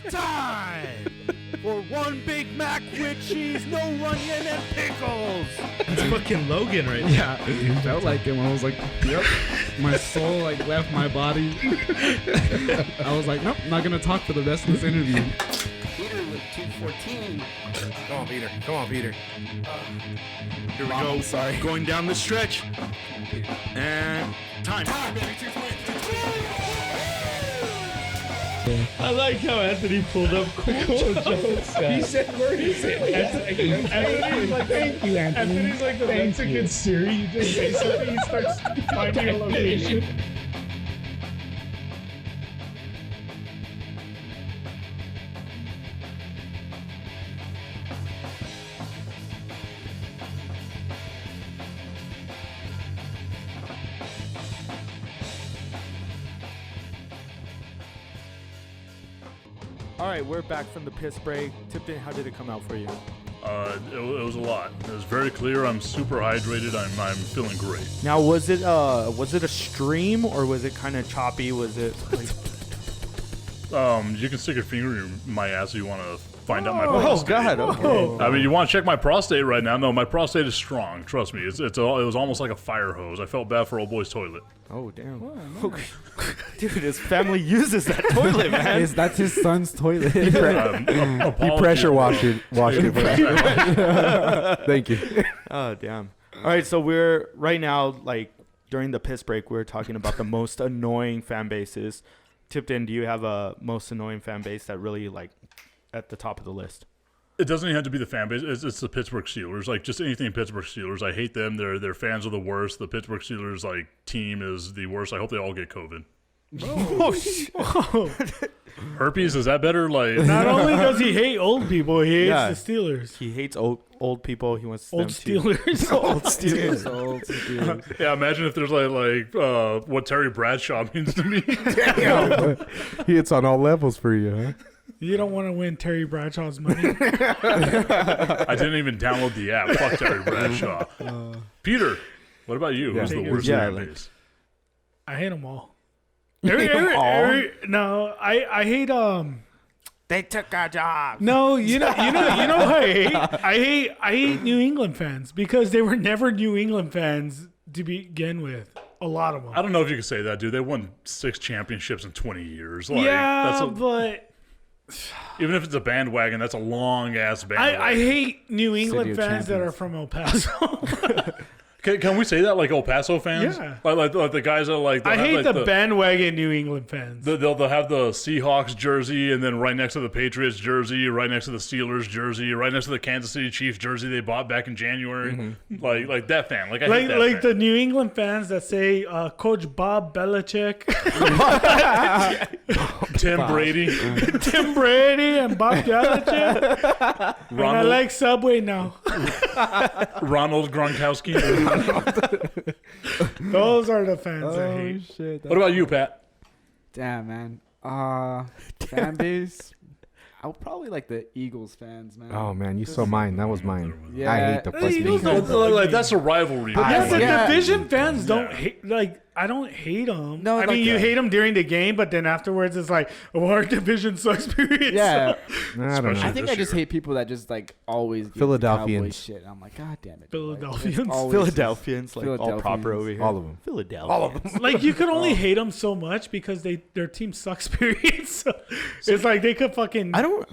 time for one Big Mac with cheese, no onion and pickles. It's fucking Logan right now. Yeah, it felt like it when I was like, yep. My soul like left my body. I was like, nope, I'm not gonna talk for the rest of this interview. Peter with 214. Come on, Peter. Come on, Peter. Here we Wrong, go. sorry. Going down the stretch. And time. I like how Anthony pulled up cool jokes. He said, where is it? Anthony's like, thank you, Anthony. Anthony's like the Mexican Siri. You just say something, he starts finding a location. All right, we're back from the piss break. Tipton, how did it come out for you? It was a lot. It was very clear. I'm super hydrated. I'm feeling great. Now, was it a stream or was it kind of choppy? Was it like... You can stick your finger in my ass if you want to find out my Oh, prostate. go ahead. Okay. I mean, you want to check my prostate right now? No, my prostate is strong. Trust me. It was almost like a fire hose. I felt bad for old boy's toilet. Oh, damn. Okay. Dude, his family uses that toilet, man. That's his son's toilet. He pressure washed it. Thank you. Oh, damn. All right, so we're right now, like, during the piss break, we're talking about the most annoying fan bases. Tipton, do you have a most annoying fan base that really, like, at the top of the list? It doesn't even have to be the fan base. It's the Pittsburgh Steelers. Like, just anything Pittsburgh Steelers. I hate them. Their fans are the worst. The Pittsburgh Steelers, like, team is the worst. I hope they all get COVID. Herpes, is that better? Like, Not only does he hate old people, he hates Yeah. the Steelers. He hates old people. He wants Old them Steelers. Old Steelers. Old Steelers. yeah, imagine if there's like what Terry Bradshaw means to me. He hits on all levels for you, huh? You don't want to win Terry Bradshaw's money. I didn't even download the app. Fuck Terry Bradshaw. Peter, what about you? Yeah. Who's the worst Yeah, fan like- base? I hate them all. all? I hate They took our job. No, you know what I hate New England fans because they were never New England fans to begin with. A lot of them. I don't know if you can say that, dude. They won 6 championships in 20 years. Like, Yeah, that's but even if it's a bandwagon, that's a long ass bandwagon. I hate New England of fans that are champions. from El Paso. Can we say that, like El Paso fans? Yeah. Like the guys that like. I they'll have, hate like, the bandwagon New England fans. They'll have the Seahawks jersey, and then right next to the Patriots jersey, right next to the Steelers jersey, right next to the Kansas City Chiefs jersey they bought back in January. Like that fan. Like I hate that like fan. the New England fans that say Coach Bob Belichick, Tim Brady, Tim Brady, and Bob Belichick. And I like Subway now. Ronald Gronkowski. Those are the fans I Oh, hate. shit. What about you, Pat? Damn, man. Fan base. I would probably like the Eagles fans, man. Oh man, you saw mine. That was mine. Yeah. I hate the The fucking Eagles Eagles. don't- Like that's a rivalry. But Yeah, but Yeah. division fans don't Yeah. hate. Like I don't hate them. No, I like mean you that. hate them during the game, but then afterwards it's like, oh, our division sucks. Period. Yeah. I don't Especially- know. I think this I just year. hate people that just like always give Philadelphians. Cowboys shit. I'm like, God damn it. Philadelphians. Philadelphians, like all Philadelphians. proper over here. All of them. Philadelphia. All of them. Like you could only hate them so much because their team sucks. Period. So it's like they could fucking. I don't.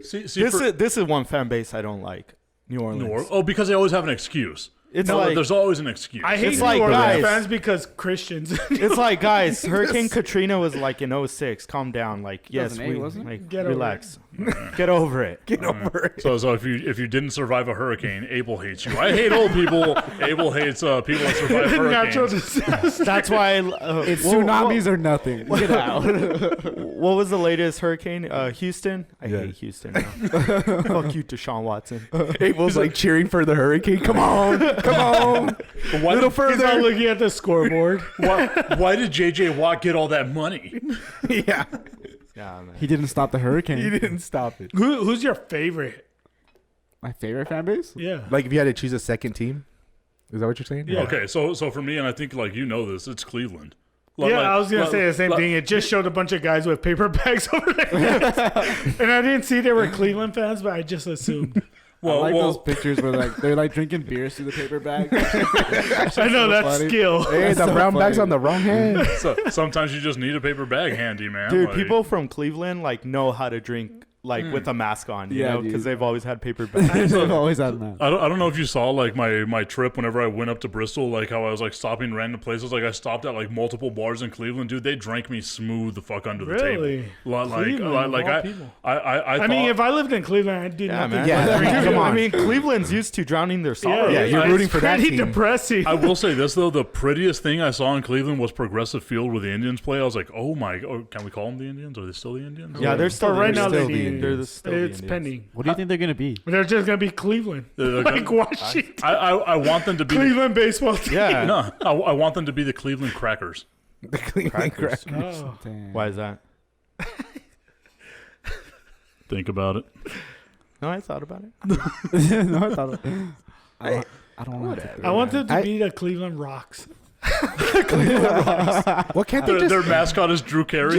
See, This is one fan base I don't like. New Orleans. Oh, because they always have an excuse. It's No, like there's always an excuse. I hate It's New like, Orleans guys- fans because Christians. it's like, guys, Hurricane Katrina was like in '06. Calm down. Like, yes, 2008, we wasn't it? like Get over relax. Get over it. Get over it. So if you didn't survive a hurricane, Abel hates you. I hate old people. Abel hates people that survive Natural hurricanes. disaster. That's why It's tsunamis or nothing. Get out. What was the latest hurricane? Houston. I Yeah. hate Houston. Now. Fuck you, Deshaun Watson. Abel's like cheering for the hurricane. Come on, come on. Why, Little He's not further. looking at the scoreboard. why did J.J. Watt get all that money? Yeah. Yeah, man. He didn't stop the hurricane. He didn't stop it. Who's your favorite? My favorite fan base? Yeah. Like if you had to choose a second team, is that what you're saying? Yeah. Okay, so for me, and I think like you know this, it's Cleveland. I was gonna say the same thing. It just showed a bunch of guys with paper bags over their heads, and I didn't see they were Cleveland fans, but I just assumed. I like those pictures where like they're like drinking beers through the paper bag. I know that's funny. skill. Hey, the brown bag's on the wrong hand. So sometimes you just need a paper bag handy, man. Dude, Like, people from Cleveland like know how to drink like with a mask on, you Yeah, know, because dude. they've always had paper bags. They've always had that. I don't know if you saw like my trip whenever I went up to Bristol, like how I was like stopping in random places. Like I stopped at like multiple bars in Cleveland, dude. They drank me smooth the fuck under the Really? table. Cleveland, Like of all I people. I mean, thought- if I lived in Cleveland, I'd do nothing. man. Yeah, but drink. come on. I mean, Cleveland's used to drowning their sorrow. Yeah, you're it's rooting for that pretty team. depressing. I will say this though, the prettiest thing I saw in Cleveland was Progressive Field where the Indians play. I was like, oh my, can we call them the Indians? Are they still the Indians? Yeah, they're still But right now, still they the need. Indians. still the It's Indians. pending. What do you think they're gonna be? They're just gonna be Cleveland, They're like gonna- Washington. I want them to be Cleveland baseball team. Yeah. no, I want them to be the Cleveland Crackers. The Cleveland Crackers. Crackers. Oh. Damn. Why is that? Think about it. No, I thought about it. No, I thought. I don't want to. I want them to I- be the Cleveland Rocks. What can't they just? Their mascot is Drew Carey.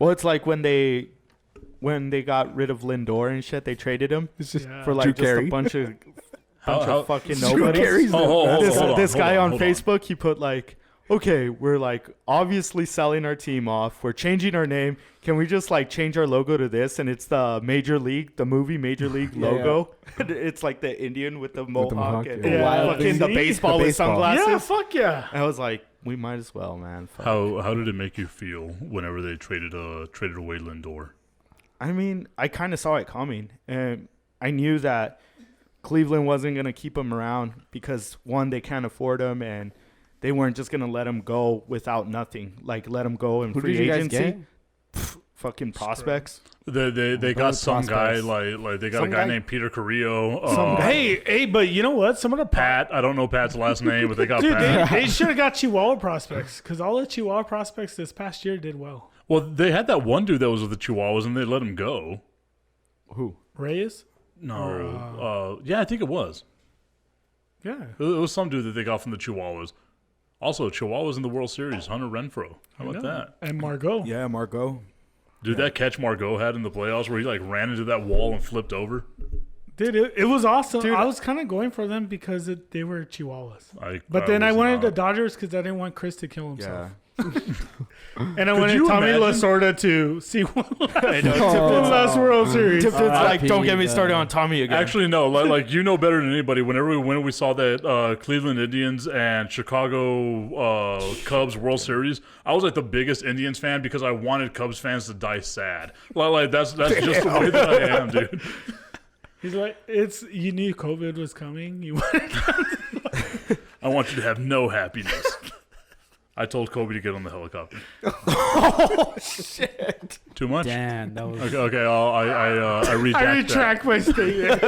Well, it's like when they got rid of Lindor and shit, they traded him Yeah. for like Drew just Carey? a bunch of How- fucking Drew nobodies. Carey's the hold on, This, hold on, this hold guy on hold Facebook, he put like, okay, we're like obviously selling our team off. We're changing our name. Can we just like change our logo to this? And it's the Major League, the movie Major League Yeah. logo. It's like the Indian with the mohawk, mohawk, and yeah. Wild fucking the Indian? baseball The with baseball. sunglasses. Yeah, fuck yeah. I was like, we might as well, man. Fuck. How did it make you feel whenever they traded away Lindor? I mean, I kind of saw it coming, and I knew that Cleveland wasn't going to keep him around because, one, they can't afford him, and they weren't just going to let him go without nothing. Like, let him go in Who free did you guys agency. get? Fucking prospects. They got some guy prospects. like they got Some a guy guy- named Peter Carrillo. Hey, but you know what? Some of the Pat. I don't know Pat's last name, but they got Dude, Pat. they should have got Chihuahua prospects because all the Chihuahua prospects this past year did well. Well, they had that one dude that was with the Chihuahuas, and they let him go. Who? Reyes? No, yeah, I think it was. Yeah. It was some dude that they got from the Chihuahuas. Also, Chihuahuas in the World Series. Hunter Renfroe. How about that? And Margot. Yeah, Margot. Dude, that catch Margot had in the playoffs where he like ran into that wall and flipped over. Dude, it was awesome. Dude. I was kind of going for them because they were Chihuahuas. But I then I was wanted the not. Dodgers because I didn't want Chris to kill Yeah. himself. And I wanted you Tommy imagine? Lasorda to see one I know. last World Series. Tipton's like, RIP, don't get me started on Tommy again. Actually, no. Like you know better than anybody. Whenever we saw that Cleveland Indians and Chicago Cubs World Series, I was like the biggest Indians fan because I wanted Cubs fans to die sad. Like that's just the way that I am, dude. He's like, you knew COVID was coming. You wanted I want you to have no happiness. I told Kobe to get on the helicopter. Oh shit! Too much? Damn, that was. Okay. I redact I retract my statement.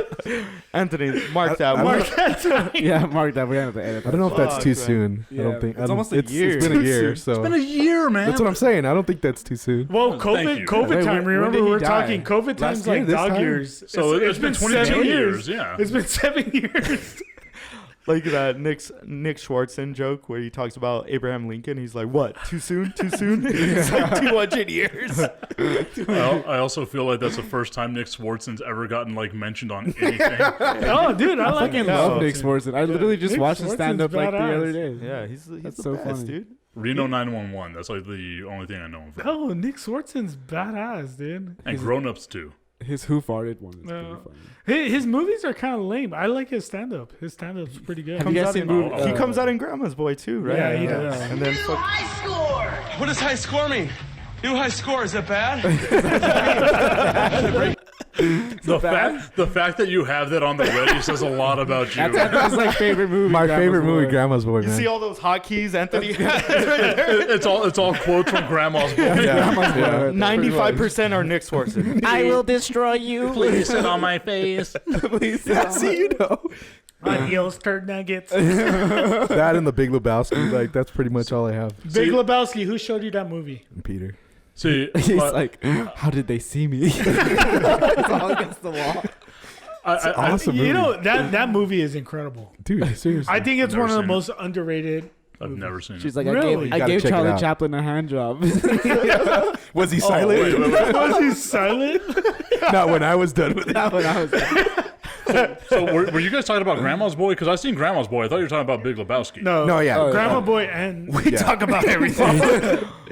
Anthony, mark that. I- Mark Yeah, mark that. We have to edit. I don't know if that's Fuck, too man. soon. I Yeah, don't think it's I don't- almost a year. It's been a Too year, soon. so It's been a year, man. that's what I'm saying. I don't think that's too soon. Well, Thank COVID you. COVID Wait, time. when Remember, did we he were die? talking COVID Last time's year, like this dog time? years. So it's been 22 7 years, yeah. It's been 7 years. Like that Nick Schwartzen joke where he talks about Abraham Lincoln. He's like, what? Too soon? Too soon? It's like 200 years. I also feel like that's the first time Nick Swartzen's ever gotten like mentioned on anything. Oh, dude, I like him. love though. Nick Swartzen. I literally just Nick watched his Swartzen's stand up like the badass. other day. Yeah, he's That's the so best, funny. dude. Reno 911. That's like the only thing I know him from. Oh, Nick Swartzen's badass, dude. And Grown Ups too. His Who Farted one is No. pretty funny. His movies are kind of lame. I like his stand up. His stand up's pretty good. Have you guys seen movie? He comes out in Grandma's Boy too, right? Yeah, he does. And then fuck, What does high score mean? New high score, is that bad? The fact that you have that on the ready says a lot about you. That's like favorite movie. My Grandma's favorite movie, Boy. Grandma's Boy. you Man. see all those hotkeys, Anthony? It's all quotes from Grandma's book. yeah. 95% are Nick Schwartzen. I will destroy you. Please sit on my face. See, you know Adios, turd nuggets. that and the Big Lebowski. Like that's pretty much all I have. Big Lebowski. Who showed you that movie? Peter. See, He's but like, how did they see me? It's all against the wall. Awesome movie. You know that movie is incredible. Dude, seriously. I think it's Never one of the seen it. most underrated. I've never seen She's it. like, Really? I Gotta gave check it Charlie out. Chaplin a hand job. Was he silent? Wait, wait, wait. Was he silent? Not when I was done with it. Not when I was So were you guys talking about Grandma's Boy? Because I seen Grandma's Boy. I thought you were talking about Big Lebowski. No, yeah. Grandma Boy, and We talk about everything.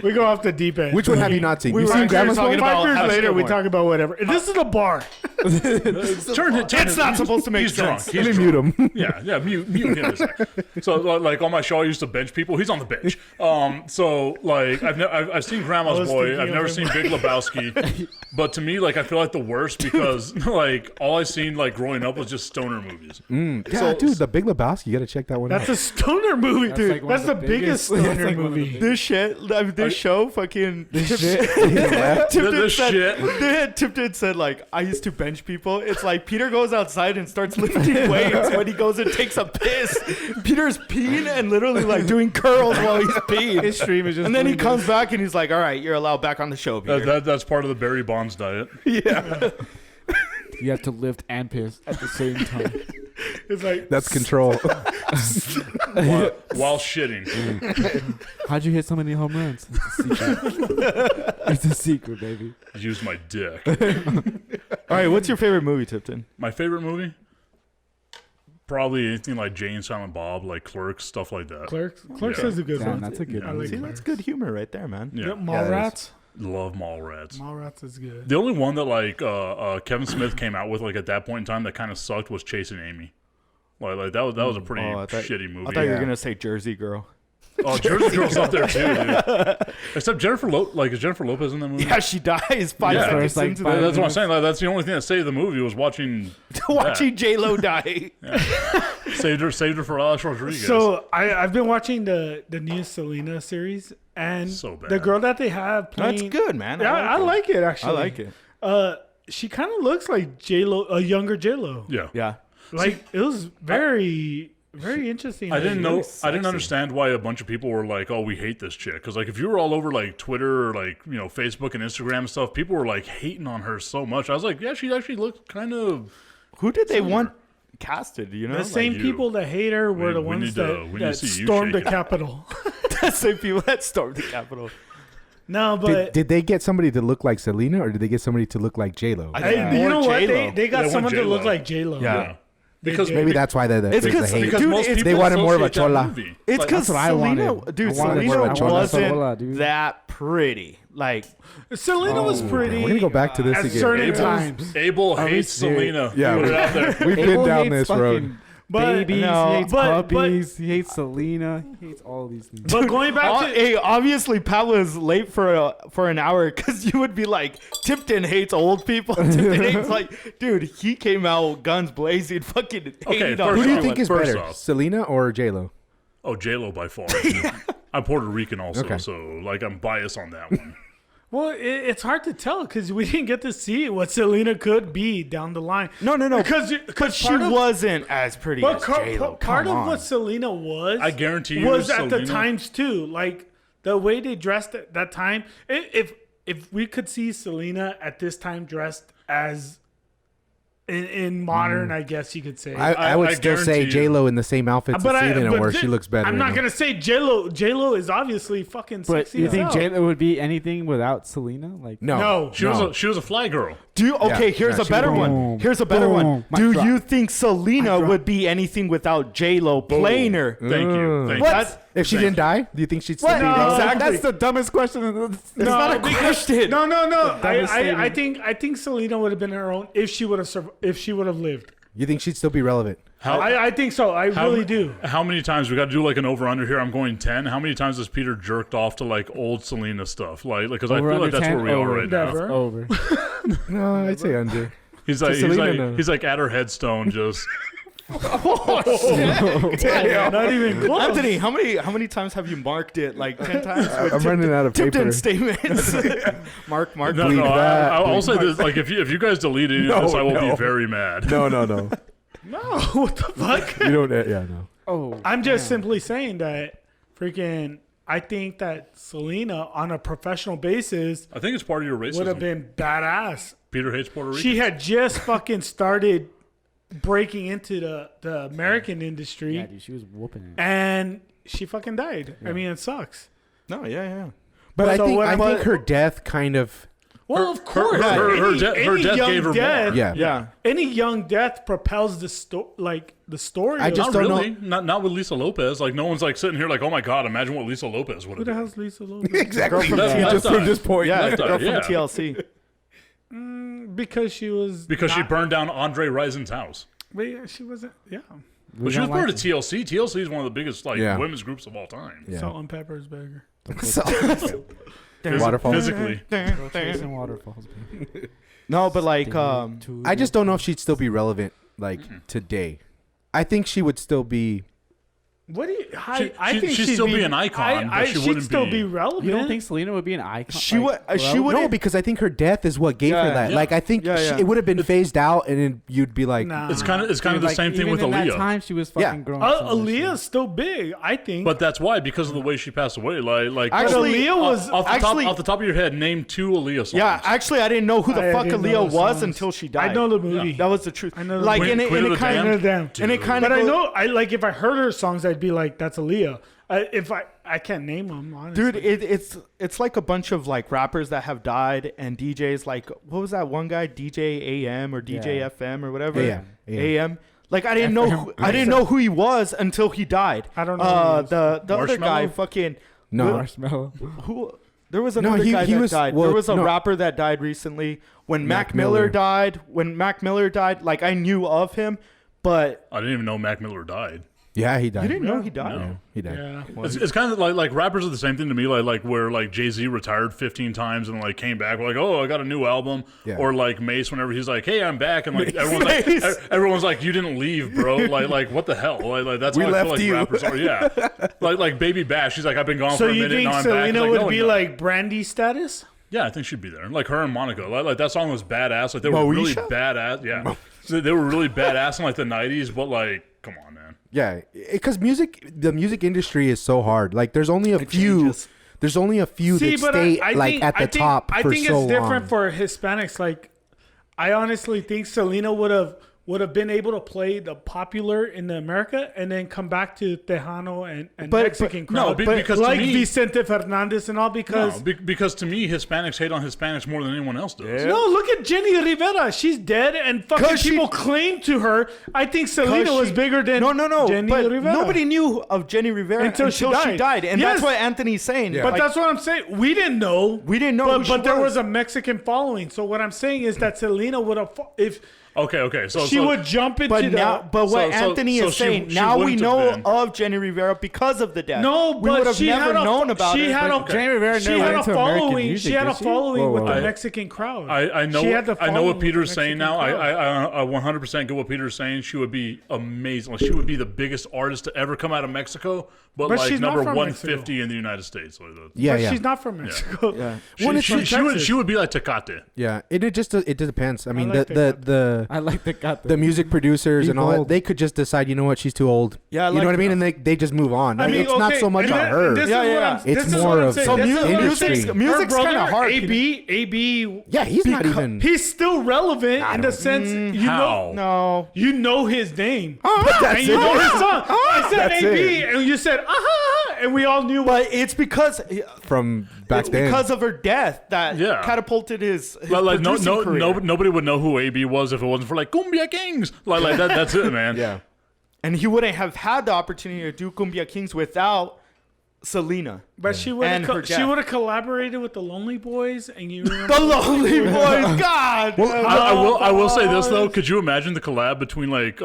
we go off the deep end. Which one have you not seen? We You've were seen actually Grandma's talking Boy? about 5 years Happy later, we Gilmore. talk about whatever. This is a bar. Turn it. It's not supposed to make He's sense. drunk. Let He's me drunk. mute him. Yeah, mute him. A sec. So like on my show, I used to bench people. He's on the bench. So like I've seen Grandma's was Boy. thinking I've of never him. seen Big Lebowski. But to me, like I feel like the worst because like all I seen like growing up was just stoner movies. Yeah, dude, The Big Lebowski. You got to check that one That's out. a stoner movie, dude. like one That's of the the biggest biggest- stoner that's like one of the movie. This shit, I mean, this show, fucking. This Tipton said, like, I used to bench people. It's like Peter goes outside and starts lifting weights when he goes and takes a piss. Peter's peeing and literally, like, doing curls while he's peeing. His stream is just. And then he doing comes back and he's like, all right, you're allowed back on the show, Peter. That's part of the Barry Bonds diet. Yeah. this. You have to lift and piss at the same time. It's like That's control. While shitting. How'd you hit so many home runs? It's a secret. It's a secret, baby. Use my dick. All right, what's your favorite movie, Tipton? My favorite movie? Probably anything like Jay and Silent Bob, like Clerks, stuff like that. Clerks. Clerks Yeah. is a good Damn, one. that's a good I one. like See, Clerks. that's good humor right there, man. Yeah. Yep, Yeah, it Mallrats. Love Mallrats. Mallrats is good. The only one that like Kevin Smith came out with like at that point in time that kind of sucked was Chasing Amy. Like that was a pretty I thought- shitty movie. I thought you were Yeah. going to say Jersey Girl. Oh, Jersey Girl's up there too, dude. Except Jennifer is Jennifer Lopez in that movie? Yeah, she dies 5 Yeah. seconds First, like, into five the That's what I'm saying. Like, that's the only thing that saved the movie was watching watching J-Lo die. saved her for Alex Rodriguez. So I've been watching the new Selena series, and So bad. the girl that they have playing. That's good, man. Yeah, I like it I actually. like it. She kind of looks like J-Lo, a younger J-Lo. yeah. Yeah. Like it was very interesting. I didn't know. really I didn't sexy. understand why a bunch of people were like, "Oh, we hate this chick." Because like, if you were all over like Twitter or like Facebook and Instagram and stuff, people were like hating on her so much. I was like, "Yeah, she actually looked kind of." Who did they want casted, you know? The same you. people that hate her were the we ones need to- we need to that see you stormed the shake it. Capitol. The same people that stormed the Capitol. No, but Did they get somebody to look like Selena or did they get somebody to look like J-Lo? hey, you know More what? J-Lo. They got They want someone to look J-Lo. like J-Lo. Yeah. Because did. Maybe that's why there's It's the because- hate. because dude, most it's people they wanted more of a associate that chola. movie. It's Like, because that's what I Selena, wanted. dude, I wanted Selena more of a chola, wasn't dude. that pretty. Like, Selena was pretty. We're gonna go back to this at again. certain Abel's- times. Abel Are we hates serious? Selena. Yeah. Put it out there. We've been Abel down hates this fucking road. But babies, no, he hates but- puppies, he hates Selena, he hates all these things. But going back to hey, obviously Pat was late for an hour because you would be like, Tipton hates old people. Tipton hates like, dude, he came out guns blazing, fucking hated on first Who do you off- think is first better, off- Selena or J-Lo? Oh, J-Lo by far. I'm Puerto Rican also, Okay. so like I'm biased on that one. well, it's hard to tell because we didn't get to see what Selena could be down the line. No. Because She wasn't as pretty But as J-Lo. part Come of on. what Selena was, I guarantee you, was at the Selena- times too. Like the way they dressed at that time. If we could see Selena at this time dressed as in modern, I guess you could say. I would I still say guarantee you. J-Lo in the same outfits as Selena where she looks better. I'm not gonna say J-Lo. J-Lo is obviously fucking But sexy. you as think hell. J-Lo would be anything without Selena? Like No. She was a fly girl. Okay, here's Yeah, a she better would be- one. Here's a better one. Boom. Mic Do drop. you think Selena would be anything without J-Lo playing her? Thank you. Thank What? you. If she didn't die, do you think she'd still What? be? No. Exactly. That's the dumbest question. It's not a question. No. dumbest I statement. think Selena would have been her own if she would have lived. You think she'd still be relevant? I think so. I really do. How many times we got to do like an over under here? I'm going 10. How many times has Peter jerked off to like old Selena stuff? Like because I Over feel like under that's 10? where we are Over. right now. Never. Over. No, I'd say under. He's like Selena, no. he's like at her headstone just. Not even close. Anthony, how many times have you marked it? Like 10 times? with I'm running out of paper. Tipton statements. Mark. No, Bleep no. that, I'll bleep say this: like if you guys delete any of No, this, I will no. be very mad. No. No, what the fuck? You don't. Yeah, no. Oh, I'm just simply saying that freaking. I think that Selena, on a professional basis, I think it's part of your would have racism. been badass. Peter hates Puerto Rico. She had just fucking started breaking into the American industry, Yeah, dude, she was whooping it. and she fucking died. I mean, it sucks. No, yeah. But I So think what- I think but- her death kind of. Well, of course, her death young gave her more. death, Yeah. any young death propels the story. I of- just Not don't really. Not with Lisa Lopez. Like no one's like sitting here like, oh my god, imagine what Lisa Lopez would Who have the done. hell's Lisa Lopez? Exactly. from You Left just Eye. proved this point. Yeah, Left the Eye, girl from yeah. TLC. Because she was Because she not- burned down Andre Rison's house. But yeah, she wasn't. Yeah, But she was part of TLC. TLC is one of the biggest like Yeah. women's groups of all time. Yeah. Salt and pepper is bigger. Waterfall. Physically. Chasing waterfalls. baby. No, but like, I just don't know if she'd still be relevant like today. I think she would still be. What do you? She'd still be an icon, but she she'd wouldn't still be- be relevant. You don't think Selena would be an icon? She would. She well, would. No, because I think her death is what gave her Yeah. that. Yeah. Like I think Yeah, yeah. it would have been phased out, and then you'd be like, Nah. It's kind of Dude, the like, same thing even with in that Aaliyah. time, she was Yeah. fucking growing. so much Aaliyah's shit. still big, I think. But that's why, because of the way she passed away. Like Actually, Aaliyah was off the top of your head, name 2 Aaliyah songs. Yeah, actually, I didn't know who the I fuck didn't know Aaliyah the was songs. until she died. I know the movie. That was the truth. I know the like, movie. and it, Queen and of it the kind I know of, them. and it kind of. But I know, if I heard her songs, I'd be like, "That's Aaliyah." If I can't name them, honestly. Dude, it's like a bunch of like rappers that have died and DJs. Like, what was that one guy, DJ AM or DJ Yeah. FM or whatever? AM. AM. Like I didn't know who he was until he died. I don't know who he was. The other guy, Marshmello? fucking no. Marshmallow. who. There was No, another he- guy he that was- died. well, There was a no. rapper that died recently. When Mac Mac Miller Miller. died, like I knew of him, but I didn't even know Mac Miller died. Yeah, he died. you didn't know Yeah. he died. No. He died. yeah. It's kind of like rappers are the same thing to me. Like where like Jay-Z retired 15 times and like came back. We're like, oh, I got a new album. Yeah. Or like Mace, whenever he's like, hey, I'm back, and like Mace. everyone's like, you didn't leave, bro. Like what the hell? Like that's We how I feel left like you. rappers are. Yeah. like Baby Bash. She's like, I've been gone So for a you minute. think Now I'm Selena back. It's would no, be no. like Brandy status? Yeah, I think she'd be there. Like her and Monica. Like that song was badass. Like they were really Moesha? badass. Yeah. So they were really badass in like the 90s, but like, come on, man. Yeah, because the music industry is so hard. Like, there's only a few. changes. There's only a few that stay like at the top I for think so it's different long. for Hispanics. Like, I honestly think Selena would have been able to play the popular in the America and then come back to Tejano and Mexican crowd. no, because like to me, Vicente Fernandez and all because. because to me, Hispanics hate on Hispanics more than anyone else does. No, look at Jenny Rivera. She's dead, and fucking 'Cause she- people cling to her. I think Selena 'Cause was she- bigger than No. Jenny But Rivera. nobody knew of Jenny Rivera Until she died. and Yes. that's what Anthony's saying. But Like, that's what I'm saying. We didn't know. We didn't know who But, she there was. was a Mexican following. So what I'm saying is that Selena would have, if Okay. So she would jump into But the. now, but what so- Anthony so is she- saying she now we wouldn't have know been. of Jenny Rivera because of the death. No, we but would have she never had a, known about she it. Had but- a, Jenny Rivera she never had went a into American following. music, She had a did she? following Whoa, with whoa, the whoa. Mexican crowd. I know She had the I know following what with Peter's the saying Mexican now. crowd. I 100% get what Peter's saying. She would be amazing. Like, she would be the biggest artist to ever come out of Mexico, but But like she's not number from 150 in the United States. Like that. Yeah, But yeah, she's not from Mexico. Yeah. When it's from She would be like Tecate. yeah. It just it depends. I mean, like the I like the music producers Be and all that, bold. they could just decide, you know what, she's too old. Yeah, you know like- what I mean, and they just move on. I mean, it's not so much and on then- her. this is Yeah, what yeah. I'm- It's this is more what I'm of saying. so This is what I'm industry. saying. Music's Her kinda brother, hard. AB, Yeah, he's not even. he's still relevant in the sense How? No. you know his name. that's And you it. know his song. I said That's AB, it. and you said and we all knew what. But it's because From back it's then. because of her death that Yeah. catapulted his Like producing career. nobody would know who AB was if it wasn't for like Cumbia Kings. Like that. That's it, man. yeah. And he wouldn't have had the opportunity to do Cumbia Kings without Selena. But she would And her have she death. would have collaborated with the Lonely Boys, and you remember The Lonely Boys, God. I will say this though. Could you imagine the collab between like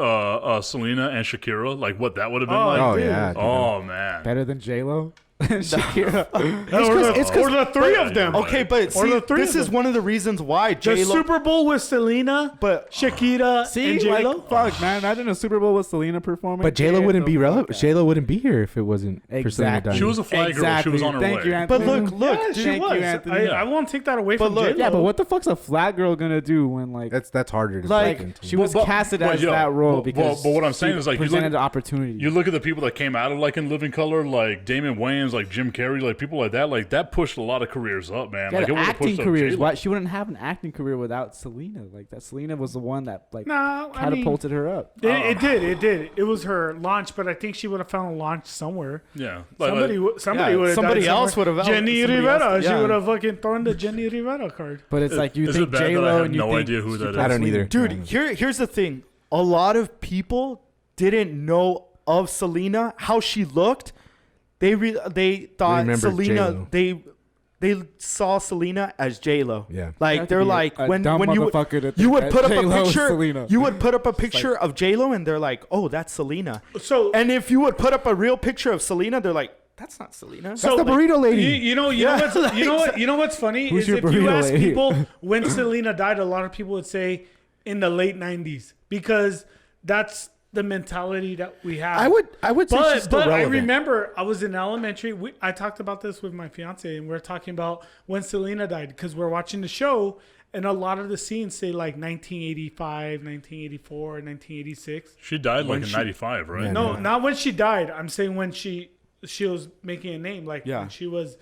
Selena and Shakira? Like what that would have been like? Oh dude. yeah. dude. Oh man. better than J Lo. Shakira. or the three of them. Okay, but Or see, the three this of is them. one of the reasons why The J-Lo... Super Bowl with Selena, But Shakira, See, and J Lo. like, fuck, man. Imagine a Super Bowl with Selena performing. But J Lo Get wouldn't the be fuck relevant. out. J Lo wouldn't be here if it wasn't for Selena Exactly. Diamond. She was a fly girl. She was on her Thank way. you, Anthony. But look, Yeah, she Thank you, was. Anthony. I won't take that away But from look- J Lo. Yeah, but what the fuck's a flat girl gonna do when like That's harder to Like, break into. she was casted as yo, that role but- because but what I'm saying she is, like, you presented look- the opportunity. You look at the people that came out of like In Living Color, like Damon Wayans, comedians like Jim Carrey, like people like that pushed a lot of careers up, man. Yeah, Like the it would've acting pushed up careers. J-Lo. Why she wouldn't have an acting career without Selena? Like that, Selena was the one that like No, I mean, catapulted her up. it did. It was her launch, but I think she would have found a launch somewhere. Yeah, Somebody would have. somebody else would have. Jenny somebody Rivera. else- She yeah. would have fucking thrown the Jenny Rivera card. But it's like you Is it think bad that I J-Lo have and you no think idea who she that plays I don't Selena. either. Dude, here's the thing. A lot of people didn't know of Selena, how she looked. They thought remember Selena. J-Lo. They saw Selena as J-Lo. Yeah. Like Had to they're be like a when dumb you motherfucker to think you would that put up a J-Lo is picture. Selena. You would put up a picture of J-Lo and they're like, oh, that's Selena. So And if you would put up a real picture of Selena, they're like, that's not Selena. That's the burrito lady. You know what's funny Who's is your if you burrito ask lady? people when Selena died, a lot of people would say in the late '90s because that's the mentality that we have. I would say she's still but I relevant. remember I was in elementary. I talked about this with my fiance, and we are talking about when Selena died because we're watching the show, and a lot of the scenes say like 1985, 1984, 1986. She died like in '95, right? Yeah. No, not when she died. I'm saying when she was making a name, like Yeah. when she was.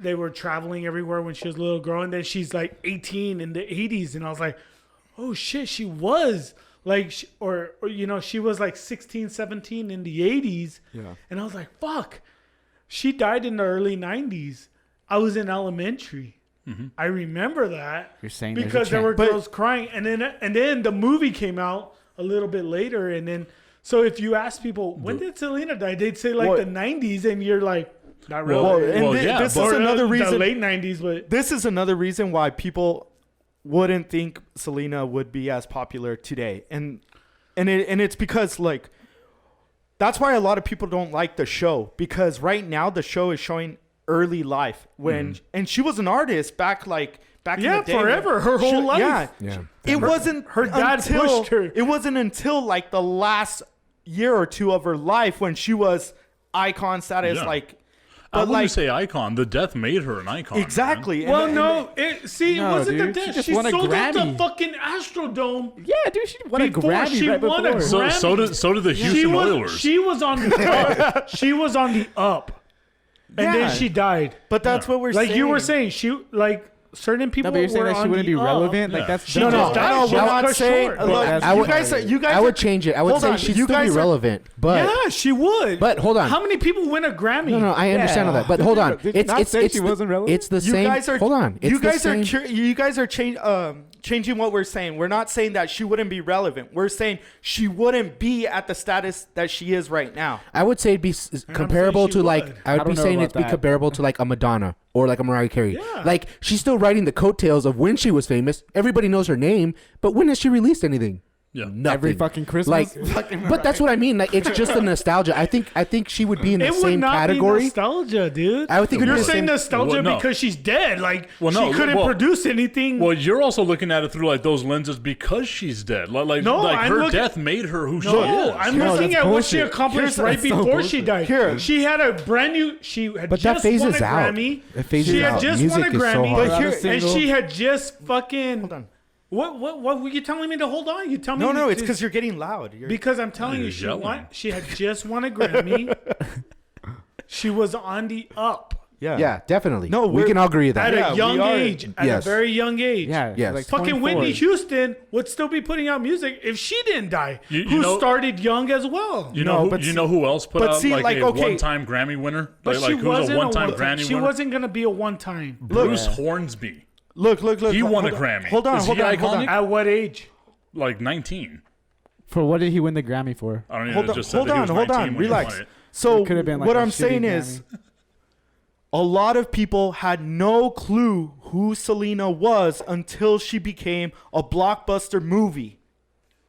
They were traveling everywhere when she was a little girl, and then she's like 18 in the 80s, and I was like, oh shit, she was like, or you know, she was like 16, 17 in the 80s, Yeah. and I was like, fuck, she died in the early 90s. I was in elementary. I remember that You're saying there's a because there were chance. girls crying, and then the movie came out a little bit later, and then so if you ask people when did Selena die, they'd say like Well- the 90s, and you're like, not really. Well, and Well, yeah, this but- is another The reason. late 90s, but This is another reason why people wouldn't think Selena would be as popular today, and it's because like that's why a lot of people don't like the show, because right now the show is showing early life when and she was an artist back in yeah, the day. forever, her whole life. Yeah, Yeah. it wasn't her dad until, pushed her. It wasn't until like the last year or two of her life when she was icon status. Yeah. Like, I but wouldn't like say icon. The death made her an icon. man. exactly. Well, And- no, it No, wasn't dude, the she death. just She won a sold out the Grammy. fucking Astrodome. Yeah, dude, she won a Before Grammy she right won a before. Grammy. So did the Houston Oilers. She was on the up. She was on the up, and Yeah. then she died. But that's what we're Like saying. you were saying, certain people No, but you're saying were that she on wouldn't the be up. relevant. Yeah. Like that's She No, just no, died. no. She We're was not cut saying. short. Look, But I you would- guys are. You guys. I are- would change it. I would Hold say on, she'd you still be guys are- relevant, but Yeah, she would. But hold on. How many people win a Grammy? no, I understand all that. But hold on, Did you not say she the- wasn't relevant? It's the You same. guys are. Hold on, it's You the guys are. same. You guys are changing what we're saying. We're not saying that she wouldn't be relevant. We're saying she wouldn't be at the status that she is right now. I would say it'd be comparable she to like would. I would I be don't know saying about it'd be that. comparable to like a Madonna or like a Mariah Carey. Yeah. Like she's still riding the coattails of when she was famous. Everybody knows her name, but when has she released anything? Yeah. Nothing. every fucking Christmas. Like, but that's what I mean. Like it's just the nostalgia. I think she would be in the It would same not be category. nostalgia, dude. I would think it would You're be the saying same- nostalgia Well, no. because she's dead. Like Well, no, she couldn't well- produce anything. Well, you're also looking at it through like those lenses because she's dead. Like No, I'm her looking- death made her who she No, is. I'm No, looking that's at what she bullshit. accomplished right That's so before she bullshit. died. Here. She had a brand new. She had But that just won a phases out. Grammy. It phases she had out. just Music won a is so Grammy. hard. But here- and single- she had just fucking. Hold on. What were you telling me to hold on? You tell me. No, it's to- because you're getting loud. You're, Because I'm telling You're you, she yelling. won. She had just won a Grammy. She was on the up Yeah, definitely. No, we we're- can all agree with at that. Yeah, a we young are. age. At Yes. a very young age. yeah, Yes. like Fucking 24. Whitney Houston would still be putting out music if she didn't die. You who know- started young as well. You No, know, but you know who else put but out see, like, like, a okay. one-time Grammy winner? But Like she who's a wasn't one-time a one. Grammy She winner? wasn't gonna be a one time. Bruce Hornsby, look. He won a hold on. Grammy. Hold on, Is hold he on, hold on. iconic? At what age? like 19. For what did he win the Grammy for? I don't know. Hold it on, just said hold that he on, was hold 19 on. when he Relax. won it. So It could have been like what a I'm shitty saying is, Grammy. a lot of people had no clue who Selena was until she became a blockbuster movie.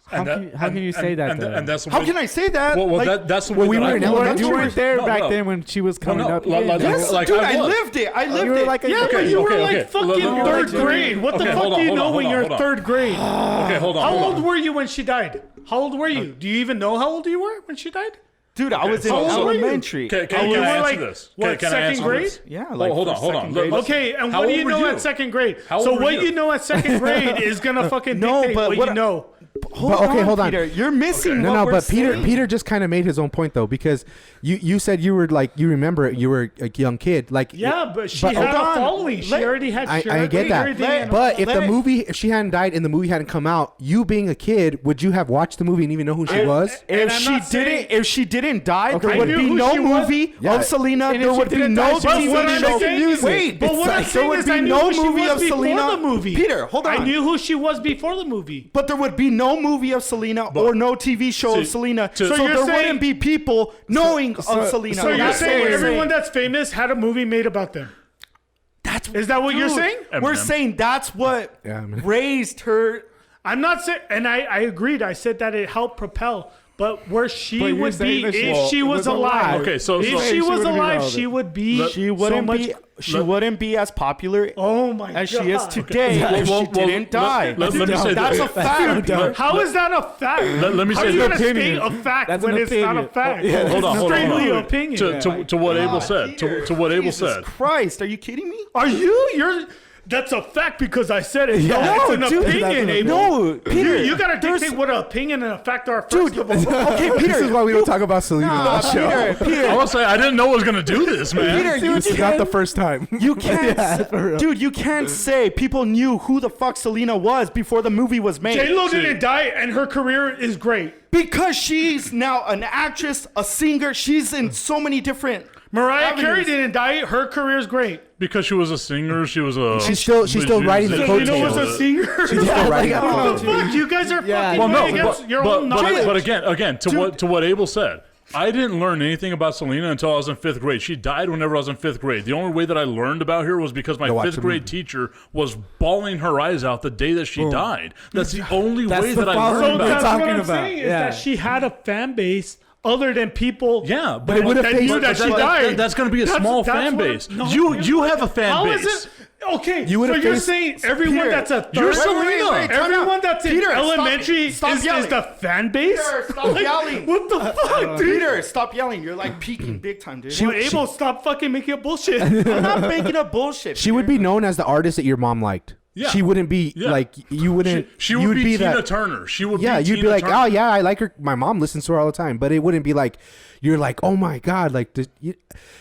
How can you say that, though? And that's the How way- can I say that? Well, Like, that's the well, way we that I were in feel. elementary. You weren't there No, back no. then when she was coming no, up. like- Yeah, like- no. yes, like dude, I I was. lived it. I lived You were it. like a Yeah, Okay, but you were okay, like okay. fucking Let- third let- grade. What the okay, fuck hold do on, you hold know on, when hold you're on, hold on. third grade? Okay, hold on. How hold old on. were you when she died? How old were you? Do you even know how old you were when she died? Dude, I was in so- so- elementary. Can You I were answer like, this? what, Can I second answer grade? this? Yeah, Oh, like hold on, first, hold on. second Look, grade. Okay, and How what do old you were know you? at second grade? How So old were what you? you know at second grade is gonna fucking No, dictate but what what you I- know. hold on. Peter. You're missing. No, what no, we're but saying. Peter just kind of made his own point though, because you said you were like, you remember it, you were a young kid, like Yeah, but she but- had hold a on. following. She already had. I get that, but if she hadn't died and the movie hadn't come out, you being a kid, would you have watched the movie and even know who she was? If she didn't die, Okay. there would I be knew no who she was. movie Yeah. of Selena. And if There she would be didn't no die, she was TV what I'm show. saying- Wait, But what I'm there saying would is, be I knew no who she movie was of before Selena. the movie. Peter, hold on. I knew who she was before the movie. But there would be no movie of Selena or no TV show see, of Selena. so So you're there saying- wouldn't be people knowing of Selena. So you're That's saying what we're everyone saying. that's famous had a movie made about them? Is that what you're Dude, saying? We're Eminem. saying that's what Yeah, Eminem. raised her. I'm not saying, and I agreed. I said that it helped propel, but where she But you're would saying be that if she was alive. Okay, so- if so- she she was wouldn't be alive, relevant. she would be. She wouldn't so be. much, She wouldn't be as popular Oh my as god! she is today if Well, she didn't die. let me say That's this. a fact. How is that a fact? Let me How say are you this. gonna state a fact That's when an it's not a opinion. fact? Yeah. Hold on, It's hold on, strictly hold on. opinion. To what Abel said. To what Abel Jesus said. Christ, are you kidding me? Are you? You're. That's a fact because I said it. Yeah. No, it's an dude, opinion, Abel. No, Peter. You gotta there's- dictate what an opinion and a fact are. Dude, First of all. okay, This Peter. is why we don't talk about Selena on the show. Peter, I was saying I didn't know I was gonna do this, man. Peter, This is not the first time. you can't, dude. You can't say people knew who the fuck Selena was before the movie was made. J Lo didn't die, and her career is great. Because she's now an actress, a singer. She's in so many different. Mariah avenues. Carey didn't die. Her career is great. Because she was a singer, she was a. She's still riding the So coattails. you know, was a singer. She's still riding the What the coattails. fuck? You guys are Yeah, fucking Well, going no, against your own knowledge. but again, to what Abel said, I didn't learn anything about Selena until I was in 5th grade. She died whenever I was in 5th grade. The only way that I learned about her was because my To watch 5th the grade movie. teacher was bawling her eyes out the day that she died. That's the only way the that I follow- learned So about that's her. talking what I'm about. saying is Yeah. that she had a fan base other than people. Yeah, but that, would've that faced- knew that but she died. that's going to be a small fan what- base. no, You have a fan How base. is it? Okay, You so would've you're faced- saying everyone Peter, that's a you're third, Selena. Time out. everyone that's in Peter, stop- elementary stop is yelling. the fan base? Peter, stop yelling. What the fuck, dude? Peter, stop yelling. You're like peaking big time, dude. Well, Abel, stop fucking making up bullshit. I'm not making up bullshit. She would be known as the artist that your mom liked. Yeah. She wouldn't be Yeah. like you wouldn't. She you would be Tina that. Turner. She would Yeah, be you'd Tina be like, Turner. oh yeah, I like her. My mom listens to her all the time, but it wouldn't be like you're like, oh my god, like,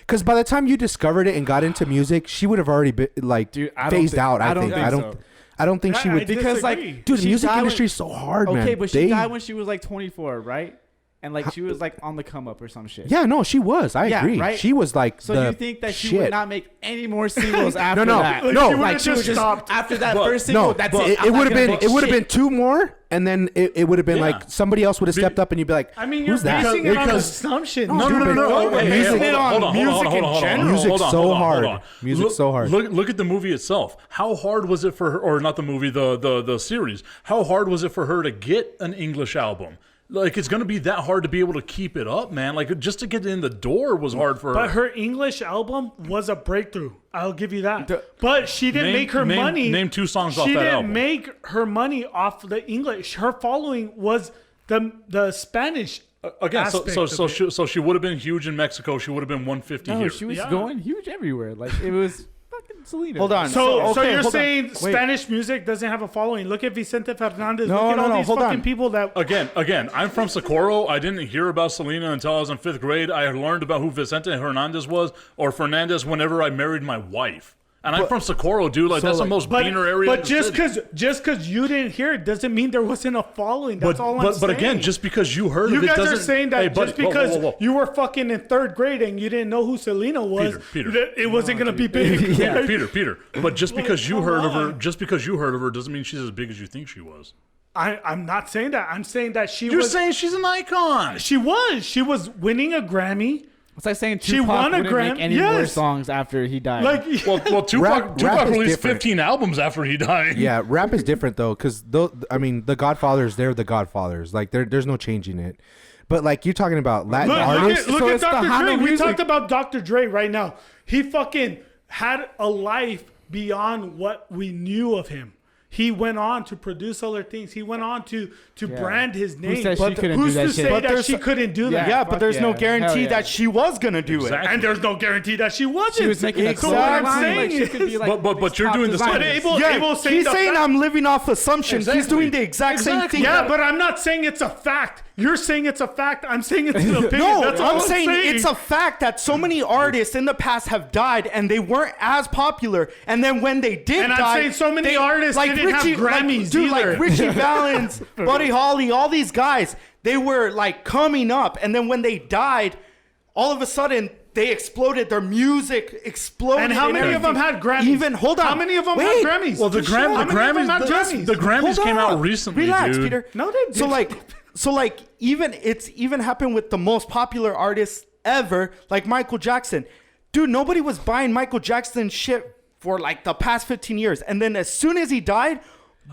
because by the time you discovered it and got into music, she would have already been like Dude, I don't phased think- out. I I don't think. think I don't. so. I don't think she I would. disagree. like, Dude, the she music died industry when- is so hard, man. Okay, but she They- died when she was like 24, right? And like she was like on the come up or some shit. Yeah, no, she was. I Yeah, agree. right? She was like So the you think that she shit. would not make any more singles after no, that? no, Like, she like would've she just would just stopped. After that But- first single, no. that's But it. it would have been two more, and then it would have been Yeah. like somebody else would have stepped up, and you'd be like, I mean, you're who's that? basing it on Because- assumption. No, No. Hey, Hey, music- hold on, hold on, music hold on, in hold on, general. hold on, Music's hold on, so hold on, hard. hold on. Music's so hard. Look at the movie itself. How hard was it for her, or not the movie, the series? How hard was it for her to get an English album? Like, it's going to be that hard to be able to keep it up, man. Like, just to get in the door was hard for her. But her English album was a breakthrough. I'll give you that. But she didn't make her money. Name 2 songs off She that didn't album. make her money off the English. Her following was the Spanish. Again, aspect so of she would have been huge in Mexico. She would have been 150 No, here. she was Yeah. going huge everywhere. Like it was fucking Selena. Hold on. So okay, you're hold on. saying Wait. Spanish music doesn't have a following? Look at Vicente Fernandez. No, Look at no, all no, these hold fucking on. people that. Again, I'm from Socorro. I didn't hear about Selena until I was in 5th grade. I learned about who Vicente Hernandez was, or Fernandez, whenever I married my wife. And I'm from Socorro, dude. Like, that's the most beaner area. But in the city. just because you didn't hear it doesn't mean there wasn't a following. That's all I'm saying. But again, just because you heard you of it guys doesn't. are saying that Hey, buddy, just because whoa. you were fucking in 3rd grade and you didn't know who Selena was, Peter. that it wasn't gonna be big. Peter. But just because you come heard of her, on. just because you heard of her, doesn't mean she's as big as you think she was. I'm not saying that. I'm saying that she You're was. saying she's an icon. She was winning a Grammy. it's like saying She Tupac won a wouldn't Gram- make any more yes. songs after he died. Like, Well, Tupac rap is released different. 15 albums after he died. Yeah, rap is different though, because I mean, the Godfathers, they're the Godfathers. Like, there's no changing it. But like you're talking about Latin artists. look So at it's the Dr. Honda Dre. We music. talked about Dr. Dre right now. He fucking had a life beyond what we knew of him. He went on to produce other things. He went on to brand his name. Who said she couldn't do Who's that to shit? say But that there's- she couldn't do that? Yeah, but there's no yeah. guarantee Hell yeah. that she was gonna do Exactly. And there's no guarantee that she wasn't. She was making a So what I'm line, saying like, she is, could be like But you're doing the same. but thing. Abel's saying he's the saying fact- I'm living off assumptions. He's Exactly. doing the exact same thing. Yeah, but I'm not saying it's a fact. You're saying it's a fact. I'm saying it's an opinion. No, That's all I'm saying it's a fact that so many artists in the past have died and they weren't as popular. And then when they did And I'm die, saying so many artists didn't have Grammys dude, either. like Richie Valens, Buddy Holly, all these guys, they were like coming up. And then when they died, all of a sudden they exploded. Their music exploded. And how many of them had Grammys? Even hold on. How many of them Wait. had Grammys? Well, the How many of them had Grammys? Grammys Hold came on. out recently, Relax, dude. Peter. No, they didn't. So like it's even happened with the most popular artists ever, like Michael Jackson. Dude, nobody was buying Michael Jackson shit for like the past 15 years. And then as soon as he died,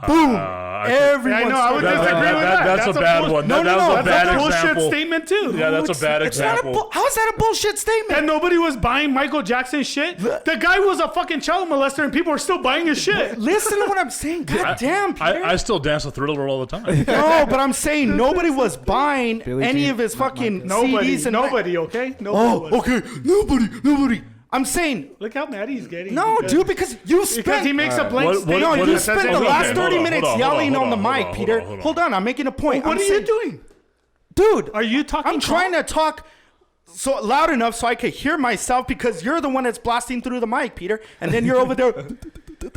boom, everyone. I know. I would That- disagree that- with that- that. that's a bad bull- one. No, That was a That's bad a bullshit example. statement too. Yeah, that's a bad It's not example. how is that a bullshit statement? And nobody was buying Michael Jackson shit. The guy was a fucking child molester, and people are still buying his shit. Listen to what I'm saying. God damn, Peter. I still dance a Thriller all the time. No, but I'm saying nobody was buying Billie any Jean, of his not fucking Nobody, CDs. And nobody, okay? Nobody Oh, was. okay. Nobody. I'm saying Look how mad he's getting. no, because- dude, because you Because he spent. makes a blank What- statement. No, what you is- spent the hold on, last hold 30 on, minutes hold on, yelling hold on the on, mic, hold on, Peter. hold on. Hold on, I'm making a point. What I'm are saying, you doing? dude? Are you talking? I'm trying to talk so loud enough so I could hear myself because you're the one that's blasting through the mic, Peter. And then you're over there.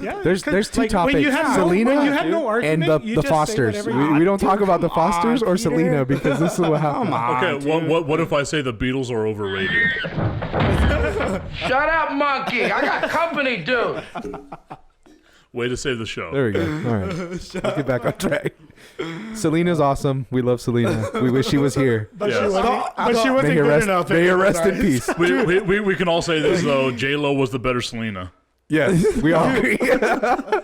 Yeah, There's 'cause, two like, topics: When you have Selena when you have no and argument, the you just say Fosters. whatever you We don't talk about the Come on, Fosters or Peter. Selena because this is what happened. Come on. Okay, what if I say the Beatles are overrated? Shut up, monkey. I got company, dude. Way to save the show. There we go. All right, let's get back on track. Selena's awesome. We love Selena. We wish she was here. But Yes. she wasn't May her good rest, enough. may her rest in peace. We can all say this though. J Lo was the better Selena. Yes, we all agree.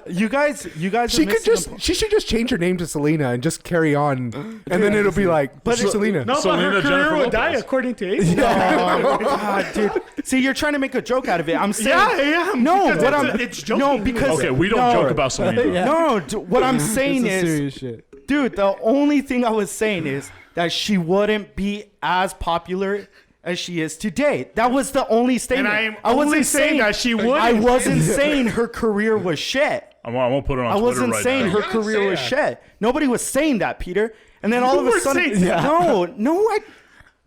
You guys. She are could missing just. the po- She should just change her name to Selena and just carry on, and then it'll be like, but Selena. No, but Selena her career Jennifer would die Lopez. according to Abel. Oh, God, dude. See, you're trying to make a joke out of it. I'm saying. Yeah, I am. No, because what it's joking. No, because Okay, we don't no, joke about Selena. No, what I'm This saying is is, serious shit. dude, the only thing I was saying is that she wouldn't be as popular as she is today. That was the only statement. And I am only saying that she wouldn't. I wasn't saying her career was shit. I'm gonna put it on I Twitter wasn't right saying now. her career was shit. Nobody was saying that, Peter. And then all You of a were sudden, saying that. no,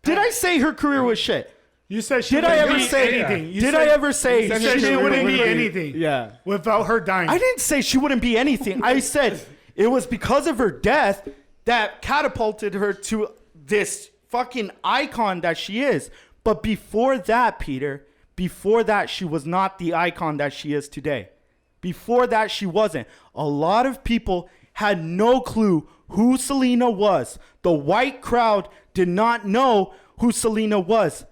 did I say her career was shit? You said she Did I wouldn't ever be say? anything. You Did said- I ever say You said she wouldn't be anything. Yeah. Without her dying. I didn't say she wouldn't be anything. I said it was because of her death that catapulted her to this fucking icon that she is. But before that, Peter, before that, she was not the icon that she is today. Before that, she wasn't. A lot of people had no clue who Selena was. The white crowd did not know who Selena was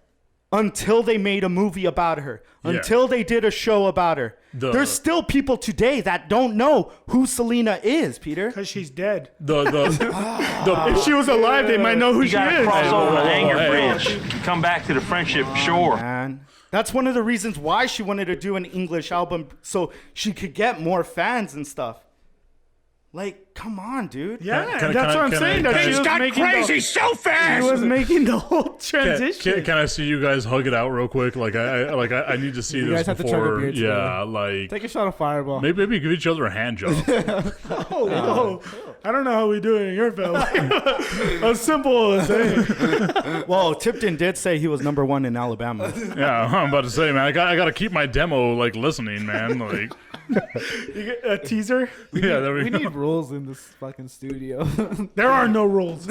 until they made a movie about her, until they did a show about her. There's still people today that don't know who Selena is, Peter. Because she's dead. The If she was alive, they might know who You she gotta is. cross over the anger hey. bridge. Come back to the friendship shore. Man, that's one of the reasons why she wanted to do an English album so she could get more fans and stuff. Like, come on, dude. Yeah, Can I- that's can I- what I'm can saying. I- That can she I- was making crazy so fast. She was making the whole transition. Can I see you guys hug it out real quick? Like I need to see You this guys have to chug a before. beer Yeah, like Take a shot of Fireball. maybe give each other a hand job. Whoa. I don't know how we do it in your family. As simple as saying. Well, Tipton did say he was number one in Alabama. Yeah, I'm about to say, man, I got to keep my demo like listening, man. Like, You get a teaser? yeah, there we We go. need rules in this fucking studio. There are no rules.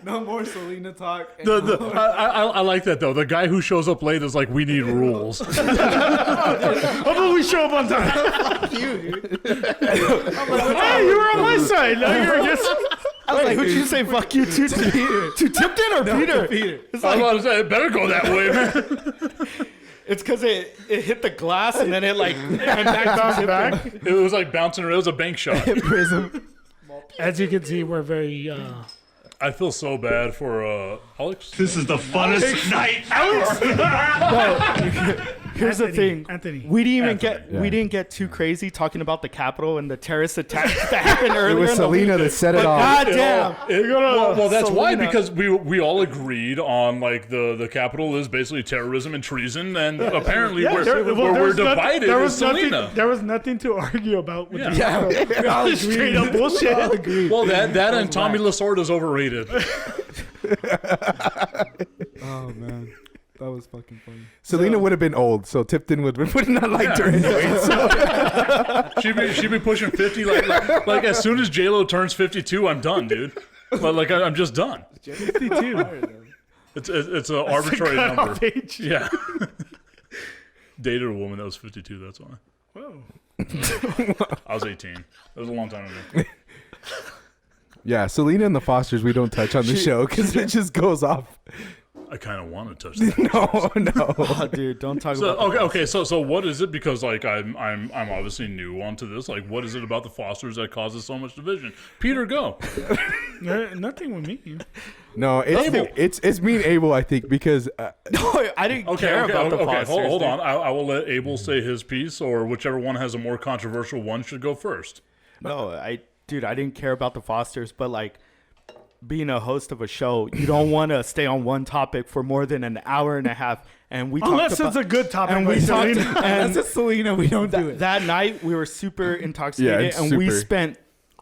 No more Selena talk. I like that though. The guy who shows up late is like, we need rules. How about we show up on time? Fuck you, dude. Hey, you were on my side. Now you're just. I was like, who'd you say fuck you to? To Tipton or Peter? It's I was like, about to say, it better go that way, man. it's because it hit the glass and then it like and Bounced back. It was like bouncing. It was a bank shot. Prism. As you can see, we're very. I feel so bad for Alex. This is the funnest night Alex, Here's the thing, Anthony. we didn't Anthony. get too crazy talking about the Capitol and the terrorist attacks that happened earlier. It was in the Selena week. that set it But off. goddamn, Well, that's why, Selena. because we all agreed on like the Capitol is basically terrorism and treason, and apparently where we're divided is Selena. There was nothing to argue about with Yeah. the all straight up bullshit. Well, that and Tommy Lasorda's overrated. Oh man, that was fucking funny. Selena would have been old, so Tipton would not like her anyway. So. she'd be pushing 50. Like as soon as J-Lo turns 52, I'm done, dude. Like I'm just done. 52. It's an arbitrary number. Age. Yeah. Dated a woman that was 52. That's why. Whoa. I was 18. That was a long time ago. Yeah, Selena and the Fosters, we don't touch on the show because it just goes off. I kind of want to touch that. No. Oh, dude, don't talk So, about. okay. So what is it? Because like I'm obviously new onto this. Like, what is it about the Fosters that causes so much division? Peter, go. Nothing with me. No, it's me and Abel, I think, because No, I didn't care about the Fosters. Hold dude. on. I will let Abel say his piece, or whichever one has a more controversial one should go first. No, I didn't care about the Fosters, but like being a host of a show, you don't want to stay on one topic for more than an hour and a half. And we Unless talked it's a good topic. and we like talked, Selena. and That's a Selena. We don't do it. that night we were super intoxicated, it's and we super. spent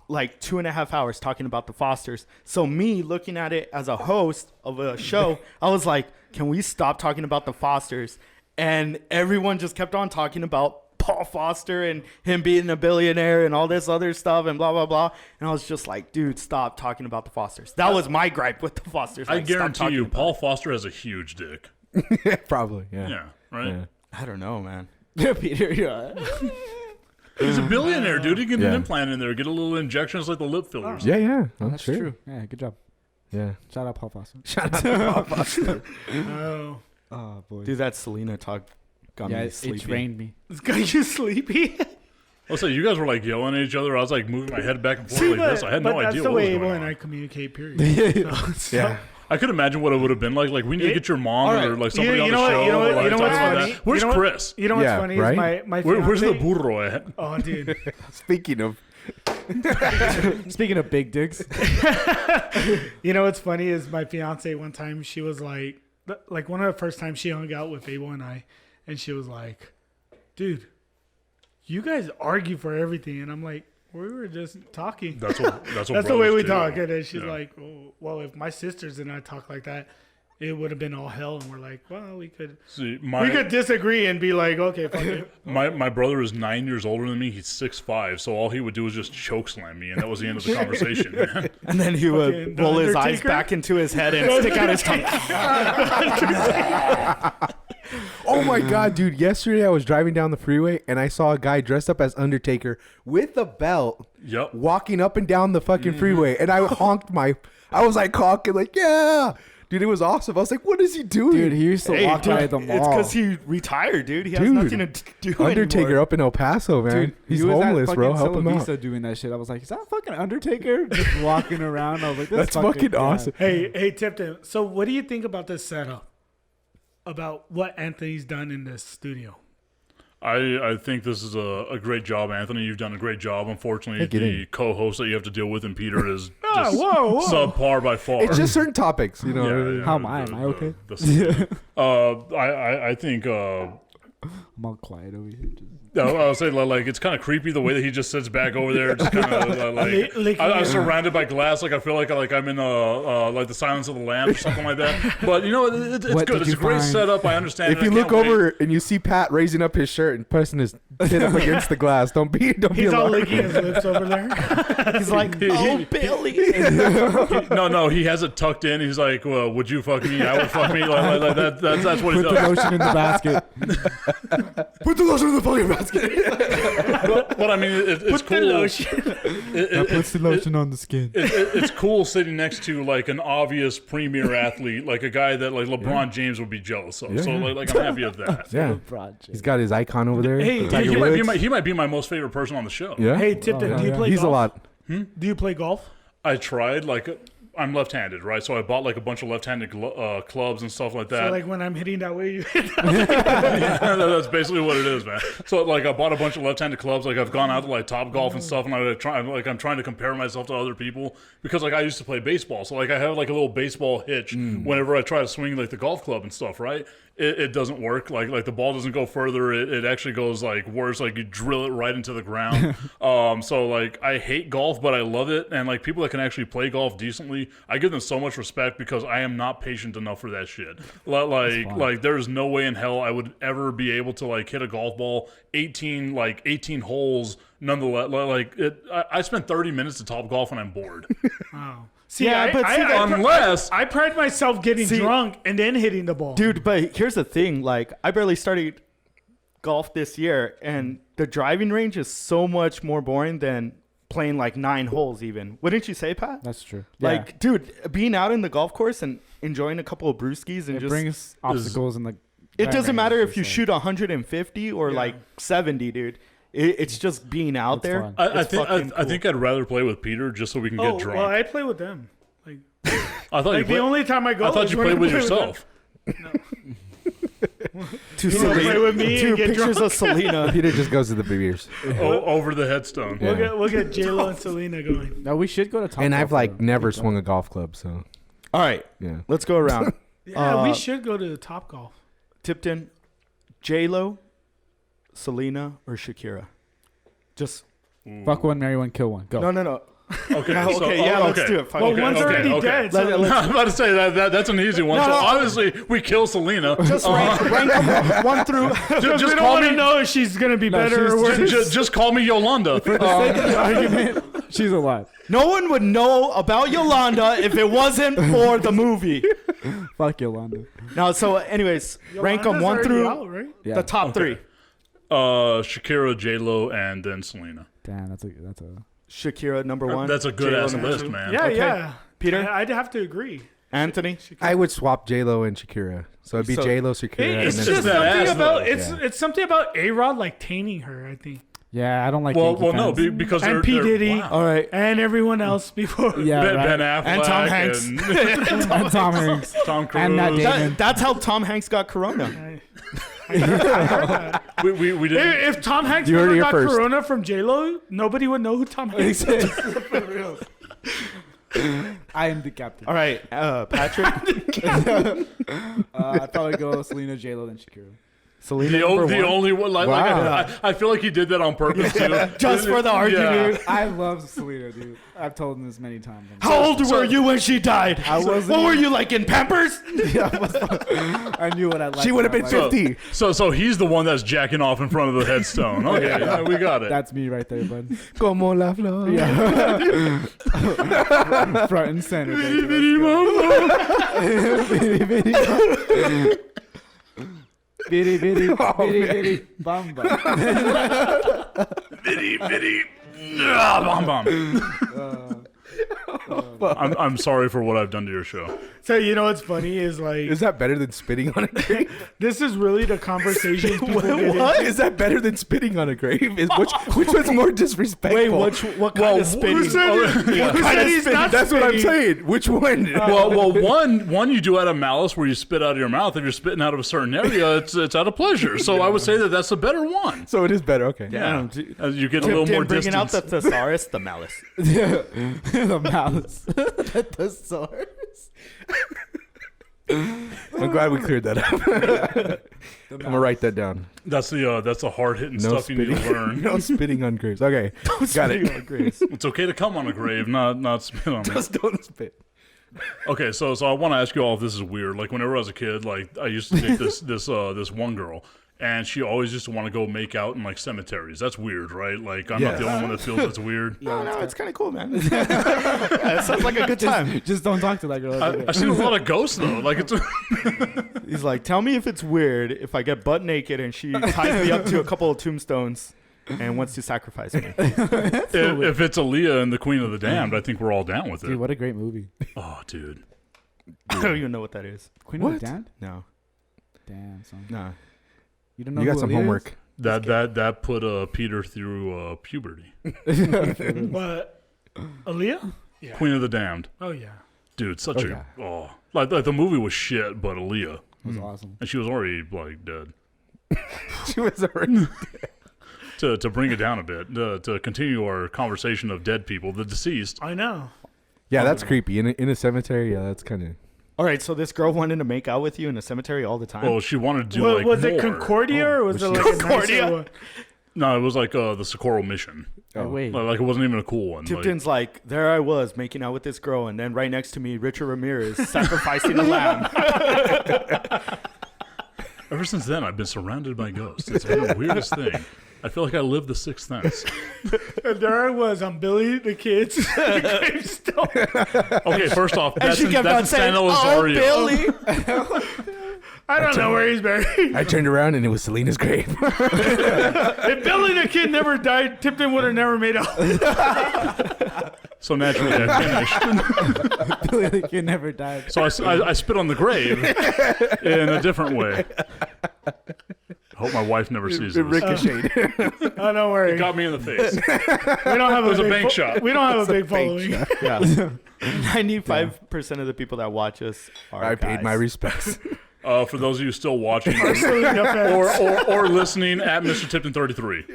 like 2.5 hours talking about the Fosters. So me looking at it as a host of a show, I was like, can we stop talking about the Fosters? And everyone just kept on talking about Paul Foster and him being a billionaire and all this other stuff and blah, blah, blah. And I was just like, dude, stop talking about the Fosters. That was my gripe with the Fosters. I Like, stop guarantee talking you, about Paul it. Foster has a huge dick. probably, yeah. Yeah, right. Yeah. I don't know, man. Peter, yeah. He's a billionaire, dude. He can get Yeah. an implant in there, get a little injections like the lip fillers. Yeah. That's true. Yeah, good job. Yeah. Shout out Paul Foster. Shout out to Paul Foster. Oh. Oh boy. Dude, that Selena talk got Yeah, me it sleepy. drained me. This guy, you sleepy? Also, you guys were like yelling at each other. I was like moving my head back and forth like this. I had no idea That's the what was way going Abel on. and I communicate, period. So, Yeah. I could imagine what it would have been like. Like, we need to get your mom all right. or like somebody You on know the what- show. you know what- like, you know talk what's about funny? that. Where's You know what- Chris? You know what's Yeah, funny right? is my Where's the fiance- burro at? Oh, dude. Speaking of, Speaking of big dicks, You know what's funny is my fiance one time she was like one of the first times she hung out with Abel and I, and she was like, dude, you guys argue for everything, and I'm like, we were just talking. That's what That's the way brothers we do. talk. And then she's Yeah. like, oh, well, if my sisters and I talk like that, it would have been all hell. And we're like, well, we could See, we could disagree and be like, okay, fuck it. my brother is 9 years older than me. He's 6'5", so all he would do was just choke slam me, and that was the end of the conversation, man. And then he would Fucking roll his eyes Undertaker? back into his head and stick out his tongue. oh my God, dude. Yesterday I was driving down the freeway and I saw a guy dressed up as Undertaker with a belt Yep. walking up and down the fucking freeway. And I I was like honking, like, yeah. Dude, it was awesome. I was like, what is he doing? dude, he used to Hey, walk dude, by the mall. it's because he retired, dude. He has Dude, nothing to do Undertaker anymore. up in El Paso, man. Dude, He's he was homeless, at bro. fucking Help him out. Vista doing that shit. I was like, is that fucking Undertaker just walking around? I was like, That's fucking yeah. awesome. Hey, Tipton. So, what do you think about this setup? About what Anthony's done in this studio? I think this is a great job, Anthony. You've done a great job. Unfortunately, Hey, get the in. co-host that you have to deal with in Peter is Ah, just whoa. subpar by far. It's just certain topics, you know. Yeah, yeah, How am I? Am I okay? I think I'm all quiet over here. I was saying like it's kind of creepy the way that he just sits back over there, just kind of like Licking I'm your- surrounded by glass. Like I feel like I'm in like the Silence of the Lambs or something like that. But you know, it's What good. did It's a you great find? setup. I understand. If it. I you look can't wait. over and you see Pat raising up his shirt and pressing his chin up against the glass, don't be He's all alarmed. licking his lips over there. He's like, oh, Billy. No, he has it tucked in. He's like, well, would you fuck me? I would fuck me. Like that. That's what he Put the does. lotion in the basket. Put the lotion in the fucking basket. But I mean, it's cool. That puts the lotion on the skin. It's cool sitting next to like an obvious premier athlete, like a guy that like LeBron James would be jealous of. So like I'm happy with that. Yeah. He's got his icon over there. Hey, Tiger He Woods. might be my most favorite person on the show. Yeah. Hey, Tipton, do you play He's golf? a lot. Do you play golf? I tried like I'm left-handed, right? So I bought like a bunch of left-handed clubs and stuff like that. So like when I'm hitting that way, you hit Yeah, that's basically what it is, man. So like I bought a bunch of left-handed clubs. Like I've gone out to like Top Golf and stuff, and I'm trying to compare myself to other people because like I used to play baseball. So like I have like a little baseball hitch whenever I try to swing like the golf club and stuff, right? It doesn't work. Like the ball doesn't go further. It actually goes like worse. Like you drill it right into the ground. So like I hate golf, but I love it. And like people that can actually play golf decently, I give them so much respect because I am not patient enough for that shit. Like there's no way in hell I would ever be able to like hit a golf ball 18 holes. Nonetheless, I spent 30 minutes to Top Golf and I'm bored. Wow. See, Yeah, but see, Unless I pride myself getting drunk and then hitting the ball. Dude, but here's the thing. Like, I barely started golf this year, and the driving range is so much more boring than playing like 9 holes even. Wouldn't you say, Pat? That's true. Like, dude, being out in the golf course and enjoying a couple of brewskis and it just brings obstacles in the. it doesn't matter if you shoot 150 or like 70, dude. It's just being out there. fun. I think I'd rather play with Peter just so we can get drunk. Well, I play with them. Like, I thought the only time I go. I thought is you when played I with play yourself. Two You wanna play with me and get pictures drunk? of Selena. Peter just goes to the beers. Over the headstone. Yeah. We'll get J-Lo and Selena going. No, we should go to Top And Golf, I've like though. never swung a golf club, so All right, yeah. let's go around. Yeah, we should go to the Top Golf. Tipton, J-Lo, Selena, or Shakira? Just Fuck one, marry one, kill one. Go. no. Okay, Let's do it. Fuck Well, it. one's already dead. So I'm about to say that's an easy one. No, so no. obviously we kill Selena. Just rank them 1 through. Just we don't call want to me. know if she's gonna be better or worse. Just call me Yolanda. Argument. She's alive. No one would know about Yolanda if it wasn't for the movie. Fuck Yolanda. Now, so anyways, rank them Yolanda's 1 already through out, right? Yeah. the top 3. Shakira, J-Lo, and then Selena. Damn, that's a. Shakira number 1. That's a good J-Lo ass number list, 2. man. Yeah, Okay. yeah. Peter? I'd have to agree. Anthony? I would swap J-Lo and Shakira. So it'd be So- J-Lo, Shakira, and It's then just Just that something ass, about though. it's something about A-Rod like taming her, I think, Yeah, I don't like. Well, Yankee no, fans. because and they're, P Diddy, wow. All right. and everyone else before. Yeah, Ben right. Affleck And Tom Hanks. And Tom Hanks. Tom Cruise. And Matt Damon. That's how Tom Hanks got corona. I heard that. we didn't. If Tom Hanks You heard never it here got first. Corona from J-Lo, nobody would know who Tom Hanks is. I am the captain. All right, Patrick. I'd probably go Selena, J-Lo, then Shakira. Selena The number 1. only one, like Wow. I feel like he did that on purpose too. Just for the argument. I love Selena, dude. I've told him this many times. How old were you when she died? I wasn't What were even- you like in Pampers? I knew what I liked. she would have and I been liked. 50. So he's the one that's jacking off in front of the headstone. Okay, yeah, we got it. That's me right there, bud. Como la flor. Yeah. Front and center. baby. Bitty bitty bitty bitty bum bum. Bomb bomb. I'm sorry for what I've done to your show. So you know what's funny is like Is that better than spitting on a grave? this is really the conversations people get into. What? Is that better than spitting on a grave? Is which one's more disrespectful? Wait, what kind of spitting? Who said, who said he's not That's what I'm spitting? saying. Which one? Well, one you do out of malice where you spit out of your mouth. If you're spitting out of a certain area, it's out of pleasure. So I would say that that's a better one. So it is better. Okay. Yeah, Damn, you get a little more bringing distance. out the thesaurus, the malice. The mouse. The source. I'm glad we cleared that up. I'm gonna write that down. That's the hard hitting No stuff you need to spitting. learn. No spitting on graves. Okay, got it. It's okay to come on a grave, not spit on it. Just don't spit. Okay, so I want to ask you all if this is weird. Like whenever I was a kid, like I used to date this one girl, and she always used to want to go make out in like cemeteries. That's weird, right? Like I'm not the only one that feels that's weird. No, it's kind of cool, man. Yeah, it sounds like a good time. Just don't talk to that girl. I've seen a lot of ghosts though. Like it's He's like, tell me if it's weird if I get butt naked and she ties me up to a couple of tombstones and wants to sacrifice me. if it's Aaliyah and the Queen of the Damned, I think we're all down with it. Dude, what a great movie. Oh, dude. I don't even know what that is. Queen of the Damned? No. Damn, son. No. You don't know You got who some Aaliyah homework. That put Peter through puberty. What? Aaliyah? Queen of the Damned. Oh yeah. Dude, such like the movie was shit, but Aaliyah, It was awesome. and she was already like dead. She was already. To bring it down a bit, to continue our conversation of dead people, the deceased. I know. Yeah, that's creepy. In a cemetery, yeah, that's kind of. All right, so this girl wanted to make out with you in a cemetery all the time. Well, she wanted to do like Was more. it Concordia or was it like a nicer one? No, it was like the Socorro Mission. Oh, wait. Like it wasn't even a cool one. Tipton's like, there I was making out with this girl, and then right next to me, Richard Ramirez sacrificing a lamb. Ever since then, I've been surrounded by ghosts. It's been the weirdest thing. I feel like I lived the sixth sense. And there I was on Billy the Kid's gravestone. Okay, first off, that's in saying, San "Oh, Elizario. Billy." I don't know where he's buried. I turned around and it was Selena's grave. If Billy the Kid never died, Tipton would have never made out. So naturally, I finished. Billy the Kid never died. So I spit on the grave in a different way. I hope my wife never sees It this. ricocheted. Oh, don't worry. It got me in the face. We don't have It was a big bank shot. We don't have a big following. Yeah. 95% of the people that watch us are I paid guys. my respects. For those of you still watching Selena fans. or listening at Mr. Tipton 33,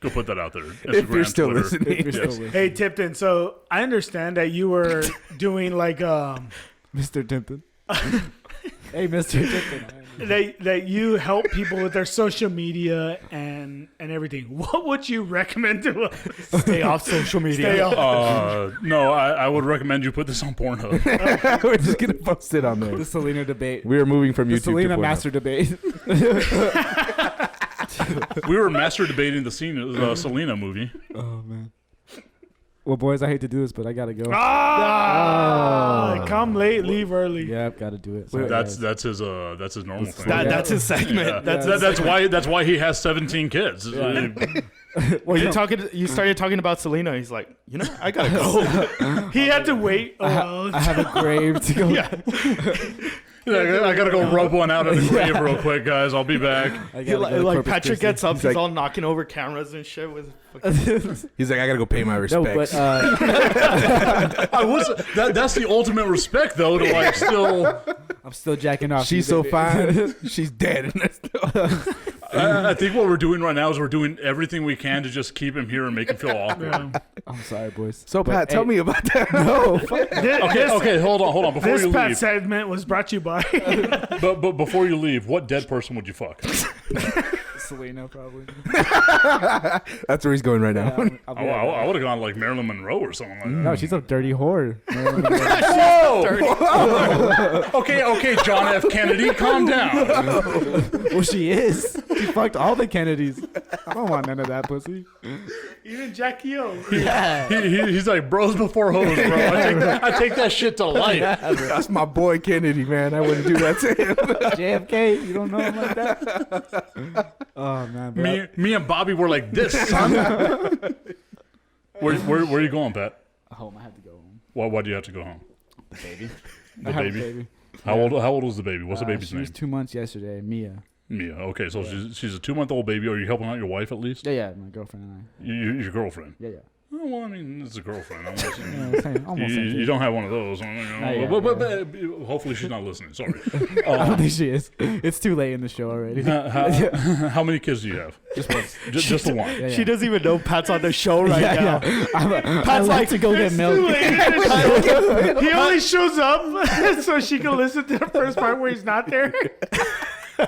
go put that out there. Instagram, If you're still Twitter. listening. You're still Yes. with Hey Tipton, so I understand that you were doing like Mr. Tipton. Hey, Mr. Tipton. that you help people with their social media and everything. What would you recommend to us? Stay off social media. Stay off. No, I would recommend you put this on Pornhub. We're just gonna post it on there. The Selena debate. We are moving from The YouTube Selena to Pornhub. master debate. We were master debating the Selena movie. Oh, man. Well, boys, I hate to do this, but I got to go. Come late, leave early. Yep, got to do it. Sorry, That's guys. his normal thing. That's his segment. Yeah. That's why he has 17 kids. Well, you started talking about Selena. He's like, I gotta go. He had to wait a while. I have a grave to go. I gotta go rub one out in the grave real quick, guys. I'll be back. I He, gotta go to like Corpus Patrick Christi. gets up, He's he's like- all knocking over cameras and shit with. He's like, I gotta go pay my No, respects. but That's the ultimate respect, though, to like still. I'm still jacking off. She's so fine. She's dead. I think what we're doing right now is we're doing everything we can to just keep him here and make him feel awkward. I'm sorry, boys. So Pat, tell me about that. No. Okay, hold on. Before This you Pat leave, segment was brought to you by. but before you leave, what dead person would you fuck? Selena, probably. That's where he's going right now. I'll be right back. I would have gone like Marilyn Monroe or something like that. No, she's a dirty whore. Okay, John F. Kennedy, calm down. Well, she is. She fucked all the Kennedys. I don't want none of that pussy. Even Jackie O. He's like bros before hoes, bro. I take that shit to life. That's my boy Kennedy, man. I wouldn't do that to him. JFK, you don't know him like that? Oh, man. Bro. Me and Bobby were like this, son. Where are you going, Pat? Home. I have to go home. Why do you have to go home? The baby. The I have a baby? How old was the baby? What's the baby's she name? was 2 months yesterday. Mia. Mia. Okay, so she's a 2-month-old baby. Are you helping out your wife at least? Yeah, my girlfriend and I. Your girlfriend. Yeah. Oh, well, I mean, it's a girlfriend. Almost You don't have one of those. yet, But hopefully she's not listening. Sorry. I don't think she is. It's too late in the show already. How many kids do you have? Just one. Just the one. Yeah. She doesn't even know Pat's on the show right now. Pat's like to go get milk. He only shows up so she can listen to the first part where he's not there.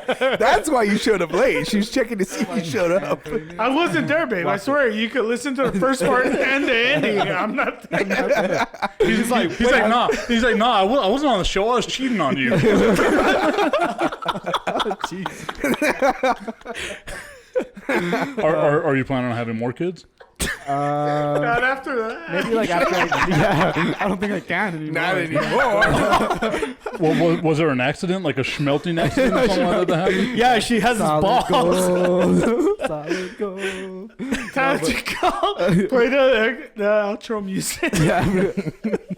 That's why you showed up late. She was checking to see if you showed up. I wasn't there, babe. I swear. You could listen to the first part and the ending. I'm not there. He's like, nah. He's like, nah. I wasn't on the show. I was cheating on you. Are you planning on having more kids? Not after that. Maybe like after I don't think I can anymore. Not anymore. Well, was there an accident, like a schmelting accident or something like that happened? Yeah, she has his Solid balls. gold. Solid gold. Time to go. Play the outro music.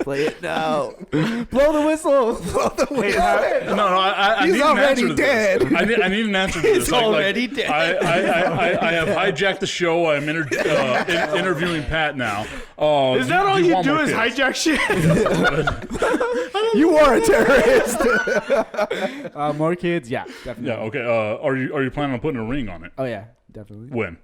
Play it now. Blow the whistle. Blow the whistle. No, I He's need an already answer to dead. this. I need an answer to this. He's already dead. I have hijacked the show. I'm interviewing Pat now. Is that all you want do more is kids? hijack shit? You are a terrorist. More kids? Yeah, definitely. Yeah. Okay. Are you planning on putting a ring on it? Oh, yeah, definitely. When?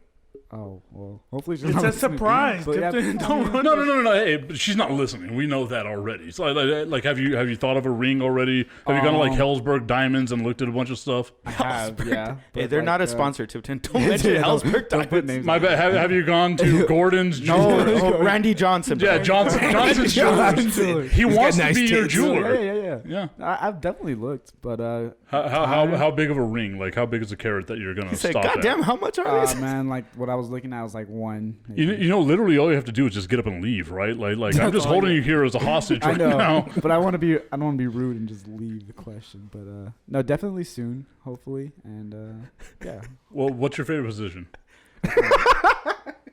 Oh, well, hopefully she's It's not a listening. surprise. But yeah, Don't run. No. Hey, but she's not listening. We know that already. So, like, have you thought of a ring already? Have you gone to like Hellsberg Diamonds and looked at a bunch of stuff? I have, yeah. Hey, but, they're like, not a sponsor, Tipton. Don't mention Hellsberg Don't put Diamonds. names. My bad. Have you gone to Gordon's No, Jewelers? Randy Johnson. Yeah, bro. Johnson's Jewelers. He wants to nice be your tits. jeweler. Yeah. Yeah. I've definitely looked, but How big of a ring? Like, how big is a carat that you're gonna He said, stop "God at? damn, how much are these?" man, like what I was looking at was like one. You know, literally all you have to do is just get up and leave, right? Like I'm just holding you here as a hostage I right know, now. but I don't want to be rude and just leave the question. But no, definitely soon, hopefully, and yeah. Well, what's your favorite position?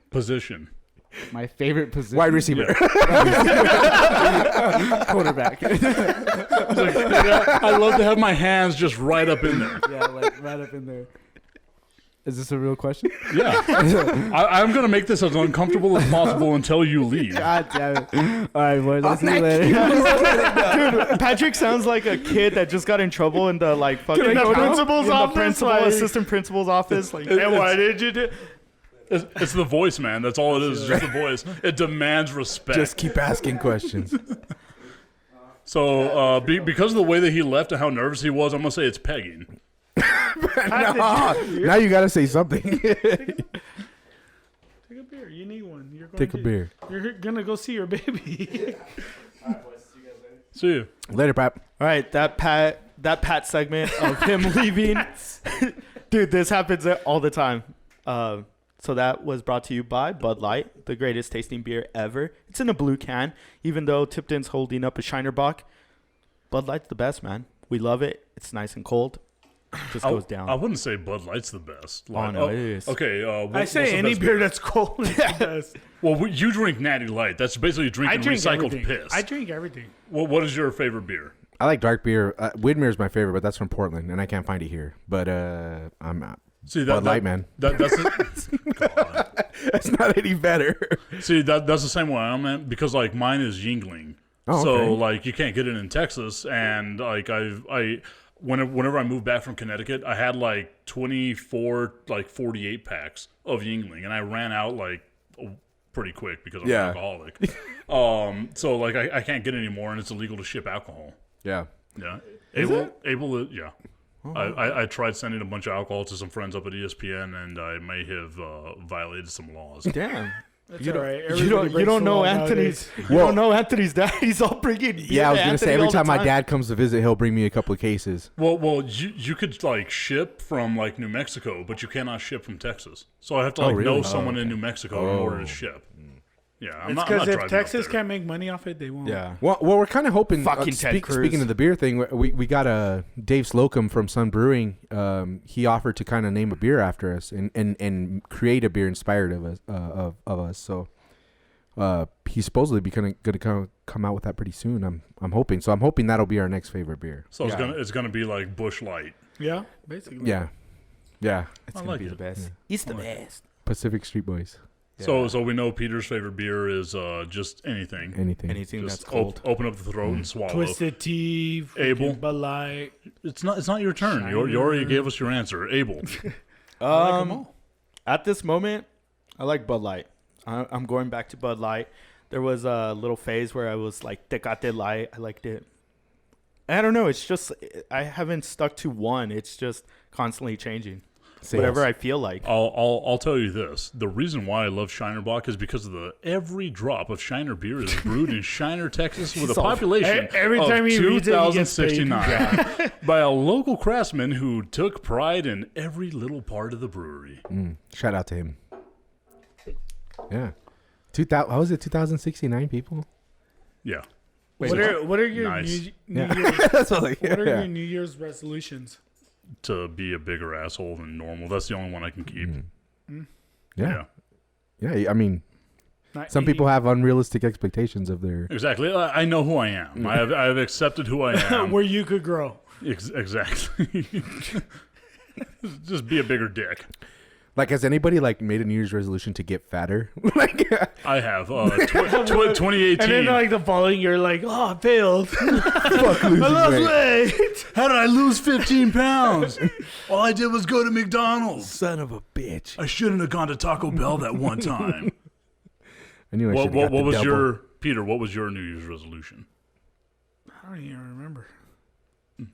Position. My favorite position, Wide receiver. quarterback. I love to have my hands just right up in there. Yeah, like right up in there. Is this a real question? Yeah. I'm going to make this as uncomfortable as possible until you leave. God damn it! All right, boys. I'll see you later. Dude, Patrick sounds like a kid that just got in trouble in the like fucking In the principal's in the office, principal, like- assistant principal's office. Like, And why did you do? It's the voice, man. That's all it is. Just the voice. It demands respect. Just keep asking questions. So because of the way that he left and how nervous he was, I'm going to say it's pegging. Now you gotta say something. Take a beer. You need one. You're going Take a beer. You're gonna go see your baby. See you. Later, Pap. all right, that Pat segment of him leaving, dude. This happens all the time. So that was brought to you by Bud Light, the greatest tasting beer ever. It's in a blue can, even though Tipton's holding up a Shiner Bock. Bud Light's the best, man. We love it. It's nice and cold. Just goes down. I wouldn't say Bud Light's the best. Oh, no, it is. Okay. I say any beer that's cold is the best. Well, you drink Natty Light. That's basically I drinking drink recycled everything. piss. I drink everything. Well, what is your favorite beer? I like dark beer. Widmer's my favorite, but that's from Portland, and I can't find it here. But I'm See Bud Light, man. That's That's not any better. see that's the same way I'm at, because like mine is Yingling. Oh, So okay. like you can't get it in Texas, and like whenever I moved back from Connecticut, I had like 24 like 48 packs of Yingling, and I ran out like pretty quick because I'm an alcoholic. So like I can't get any more, and it's illegal to ship alcohol. Yeah. Yeah, able to yeah. I tried sending a bunch of alcohol to some friends up at ESPN, and I may have violated some laws. Damn. That's You all don't, right. you Everybody don't, you breaks don't the know law Anthony's. nowadays. You don't know Anthony's dad. He's all bringing. beer Yeah, I was to gonna say Anthony every all the time my dad comes to visit, he'll bring me a couple of cases. Well, you could like ship from like New Mexico, but you cannot ship from Texas. So I have to like really? know someone in New Mexico in order to ship. Yeah, I'm It's not because if driving up Texas there. can't make money off it, they won't. Yeah. Well, we're kind of hoping. Fucking Ted Cruz. Speaking of the beer thing, we got a Dave Slocum from Sun Brewing. He offered to kind of name a beer after us and create a beer inspired of us. Of us. So he's supposedly gonna come out with that pretty soon. I'm hoping. So I'm hoping that'll be our next favorite beer. So it's gonna be like Busch Light. Yeah, basically. Yeah. It's I gonna like be it. the best. It's the best. Pacific Street Boys. So we know Peter's favorite beer is just anything. Anything. Anything Just that's cold. open up the throat and swallow. Twisted Tea, Abel. Bud Light. It's not your turn. You already gave us your answer. Abel. I like 'em all. At this moment, I like Bud Light. I'm going back to Bud Light. There was a little phase where I was like Tecate Light. I liked it. I don't know. It's just I haven't stuck to one. It's just constantly changing. Whatever I feel like. I'll tell you this. The reason why I love Shiner Bock is because of every drop of Shiner beer is brewed in Shiner, Texas, with a population every of time he reads it, he gets paid. 2,069 by a local craftsman who took pride in every little part of the brewery. Shout out to him. Yeah. 2000. How was it? 2,069 people. Yeah. What are your Nice. New Year's? That's what I was like. What are Yeah. your New Year's resolutions? To be a bigger asshole than normal. That's the only one I can keep. Yeah. I mean, Not some 80. people have unrealistic expectations of their. Exactly. I know who I am. I have accepted who I am. Where you could grow. Exactly. Just be a bigger dick. Like, has anybody like made a New Year's resolution to get fatter? Like, I have. 2018. And then like the following year, like, oh, I failed. fuck losing I lost weight. weight. How did I lose 15 pounds? All I did was go to McDonald's. Son of a bitch. I shouldn't have gone to Taco Bell that one time. I knew I should What have got the was double. Peter, what was your New Year's resolution? I don't even remember.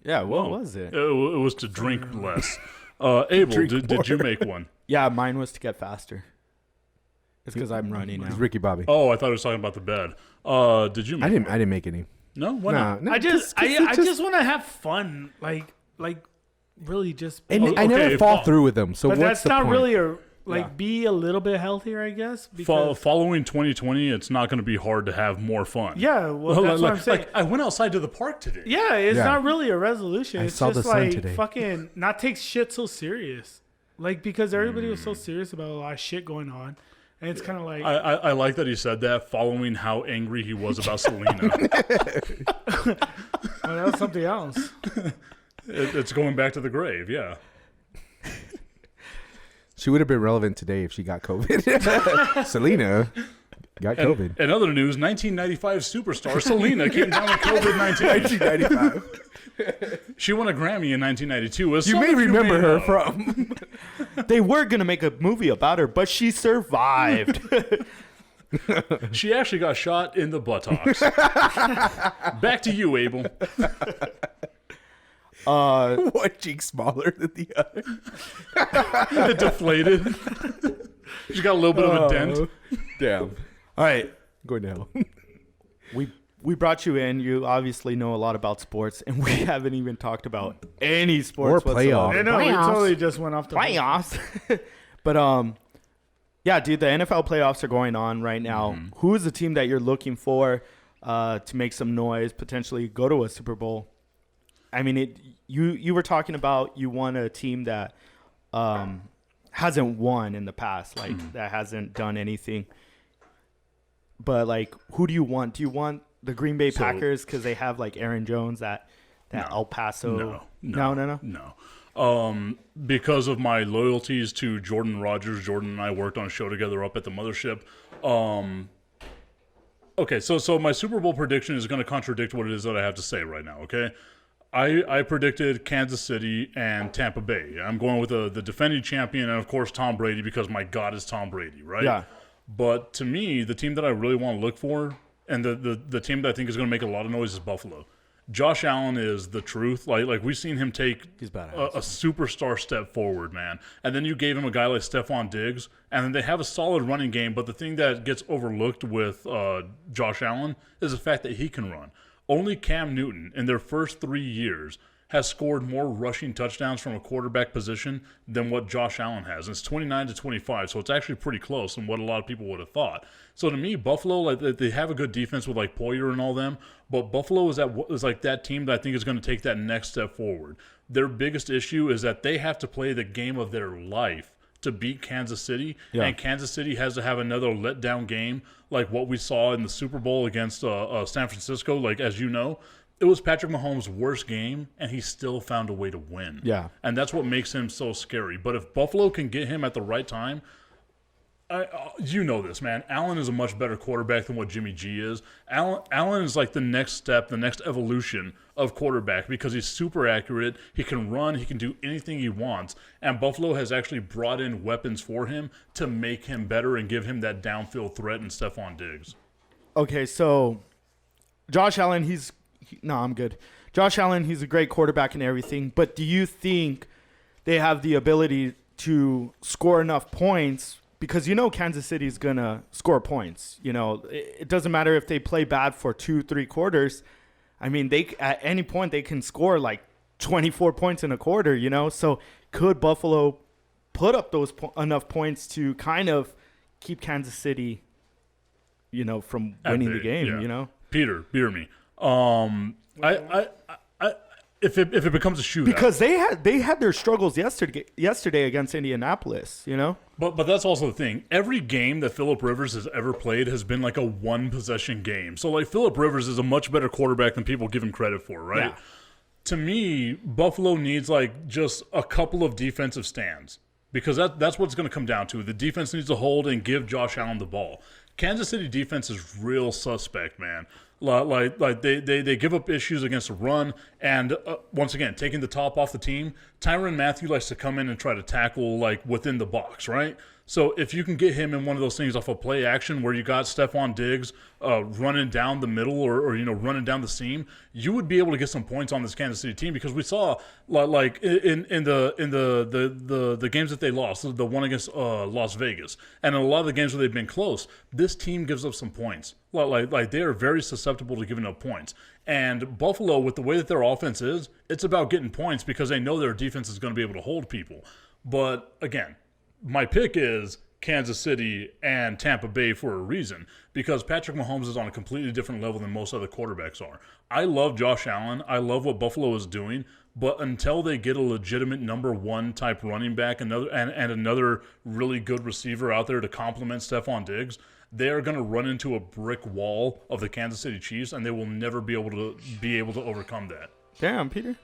Yeah, what was it? It was to drink less. Abel, did you make one? Yeah, mine was to get faster. It's because I'm running now. It's Ricky Bobby. Oh, I thought I was talking about the bed. Did you make I one? didn't make any. No? Why not? No, I just 'cause it just want to have fun. Like really just. And Oh, I never okay, fall through with them. So but what's that's the not point? really Yeah. be a little bit healthier, I guess. Because Following 2020, it's not going to be hard to have more fun. yeah, well, that's what I'm saying. Like, I went outside to the park today. Yeah, it's Yeah. not really a resolution. I It's saw the just sun like today. fucking not take shit so serious. Like because everybody was so serious about a lot of shit going on, and it's kind of like I like that he said that following how angry he was about Selena. well, that was something else. It's going back to the grave, yeah. She would have been relevant today if she got COVID. Selena got COVID. In other news, 1995 superstar Selena came down with COVID-19. 1995. She won a Grammy in 1992. As You some may of remember her know. from. They were going to make a movie about her, but she survived. She actually got shot in the buttocks. Back to you, Abel. One cheek smaller than the other. Deflated. She's got a little bit of a dent. Damn. All right. Going to hell. We brought you in. You obviously know a lot about sports, and we haven't even talked about any sports Or playoff. I whatsoever. know we Playoffs. totally just went off the Playoffs. But yeah, dude, the NFL playoffs are going on right now. Mm-hmm. Who is the team that you're looking for to make some noise, potentially go to a Super Bowl? I mean, you were talking about you want a team that hasn't won in the past, like Mm-hmm. that hasn't done anything. But like, who do you want? Do you want the Green Bay Packers because they have like Aaron Jones at El Paso? No. Because of my loyalties to Jordan Rogers, Jordan and I worked on a show together up at the mothership. Okay, so my Super Bowl prediction is going to contradict what it is that I have to say right now, okay? I predicted Kansas City and Tampa Bay. I'm going with the defending champion and, of course, Tom Brady because my God is Tom Brady, right? Yeah. But to me, the team that I really want to look for and the team that I think is going to make a lot of noise is Buffalo. Josh Allen is the truth. Like we've seen him take a superstar step forward, man. And then you gave him a guy like Stephon Diggs, and then they have a solid running game. But the thing that gets overlooked with Josh Allen is the fact that he can run. Only Cam Newton, in their first 3 years, has scored more rushing touchdowns from a quarterback position than what Josh Allen has. And it's 29-25, so it's actually pretty close than what a lot of people would have thought. So to me, Buffalo, like they have a good defense with like Poyer and all them, but Buffalo is like that team that I think is going to take that next step forward. Their biggest issue is that they have to play the game of their life to beat Kansas City, and Kansas City has to have another letdown game like what we saw in the Super Bowl against San Francisco. Like, as you know, it was Patrick Mahomes' worst game, and he still found a way to win. Yeah. And that's what makes him so scary. But if Buffalo can get him at the right time, you know this, man. Allen is a much better quarterback than what Jimmy G is. Allen is like the next step, the next evolution of quarterback because he's super accurate. He can run. He can do anything he wants. And Buffalo has actually brought in weapons for him to make him better and give him that downfield threat in Stephon Diggs. Okay, so Josh Allen, I'm good. Josh Allen, he's a great quarterback and everything, but do you think they have the ability to score enough points? Because you know Kansas City's going to score points. You know, it doesn't matter if they play bad for 2-3 quarters. I mean, at any point they can score like 24 points in a quarter, you know? So could Buffalo put up those enough points to kind of keep Kansas City, you know, from winning the game, yeah. you know? Peter, beer me. if it becomes a shootout. Because they had their struggles yesterday against Indianapolis, you know? But that's also the thing. Every game that Phillip Rivers has ever played has been like a one-possession game. So, like, Phillip Rivers is a much better quarterback than people give him credit for, right? Yeah. To me, Buffalo needs, like, just a couple of defensive stands because that's what it's going to come down to. The defense needs to hold and give Josh Allen the ball. Kansas City defense is real suspect, man. Like they give up issues against the run, and once again, taking the top off the team, Tyrann Mathieu likes to come in and try to tackle like within the box, right? So if you can get him in one of those things off of play action where you got Stephon Diggs running down the middle or running down the seam, you would be able to get some points on this Kansas City team because we saw like in the games that they lost, the one against Las Vegas, and in a lot of the games where they've been close, this team gives up some points. Like they are very susceptible to giving up points. And Buffalo, with the way that their offense is, it's about getting points because they know their defense is going to be able to hold people. But again, my pick is Kansas City and Tampa Bay for a reason because Patrick Mahomes is on a completely different level than most other quarterbacks are. I love Josh Allen. I love what Buffalo is doing. But until they get a legitimate number one type running back and another really good receiver out there to complement Stephon Diggs, they are going to run into a brick wall of the Kansas City Chiefs, and they will never be able to overcome that. Damn, Peter.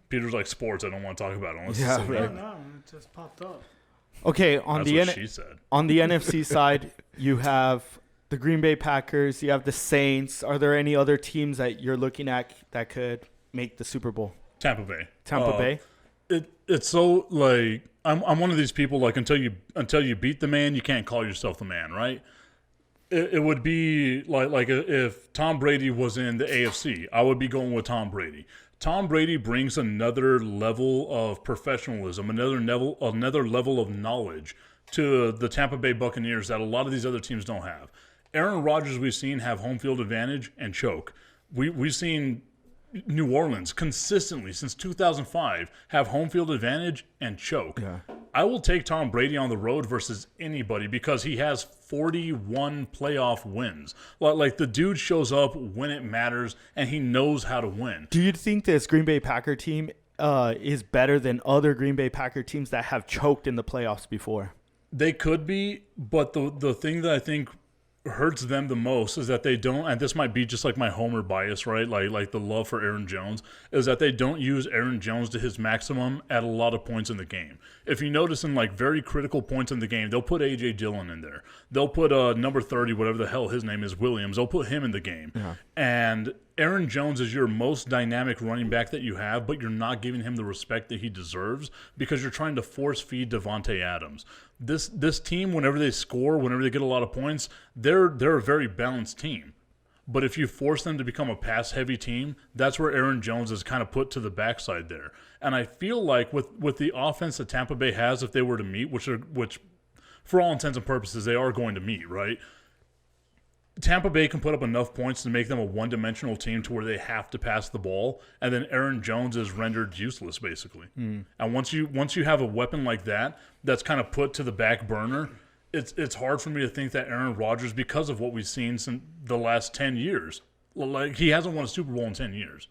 Peter's like sports. I don't want to talk about it unless Yeah, it's right. No, it just popped up. Okay, That's what she said. On the NFC side, you have the Green Bay Packers, you have the Saints. Are there any other teams that you're looking at that could make the Super Bowl? Tampa Bay. Tampa Bay? It's so like I'm one of these people like until you beat the man, you can't call yourself the man, right? It would be like if Tom Brady was in the AFC, I would be going with Tom Brady. Tom Brady brings another level of professionalism, another level of knowledge to the Tampa Bay Buccaneers that a lot of these other teams don't have. Aaron Rodgers, we've seen have home field advantage and choke. We've seen New Orleans consistently since 2005 have home field advantage and choke. Yeah. I will take Tom Brady on the road versus anybody because he has 41 playoff wins. Like the dude shows up when it matters and he knows how to win. Do you think this Green Bay Packer team is better than other Green Bay Packer teams that have choked in the playoffs before? They could be, but the thing that I think hurts them the most is that they don't, and this might be just like my homer bias, right? Like the love for Aaron Jones, is that they don't use Aaron Jones to his maximum at a lot of points in the game. If you notice in like very critical points in the game, they'll put A.J. Dillon in there. They'll put number 30, whatever the hell his name is, Williams. They'll put him in the game. Yeah. And Aaron Jones is your most dynamic running back that you have, but you're not giving him the respect that he deserves because you're trying to force feed Devontae Adams. This team, whenever they score, whenever they get a lot of points, they're a very balanced team. But if you force them to become a pass-heavy team, that's where Aaron Jones is kind of put to the backside there. And I feel like with the offense that Tampa Bay has, if they were to meet, which for all intents and purposes they are going to meet, right? Tampa Bay can put up enough points to make them a one-dimensional team to where they have to pass the ball, and then Aaron Jones is rendered useless, basically. And once you have a weapon like that that's kind of put to the back burner, it's hard for me to think that Aaron Rodgers, because of what we've seen since the last 10 years, like he hasn't won a Super Bowl in 10 years.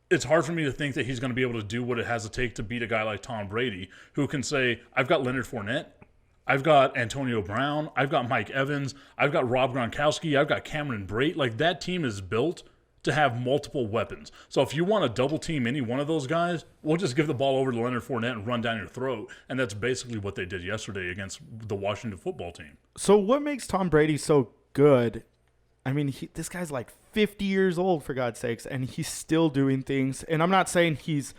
It's hard for me to think that he's going to be able to do what it has to take to beat a guy like Tom Brady, who can say, I've got Leonard Fournette, I've got Antonio Brown, I've got Mike Evans, I've got Rob Gronkowski, I've got Cameron Brate. Like, that team is built to have multiple weapons. So if you want to double team any one of those guys, we'll just give the ball over to Leonard Fournette and run down your throat. And that's basically what they did yesterday against the Washington football team. So what makes Tom Brady so good? I mean, this guy's like 50 years old, for God's sakes, and he's still doing things. And I'm not saying he's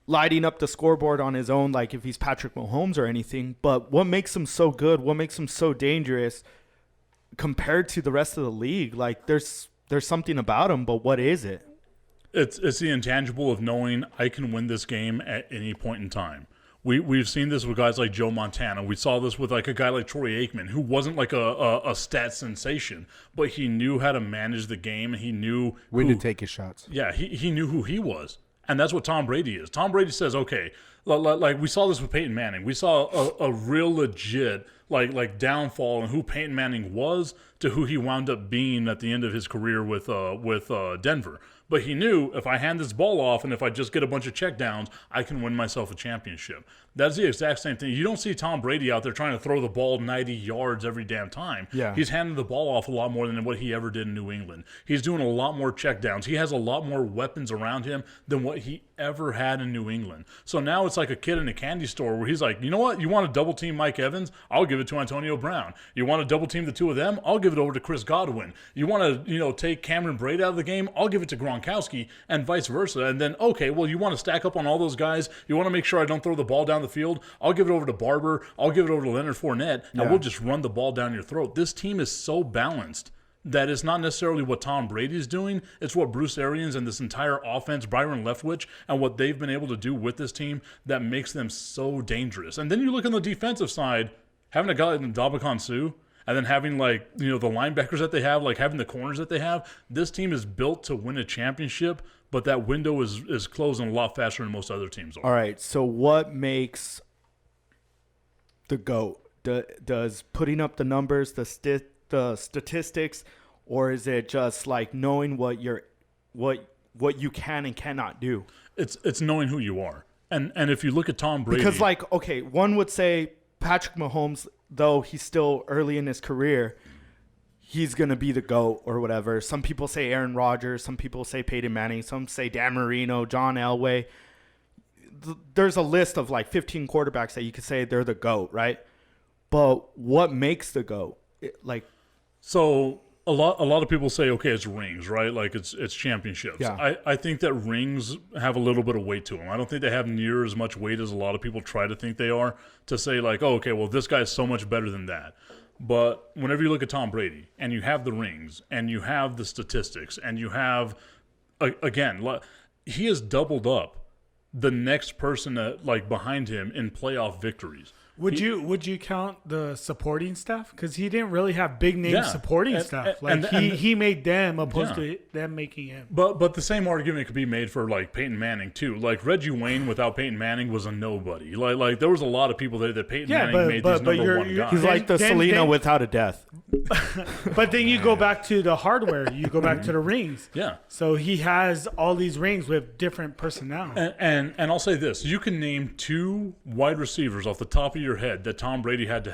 lighting up the scoreboard on his own like if he's Patrick Mahomes or anything, but what makes him so good, what makes him so dangerous compared to the rest of the league? Like, there's something about him, but what is it? It's the intangible of knowing I can win this game at any point in time. We've seen this with guys like Joe Montana. We saw this with like a guy like Troy Aikman, who wasn't like a stat sensation, but he knew how to manage the game, and he knew when to take his shots. Yeah, he knew who he was. And that's what Tom Brady is. Tom Brady says, okay, Like we saw this with Peyton Manning. We saw a real legit like downfall in who Peyton Manning was to who he wound up being at the end of his career with Denver. But he knew if I hand this ball off and if I just get a bunch of checkdowns, I can win myself a championship. That's the exact same thing. You don't see Tom Brady out there trying to throw the ball 90 yards every damn time. Yeah. He's handing the ball off a lot more than what he ever did in New England. He's doing a lot more checkdowns. He has a lot more weapons around him than what he ever had in New England. So now it's like a kid in a candy store where he's like, you know what? You want to double team Mike Evans? I'll give it to Antonio Brown. You want to double team the two of them? I'll give it over to Chris Godwin. You want to, take Cameron Braid out of the game? I'll give it to Gronkowski, and vice versa. And then, okay, well, you want to stack up on all those guys? You want to make sure I don't throw the ball down the field? I'll give it over to Barber. I'll give it over to Leonard Fournette, and we'll just run the ball down your throat. This team is so balanced that it's not necessarily what Tom Brady's doing. It's what Bruce Arians and this entire offense, Byron Leftwich, and what they've been able to do with this team that makes them so dangerous. And then you look on the defensive side, having a guy like Ndamukong Suh, and then having the linebackers that they have, like having the corners that they have, this team is built to win a championship, but that window is closing a lot faster than most other teams are. All right, so what makes the GOAT? Does putting up the numbers, the statistics, or is it just like knowing what you can and cannot do? It's knowing who you are. And if you look at Tom Brady, Because one would say Patrick Mahomes, though he's still early in his career, he's going to be the GOAT or whatever. Some people say Aaron Rodgers, some people say Peyton Manning, some say Dan Marino, John Elway. There's a list of like 15 quarterbacks that you could say they're the GOAT, right? But what makes the GOAT? So a lot of people say, okay, it's rings, right? Like it's championships. Yeah. I think that rings have a little bit of weight to them. I don't think they have near as much weight as a lot of people try to think they are, to say like, oh, okay, well, this guy's so much better than that. But whenever you look at Tom Brady and you have the rings and you have the statistics and you have, again, he has doubled up the next person behind him in playoff victories. Would you count the supporting staff? Because he didn't really have big name supporting staff. He made them opposed to them making him. But the same argument could be made for like Peyton Manning too. Like Reggie Wayne without Peyton Manning was a nobody. Like there was a lot of people there that Peyton Manning made these number one guys. He's like the Selena without a death. But then you go back to the hardware. You go back to the rings. Yeah. So he has all these rings with different personnel. And I'll say this: you can name two wide receivers off the top of your head that Tom Brady had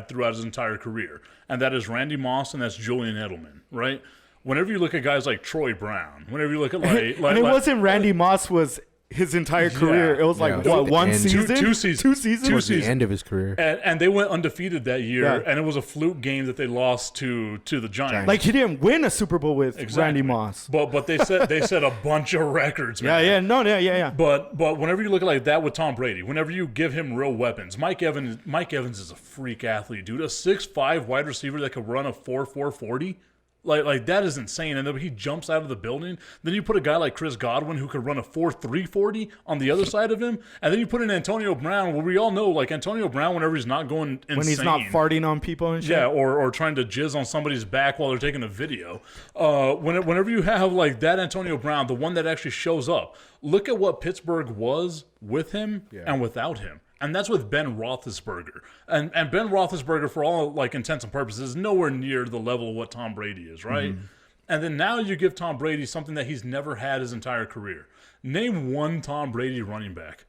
throughout his entire career, and that is Randy Moss and that's Julian Edelman, right? Whenever you look at guys like Troy Brown, whenever you look at and it wasn't Randy Moss was his entire career. It was one season? Two seasons? Towards the end of his career. And they went undefeated that year, and it was a fluke game that they lost to the Giants. Like he didn't win a Super Bowl with Randy Moss. But they set a bunch of records, man. Yeah. But whenever you look at like that with Tom Brady, whenever you give him real weapons, Mike Evans is a freak athlete, dude. A 6'5" wide receiver that could run a 4.4 40. Like that is insane. And then he jumps out of the building. Then you put a guy like Chris Godwin who could run a 4.3 40 on the other side of him. And then you put in Antonio Brown, where we all know like Antonio Brown, whenever he's not going insane. When he's not farting on people and shit. Yeah, or trying to jizz on somebody's back while they're taking a video. Whenever you have like that Antonio Brown, the one that actually shows up, look at what Pittsburgh was with him and without him. And that's with Ben Roethlisberger. And Ben Roethlisberger, for all like intents and purposes, is nowhere near the level of what Tom Brady is, right? Mm-hmm. And then now you give Tom Brady something that he's never had his entire career. Name one Tom Brady running back.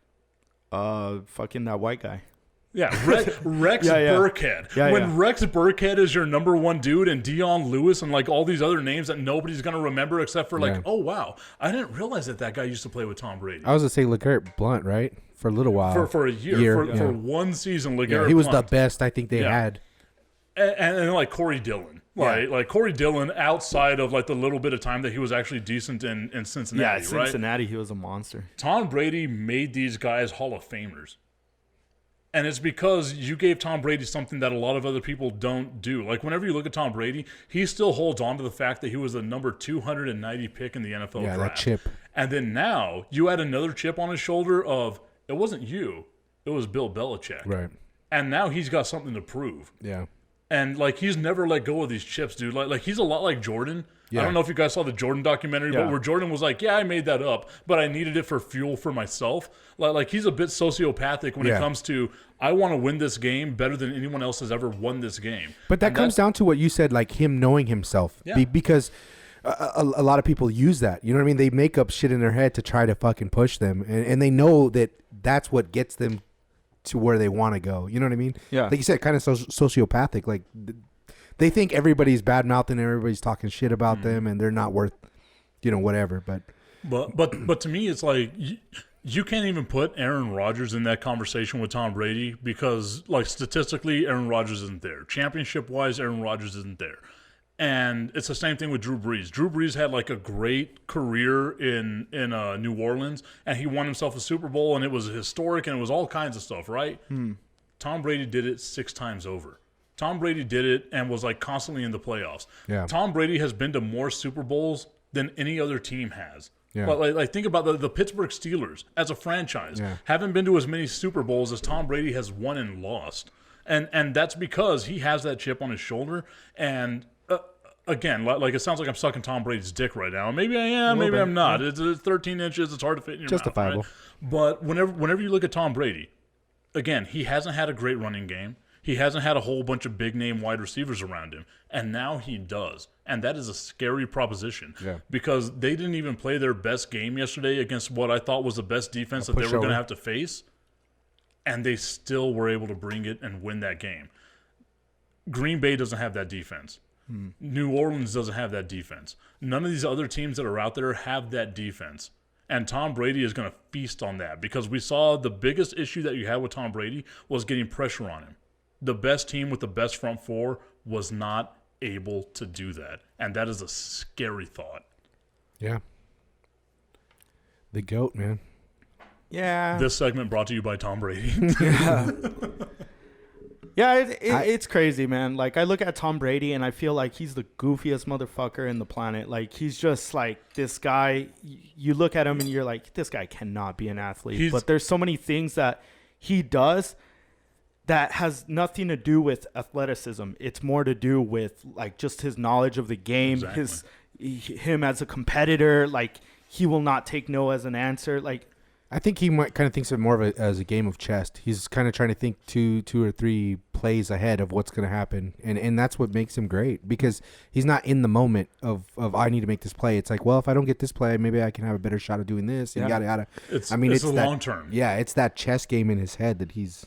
Fucking that white guy. Yeah, Rex Burkhead. When Rex Burkhead is your number one dude, and Dion Lewis and like all these other names that nobody's gonna remember except for like, oh wow, I didn't realize that guy used to play with Tom Brady. I was gonna say LeGarrette Blount, right? For a little while. For a year. For one season, LeGarrette Blount. He was the best I think they had. And like Corey Dillon. Like Corey Dillon, outside of like the little bit of time that he was actually decent in Cincinnati. Yeah, Cincinnati, he was a monster. Tom Brady made these guys Hall of Famers. And it's because you gave Tom Brady something that a lot of other people don't do. Like, whenever you look at Tom Brady, he still holds on to the fact that he was the number 290 pick in the NFL draft. That chip. And then now, you add another chip on his shoulder of, it wasn't you, it was Bill Belichick. Right. And now he's got something to prove. Yeah. And like he's never let go of these chips, dude. Like he's a lot like Jordan. Yeah. I don't know if you guys saw the Jordan documentary, but where Jordan was like, "Yeah, I made that up, but I needed it for fuel for myself." Like he's a bit sociopathic when it comes to I want to win this game better than anyone else has ever won this game. But that comes down to what you said, like him knowing himself, because a lot of people use that. You know what I mean? They make up shit in their head to try to fucking push them, and they know that that's what gets them to where they want to go. You know what I mean? Yeah. Like you said, kind of sociopathic. Like they think everybody's bad mouthing, everybody's talking shit about them, and they're not worth, whatever. But to me, it's like you can't even put Aaron Rodgers in that conversation with Tom Brady because, like, statistically, Aaron Rodgers isn't there. Championship wise, Aaron Rodgers isn't there. And it's the same thing with Drew Brees. Drew Brees had like a great career in New Orleans, and he won himself a Super Bowl, and it was historic, and it was all kinds of stuff, right? Tom Brady did it 6 times over. Tom Brady did it and was like constantly in the playoffs. Yeah. Tom Brady has been to more Super Bowls than any other team has. Yeah. But like think about the Pittsburgh Steelers as a franchise. Haven't been to as many Super Bowls as Tom Brady has won and lost. And that's because he has that chip on his shoulder. And again, like it sounds like I'm sucking Tom Brady's dick right now. Maybe I am, maybe I'm not. It's 13 inches. It's hard to fit in your Justifiable. mouth. Right? But whenever you look at Tom Brady, again, he hasn't had a great running game. He hasn't had a whole bunch of big-name wide receivers around him, and now he does. And that is a scary proposition because they didn't even play their best game yesterday against what I thought was the best defense that they were going to have to face, and they still were able to bring it and win that game. Green Bay doesn't have that defense. New Orleans doesn't have that defense. None of these other teams that are out there have that defense. And Tom Brady is going to feast on that because we saw the biggest issue that you had with Tom Brady was getting pressure on him. The best team with the best front four was not able to do that. And that is a scary thought. Yeah. The GOAT, man. Yeah. This segment brought to you by Tom Brady. Yeah, it's crazy, man. Like, I look at Tom Brady, and I feel like he's the goofiest motherfucker in the planet. Like, he's just, like, this guy. You look at him, and you're like, this guy cannot be an athlete. But there's so many things that he does that has nothing to do with athleticism. It's more to do with, like, just his knowledge of the game, him as a competitor. Like, he will not take no as an answer. Like, I think he might kind of thinks of it more of as a game of chess. He's kind of trying to think two or three plays ahead of what's going to happen, and that's what makes him great because he's not in the moment of I need to make this play. It's like, well, if I don't get this play, maybe I can have a better shot of doing this. And yada yada. It's that long term. Yeah, it's that chess game in his head that he's.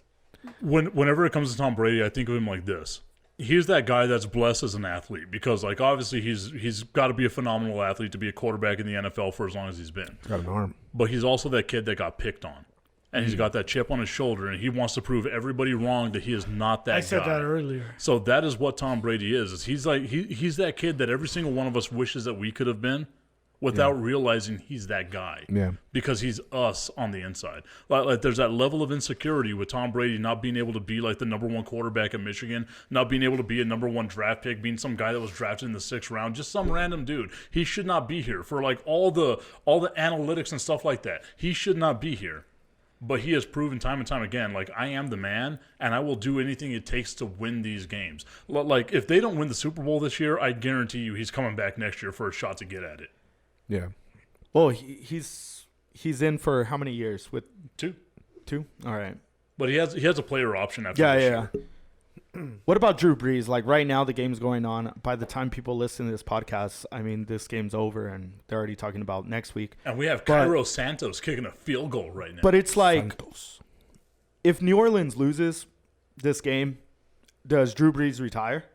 Whenever it comes to Tom Brady, I think of him like this. He's that guy that's blessed as an athlete because, like, obviously he's got to be a phenomenal athlete to be a quarterback in the NFL for as long as he's been. Got an arm. But he's also that kid that got picked on. And he's got that chip on his shoulder, and he wants to prove everybody wrong that he is not that guy. I said that earlier. So that is what Tom Brady is he's like he's that kid that every single one of us wishes that we could have been without realizing he's that guy. Yeah. Because he's us on the inside. Like there's that level of insecurity with Tom Brady not being able to be like the number 1 quarterback at Michigan, not being able to be a number 1 draft pick, being some guy that was drafted in the 6th round, just some random dude. He should not be here for like all the analytics and stuff like that. He should not be here. But he has proven time and time again, like, I am the man, and I will do anything it takes to win these games. Like, if they don't win the Super Bowl this year, I guarantee you he's coming back next year for a shot to get at it. Yeah. Well, he's in for how many years? With 2. All right. But he has a player option after this year. What about Drew Brees? Like, right now the game's going on. By the time people listen to this podcast, I mean, this game's over, and they're already talking about next week. And we have Cairo Santos kicking a field goal right now. But it's like, if New Orleans loses this game, does Drew Brees retire?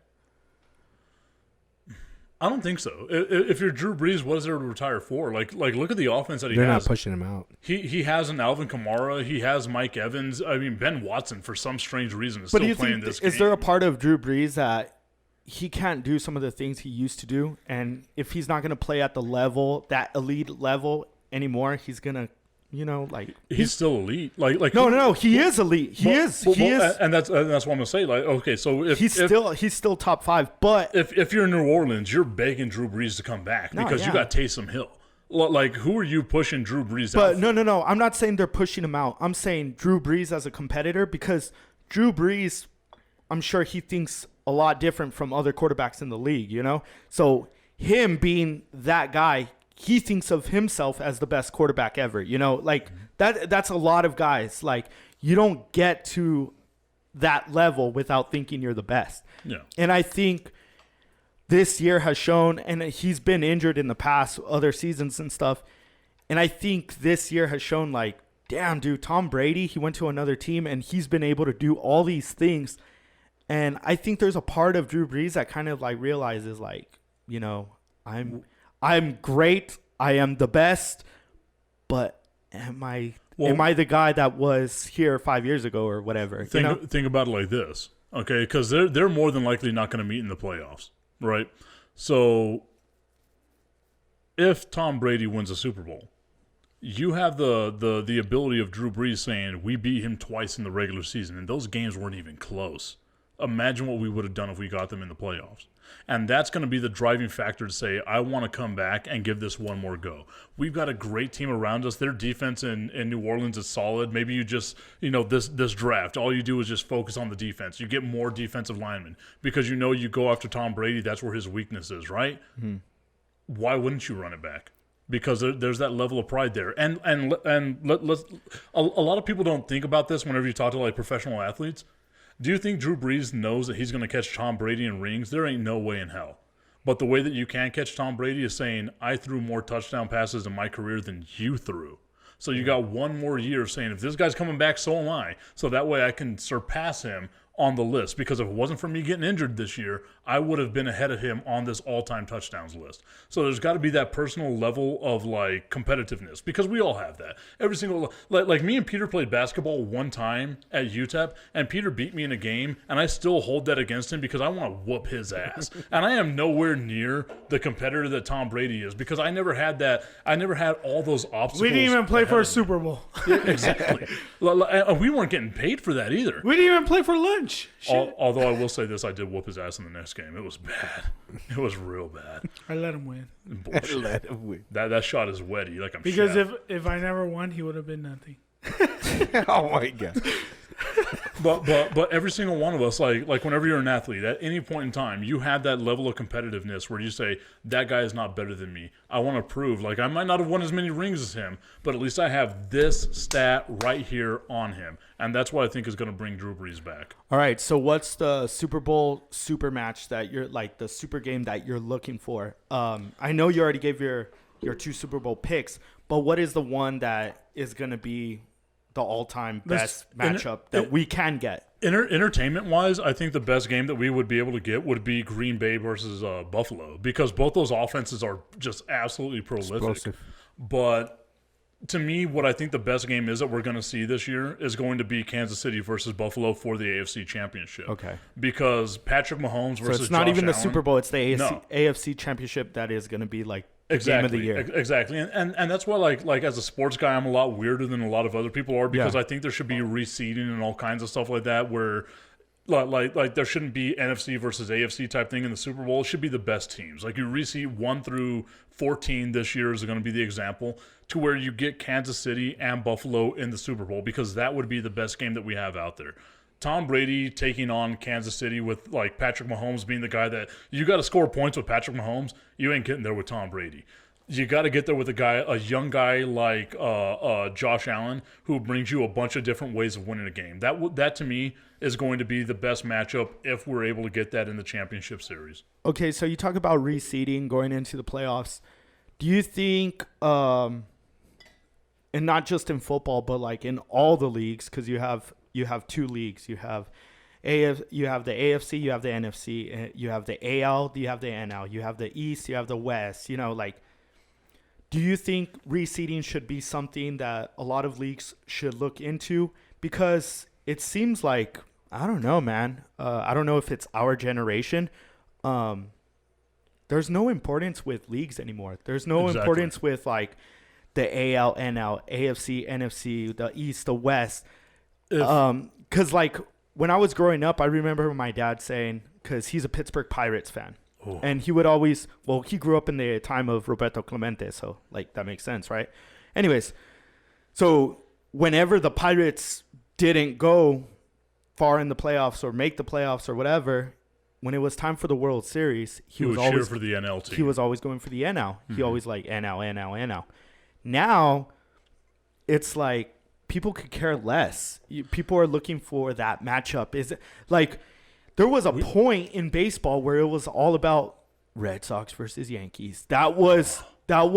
I don't think so. If you're Drew Brees, what is there to retire for? Like look at the offense that he has. They're not pushing him out. He has an Alvin Kamara. He has Mike Evans. I mean, Ben Watson, for some strange reason, is still playing this game. Is there a part of Drew Brees that he can't do some of the things he used to do? And if he's not going to play at the level, that elite level anymore, he's going to, like... He's still elite. Like No, he is elite. He is. And that's what I'm going to say. Like, okay, so if he's still top 5, but... If you're in New Orleans, you're begging Drew Brees to come back because you got Taysom Hill. Like, who are you pushing Drew Brees out? But no. I'm not saying they're pushing him out. I'm saying Drew Brees as a competitor because Drew Brees, I'm sure he thinks a lot different from other quarterbacks in the league, you know? So him being that guy, he thinks of himself as the best quarterback ever, you know? Like that's a lot of guys. Like you don't get to that level without thinking you're the best. Yeah. And I think this year has shown, and he's been injured in the past, other seasons and stuff. And I think this year has shown, like, damn, dude, Tom Brady, he went to another team and he's been able to do all these things. And I think there's a part of Drew Brees that kind of like realizes, like, you know, I'm great. I am the best, but am I the guy that was here 5 years ago or whatever? Think about it like this, okay? Because they're more than likely not going to meet in the playoffs, right? So if Tom Brady wins a Super Bowl, you have the ability of Drew Brees saying, we beat him twice in the regular season, and those games weren't even close. Imagine what we would have done if we got them in the playoffs. And that's going to be the driving factor to say, I want to come back and give this one more go. We've got a great team around us. Their defense in New Orleans is solid. Maybe you just, this draft, all you do is just focus on the defense. You get more defensive linemen because you go after Tom Brady. That's where his weakness is, right? Mm-hmm. Why wouldn't you run it back? Because there's that level of pride there. And let's a lot of people don't think about this whenever you talk to like professional athletes. Do you think Drew Brees knows that he's going to catch Tom Brady in rings? There ain't no way in hell. But the way that you can catch Tom Brady is saying, I threw more touchdown passes in my career than you threw. So you got one more year of saying, if this guy's coming back, so am I. So that way I can surpass him on the list. Because if it wasn't for me getting injured this year, I would have been ahead of him on this all-time touchdowns list. So there's got to be that personal level of like competitiveness, because we all have that. Every single like me and Peter played basketball one time at UTEP, and Peter beat me in a game, and I still hold that against him because I want to whoop his ass. And I am nowhere near the competitor that Tom Brady is, because I never had that. I never had all those obstacles. We didn't even play for a Super Bowl. Yeah, exactly. We weren't getting paid for that either. We didn't even play for lunch. Although I will say this, I did whoop his ass in the next game. It was bad. It was real bad. I let him win. Bullshit. Let him win. That shot is wetty. Like I'm because Chef. if I never won, he would have been nothing. Oh my god. But every single one of us, like whenever you're an athlete, at any point in time, you have that level of competitiveness where you say, that guy is not better than me. I want to prove, like, I might not have won as many rings as him, but at least I have this stat right here on him. And that's what I think is going to bring Drew Brees back. All right, so what's the Super Bowl super match that you're, like, the super game that you're looking for? I know you already gave your 2 Super Bowl picks, but what is the one that is going to be the all-time best matchup that we can get? Entertainment-wise, I think the best game that we would be able to get would be Green Bay versus Buffalo, because both those offenses are just absolutely prolific. Explosive. But to me, what I think the best game is that we're going to see this year is going to be Kansas City versus Buffalo for the AFC Championship. Okay. Because Patrick Mahomes versus So it's not Josh even the Allen, Super Bowl. It's the AFC Championship that is going to be like the game of the year. Exactly. And that's why, like as a sports guy, I'm a lot weirder than a lot of other people are, because I think there should be reseeding and all kinds of stuff like that, where like there shouldn't be NFC versus AFC type thing in the Super Bowl. It should be the best teams. Like you reseed 1 through 14 this year is going to be the example, to where you get Kansas City and Buffalo in the Super Bowl, because that would be the best game that we have out there. Tom Brady taking on Kansas City with like Patrick Mahomes being the guy that you got to score points with. Patrick Mahomes, you ain't getting there with Tom Brady. You got to get there with a young guy like Josh Allen, who brings you a bunch of different ways of winning a game. That to me is going to be the best matchup if we're able to get that in the championship series. Okay, so you talk about reseeding going into the playoffs. Do you think, and not just in football, but like in all the leagues, because you have 2 leagues. You have the AFC, you have the NFC, you have the AL, you have the NL, you have the East, you have the West. You know, like, do you think reseeding should be something that a lot of leagues should look into? Because it seems like, I don't know, man. I don't know if it's our generation. There's no importance with leagues anymore. There's no importance with like the AL, NL, AFC, NFC, the East, the West. Because like when I was growing up, I remember my dad saying, because he's a Pittsburgh Pirates fan, and he would always, he grew up in the time of Roberto Clemente, so like that makes sense, right? Anyways, so whenever the Pirates didn't go far in the playoffs or make the playoffs or whatever, when it was time for the World Series, He would always cheer for the NL team. he was always going for the NL. He always like NL. Now, it's like people could care less. People are looking for that matchup. Is it like there was a point in baseball where it was all about Red Sox versus Yankees. That was the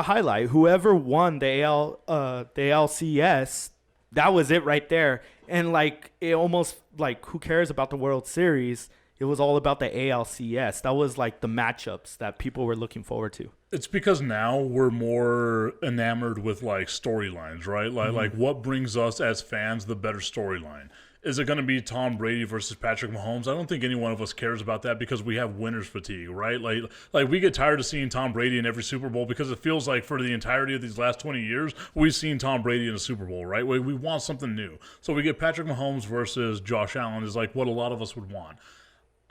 highlight. Whoever won the ALCS, that was it right there. And like it almost like who cares about the World Series? It was all about the ALCS. That was like the matchups that people were looking forward to. It's because now we're more enamored with like storylines, right? Like what brings us as fans the better storyline? Is it going to be Tom Brady versus Patrick Mahomes? I don't think any one of us cares about that because we have winners fatigue, right? Like we get tired of seeing Tom Brady in every Super Bowl because it feels like for the entirety of these last 20 years, we've seen Tom Brady in a Super Bowl, right? We want something new. So we get Patrick Mahomes versus Josh Allen is like what a lot of us would want.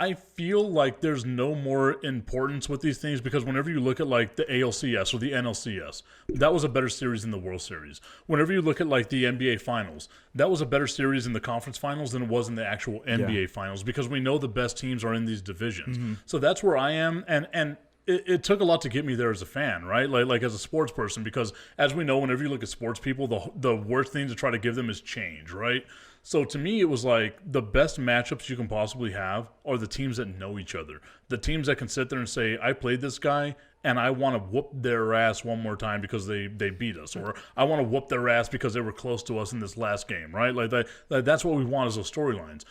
I feel like there's no more importance with these things because whenever you look at like the ALCS or the NLCS, that was a better series than the World Series. Whenever you look at like the NBA Finals, that was a better series in the conference finals than it was in the actual NBA Finals because we know the best teams are in these divisions. So that's where I am, and it took a lot to get me there as a fan, right? Like as a sports person, because as we know, whenever you look at sports people, the worst thing to try to give them is change, right? So to me, it was like the best matchups you can possibly have are the teams that know each other. The teams that can sit there and say, I played this guy and I want to whoop their ass one more time because they beat us. Or I want to whoop their ass because they were close to us in this last game, right? That's what we want as those storylines.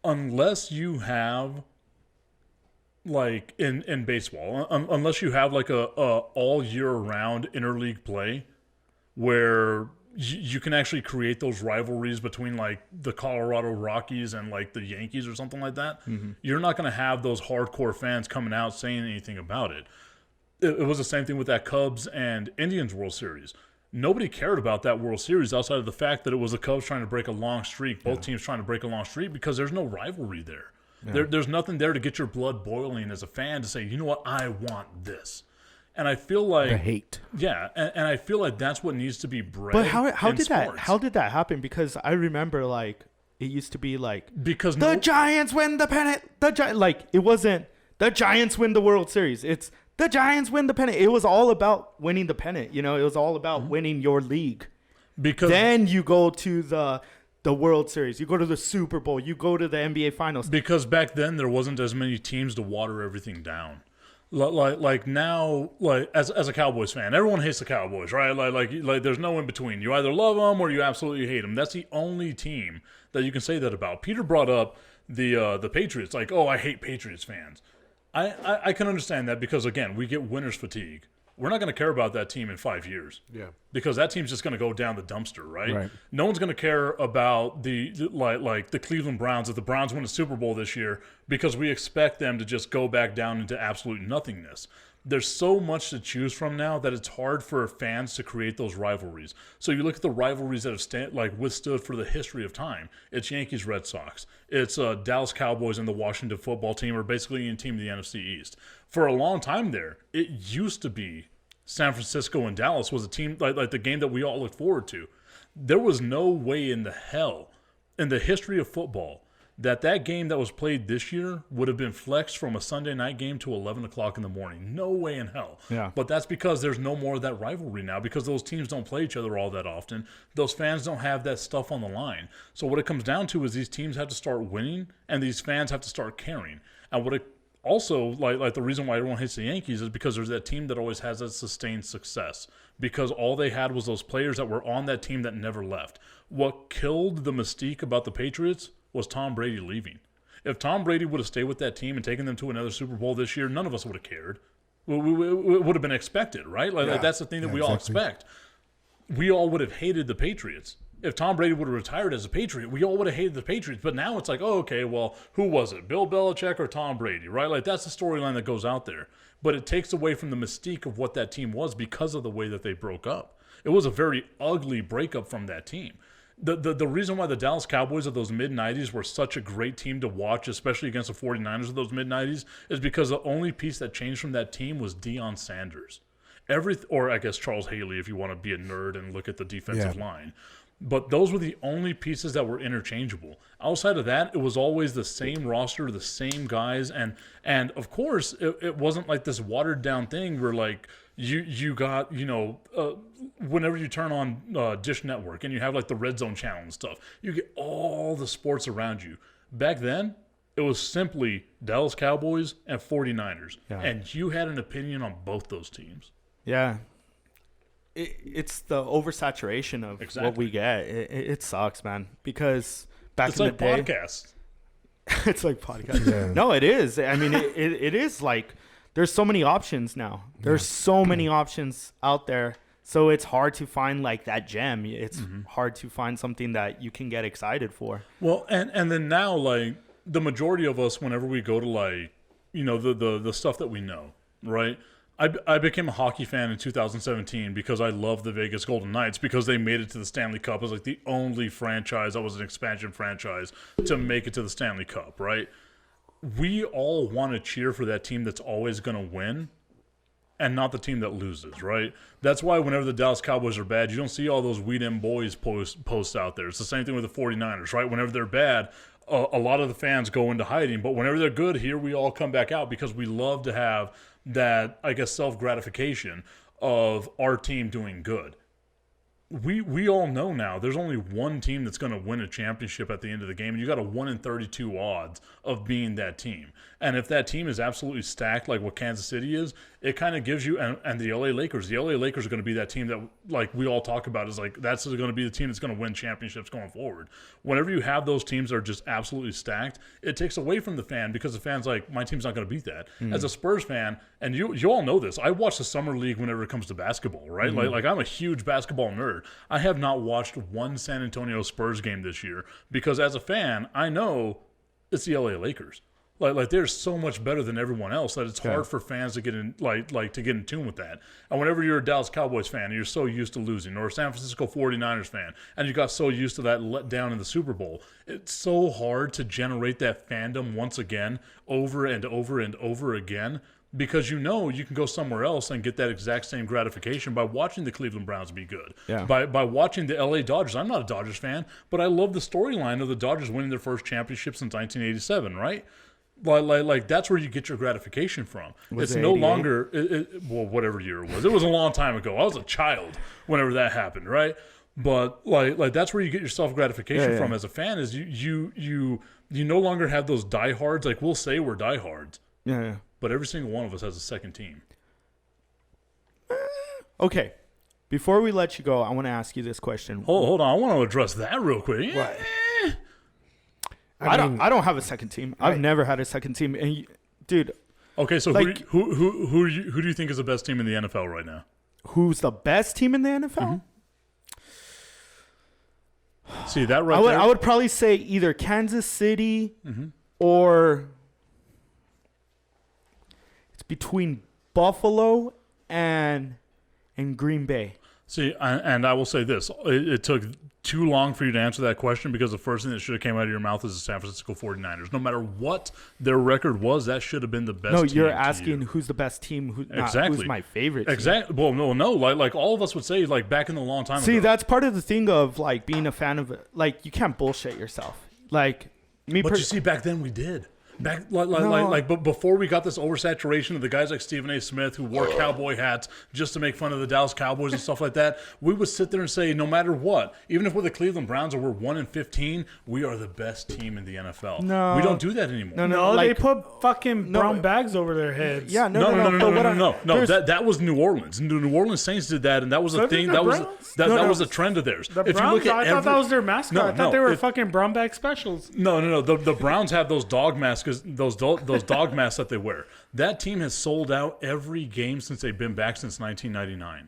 Unless you have, like in baseball, unless you have like a all year round interleague play where you can actually create those rivalries between like the Colorado Rockies and like the Yankees or something like that. You're not going to have those hardcore fans coming out saying anything about it. It was the same thing with that Cubs and Indians World Series. Nobody cared about that World Series outside of the fact that it was the Cubs trying to break a long streak, both teams trying to break a long streak because there's no rivalry there. There's nothing there to get your blood boiling as a fan to say, you know what, I want this. And I feel like the hate. Yeah, and I feel like that's what needs to be bred. But how in did sports. how did that happen? Because I remember like it used to be like because the Giants win the pennant. Like it wasn't the Giants win the World Series. It's the Giants win the pennant. It was all about winning the pennant. You know, it was all about winning your league. Because then you go to the World Series. You go to the Super Bowl. You go to the NBA Finals. Because back then there wasn't as many teams to water everything down. Like now, like as a Cowboys fan, everyone hates the Cowboys, right? Like there's no in between. You either love them or you absolutely hate them. That's the only team that you can say that about. Peter brought up the Patriots. Like, oh, I hate Patriots fans. I can understand that because again, we get winners fatigue. We're not going to care about that team in 5 years. Yeah. Because that team's just going to go down the dumpster, right? Right. No one's going to care about the Cleveland Browns if the Browns win a Super Bowl this year because we expect them to just go back down into absolute nothingness. There's so much to choose from now that it's hard for fans to create those rivalries. So you look at the rivalries that have withstood for the history of time. It's Yankees, Red Sox. It's Dallas Cowboys and the Washington football team are basically a team of the NFC East. For a long time there, it used to be San Francisco and Dallas was a team like the game that we all looked forward to. There was no way in the hell in the history of football that game that was played this year would have been flexed from a Sunday night game to 11 o'clock in the morning. No way in hell. Yeah. But that's because there's no more of that rivalry now because those teams don't play each other all that often. Those fans don't have that stuff on the line. So what it comes down to is these teams have to start winning and these fans have to start caring. And what it also, like the reason why everyone hates the Yankees is because there's that team that always has that sustained success because all they had was those players that were on that team that never left. What killed the mystique about the Patriots was Tom Brady leaving. If Tom Brady would have stayed with that team and taken them to another Super Bowl this year, none of us would have cared. It would have been expected, right? Like that's the thing that we all expect. We all would have hated the Patriots. If Tom Brady would have retired as a Patriot, we all would have hated the Patriots. But now it's like, oh, okay, well, who was it? Bill Belichick or Tom Brady, right? Like that's the storyline that goes out there. But it takes away from the mystique of what that team was because of the way that they broke up. It was a very ugly breakup from that team. The reason why the Dallas Cowboys of those mid-'90s were such a great team to watch, especially against the 49ers of those mid-'90s, is because the only piece that changed from that team was Deion Sanders. Or I guess Charles Haley if you want to be a nerd and look at the defensive line. But those were the only pieces that were interchangeable. Outside of that, it was always the same roster, the same guys, and of course, it wasn't like this watered down thing where like you got whenever you turn on Dish Network and you have like the Red Zone channel and stuff, you get all the sports around you. Back then, it was simply Dallas Cowboys and 49ers, and you had an opinion on both those teams. Yeah. It's the oversaturation of what we get. It sucks, man. Because back in the day, podcasts. It's like podcasts. Yeah. No, it is. I mean, it is like there's so many options now. There's so many options out there. So it's hard to find like that gem. It's hard to find something that you can get excited for. Well, and then now like the majority of us, whenever we go to like the stuff that we know, right? I became a hockey fan in 2017 because I love the Vegas Golden Knights because they made it to the Stanley Cup as like the only franchise that was an expansion franchise to make it to the Stanley Cup, right? We all want to cheer for that team that's always going to win and not the team that loses, right? That's why whenever the Dallas Cowboys are bad, you don't see all those "We Dem Boys" posts out there. It's the same thing with the 49ers, right? Whenever they're bad, a lot of the fans go into hiding, but whenever they're good, here we all come back out because we love to have that, I guess, self-gratification of our team doing good. We all know now there's only one team that's going to win a championship at the end of the game, and you got a 1 in 32 odds of being that team. And if that team is absolutely stacked like what Kansas City is, it kind of gives you, and the LA Lakers are going to be that team that like we all talk about is like that's going to be the team that's going to win championships going forward. Whenever you have those teams that are just absolutely stacked, it takes away from the fan because the fan's like, my team's not going to beat that. As a Spurs fan, and you all know this, I watch the summer league whenever it comes to basketball, right? Like I'm a huge basketball nerd. I have not watched one San Antonio Spurs game this year because as a fan, I know it's the LA Lakers. Like they're so much better than everyone else that it's hard for fans to get in to get in tune with that. And whenever you're a Dallas Cowboys fan and you're so used to losing, or a San Francisco 49ers fan and you got so used to that letdown in the Super Bowl, it's so hard to generate that fandom once again over and over and over again. Because you can go somewhere else and get that exact same gratification by watching the Cleveland Browns be good. Yeah. By watching the LA Dodgers. I'm not a Dodgers fan, but I love the storyline of the Dodgers winning their first championship since 1987, right? Like that's where you get your gratification from. It's no longer well, whatever year it was. It was a long time ago. I was a child whenever that happened, right? But like that's where you get your self gratification from as a fan. Is you no longer have those diehards. Like we'll say we're diehards. Yeah. But every single one of us has a second team. Okay. Before we let you go, I want to ask you this question. Hold on. I want to address that real quick. What? I don't have a second team. I've never had a second team. And dude. Okay, so like, who do you think is the best team in the NFL right now? Who's the best team in the NFL? See that right there? I would probably say either Kansas City or it's between Buffalo and Green Bay. See, and I will say this. It took too long for you to answer that question because the first thing that should have came out of your mouth is the San Francisco 49ers. No matter what their record was, that should have been the best team. No, you're asking who's the best team, exactly. Who's my favorite team. Exactly. Well, no. Like all of us would say, like back in the long time ago. See, that's part of the thing of like being a fan of it. Like you can't bullshit yourself. Like me. But you see, back then we did. But before we got this oversaturation of the guys like Stephen A. Smith who wore cowboy hats just to make fun of the Dallas Cowboys and stuff like that, we would sit there and say, no matter what, even if we're the Cleveland Browns or we're 1-15, we are the best team in the NFL. No, we don't do that anymore. No, like, they put fucking brown bags over their heads. Yeah, no. That was New Orleans. The New Orleans Saints did that, and that was a thing. That was a trend of theirs. The Browns, I thought that was their mascot. I thought they were fucking brown bag specials. No. The Browns have those dog masks. Those dog masks that they wear. That team has sold out every game since they've been back since 1999.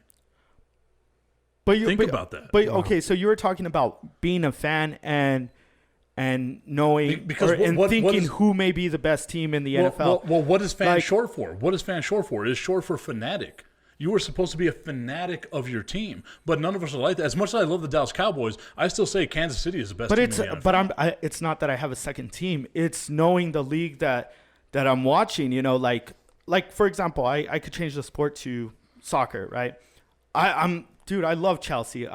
Think about that. But okay, so you were talking about being a fan and knowing thinking who may be the best team in the NFL. Well, what is fan short for? What is fan short for? It is short for fanatic. You were supposed to be a fanatic of your team, but none of us are like that. As much as I love the Dallas Cowboys, I still say Kansas City is the best team in the NFL. It's not that I have a second team. It's knowing the league that I'm watching. You know, like for example, I could change the sport to soccer, right? I'm dude, I love Chelsea.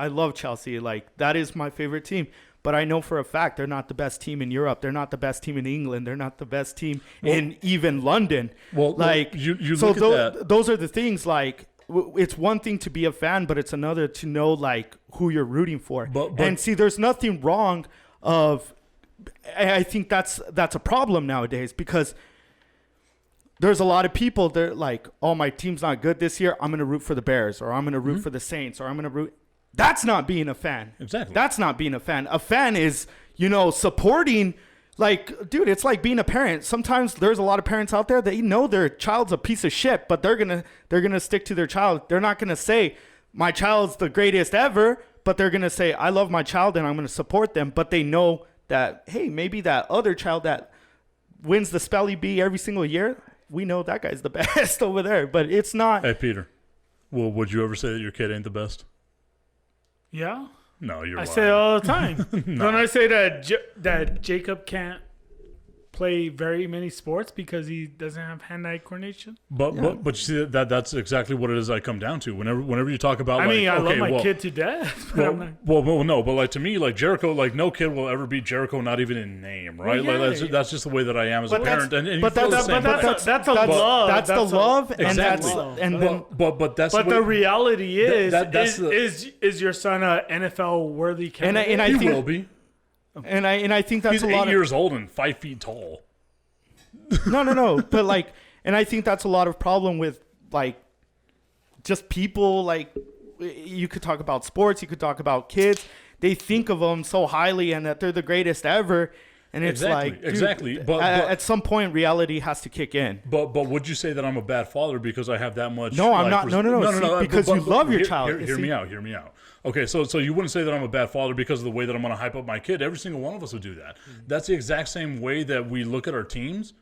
Like, that is my favorite team. But I know for a fact they're not the best team in Europe. They're not the best team in England. They're not the best team in even London. Well, like, you so look at that. those are the things. Like, it's one thing to be a fan, but it's another to know like who you're rooting for. But and see, there's nothing wrong of. I think that's a problem nowadays because there's a lot of people that are like, oh, my team's not good this year. I'm gonna root for the Bears, or I'm gonna root for the Saints, or I'm gonna root. That's not being a fan. Exactly. That's not being a fan. A fan is, supporting. Like, dude, it's like being a parent. Sometimes there's a lot of parents out there that know their child's a piece of shit, but they're gonna stick to their child. They're not gonna say my child's the greatest ever, but they're gonna say I love my child and I'm gonna support them. But they know that, hey, maybe that other child that wins the Spelly Bee every single year, we know that guy's the best over there. But it's not. Hey, Peter. Well, would you ever say that your kid ain't the best? Yeah. No, you're I lying. say it all the time. No. Don't I say that that Jacob can't play very many sports because he doesn't have hand-eye coordination? But you see that's exactly what it is I come down to. Whenever you talk about, I mean, I love my well, kid to death. But I'm not, no, but like to me, like Jericho, like no kid will ever beat Jericho, not even in name, right? Well, yeah, like that's just the way that I am as a But parent. that's- And but you feel that's- the same but way. that's a love. That's the love, and Exactly. and then. But that's But the reality is, that's is your son a NFL worthy candidate? And I he think will be. and I think that's He's a 8 lot of years old and 5 feet tall. no, but like, and I think that's a lot of problem with like, just people. Like, you could talk about sports, you could talk about kids. They think of them so highly and that they're the greatest ever, and it's Exactly, like, dude, exactly. But at some point, reality has to kick in. But would you say that I'm a bad father because I have that much? No, I'm like, not. No. See, because you love your child. Hear me out. Hear me out. Okay, so you wouldn't say that I'm a bad father because of the way that I'm going to hype up my kid. Every single one of us would do that. That's the exact same way that we look at our teams.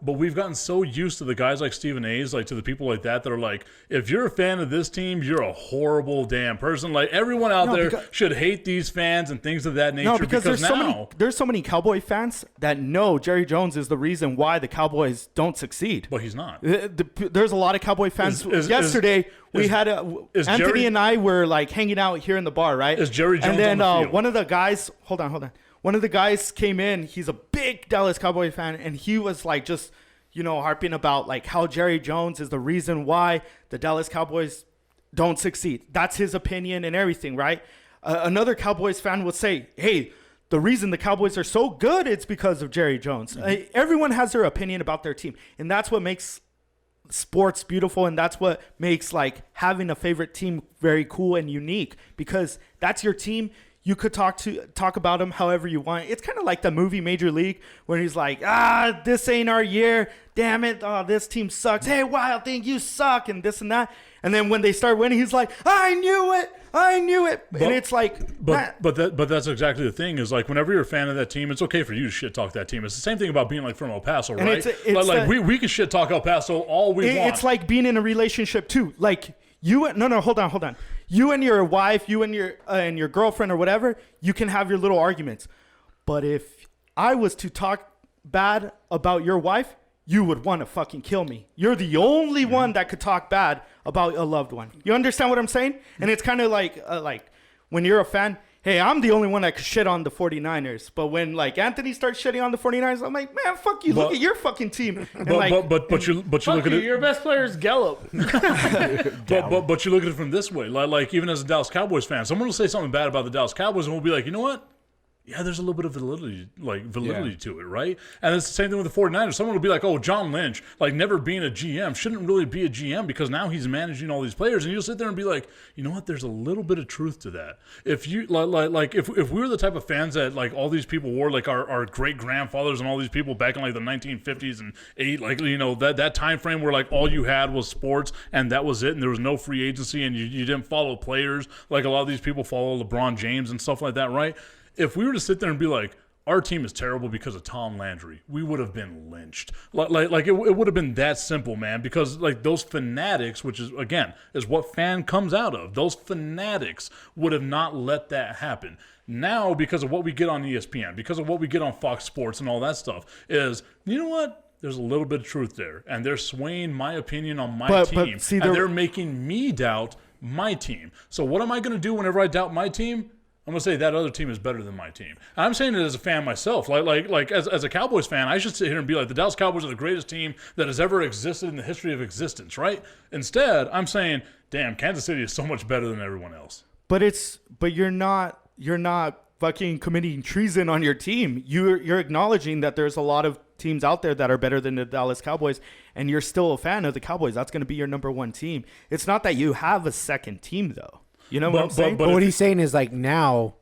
But we've gotten so used to the guys like Stephen A's, like to the people like that are like, if you're a fan of this team, you're a horrible damn person. Like everyone out there should hate these fans and things of that nature. No, because now there's so many Cowboy fans that know Jerry Jones is the reason why the Cowboys don't succeed. But he's not. There's a lot of Cowboy fans. Yesterday, Anthony Jerry, and I were like hanging out here in the bar, right? Is Jerry Jones and then on the field? one of the guys, hold on. One of the guys came in. He's a big Dallas Cowboy fan, and he was like just, harping about like how Jerry Jones is the reason why the Dallas Cowboys don't succeed. That's his opinion and everything, right? Another Cowboys fan would say, hey, the reason the Cowboys are so good, it's because of Jerry Jones. Mm-hmm. Everyone has their opinion about their team, and that's what makes sports beautiful, and that's what makes like having a favorite team very cool and unique, because that's your team. You could talk about him however you want. It's kind of like the movie Major League, where he's like, this ain't our year. Damn it. Oh, this team sucks. Hey, Wild Thing, you suck, and this and that. And then when they start winning, he's like, I knew it. And it's like, but that's exactly the thing is like whenever you're a fan of that team, it's okay for you to shit talk that team. It's the same thing about being like from El Paso, and right? We can shit talk El Paso all we want. It's like being in a relationship too. Like hold on. You and your wife, you and your girlfriend or whatever, you can have your little arguments. But if I was to talk bad about your wife, you would want to fucking kill me. You're the only one that could talk bad about a loved one. You understand what I'm saying? And it's kind of like when you're a fan, hey, I'm the only one that could shit on the 49ers. But when like Anthony starts shitting on the 49ers, I'm like, man, fuck you. Look at your fucking team. And but you look at it. Your best player is Gallup. but you look at it from this way. Like even as a Dallas Cowboys fan, someone will say something bad about the Dallas Cowboys and we'll be like, you know what? Yeah, there's a little bit of validity to it, right? And it's the same thing with the 49ers. Someone will be like, oh, John Lynch, like never being a GM, shouldn't really be a GM because now he's managing all these players. And you'll sit there and be like, you know what? There's a little bit of truth to that. If you if we were the type of fans that like all these people were, like our great grandfathers and all these people back in like the 1950s and that time frame where like all you had was sports and that was it, and there was no free agency and you didn't follow players like a lot of these people follow LeBron James and stuff like that, right? If we were to sit there and be like, our team is terrible because of Tom Landry, we would have been lynched. Like it would have been that simple, man, because like those fanatics, which is, again, is what fan comes out of. Those fanatics would have not let that happen. Now, because of what we get on ESPN, because of what we get on Fox Sports and all that stuff, is, you know what? There's a little bit of truth there. And they're swaying my opinion on my team. And they're making me doubt my team. So what am I going to do whenever I doubt my team? I'm going to say that other team is better than my team. And I'm saying it as a fan myself. Like as a Cowboys fan, I should sit here and be like, the Dallas Cowboys are the greatest team that has ever existed in the history of existence, right? Instead, I'm saying, damn, Kansas City is so much better than everyone else. But you're not fucking committing treason on your team. You're acknowledging that there's a lot of teams out there that are better than the Dallas Cowboys, and you're still a fan of the Cowboys. That's going to be your number one team. It's not that you have a second team, though. You know what I'm saying? But what he's saying is like now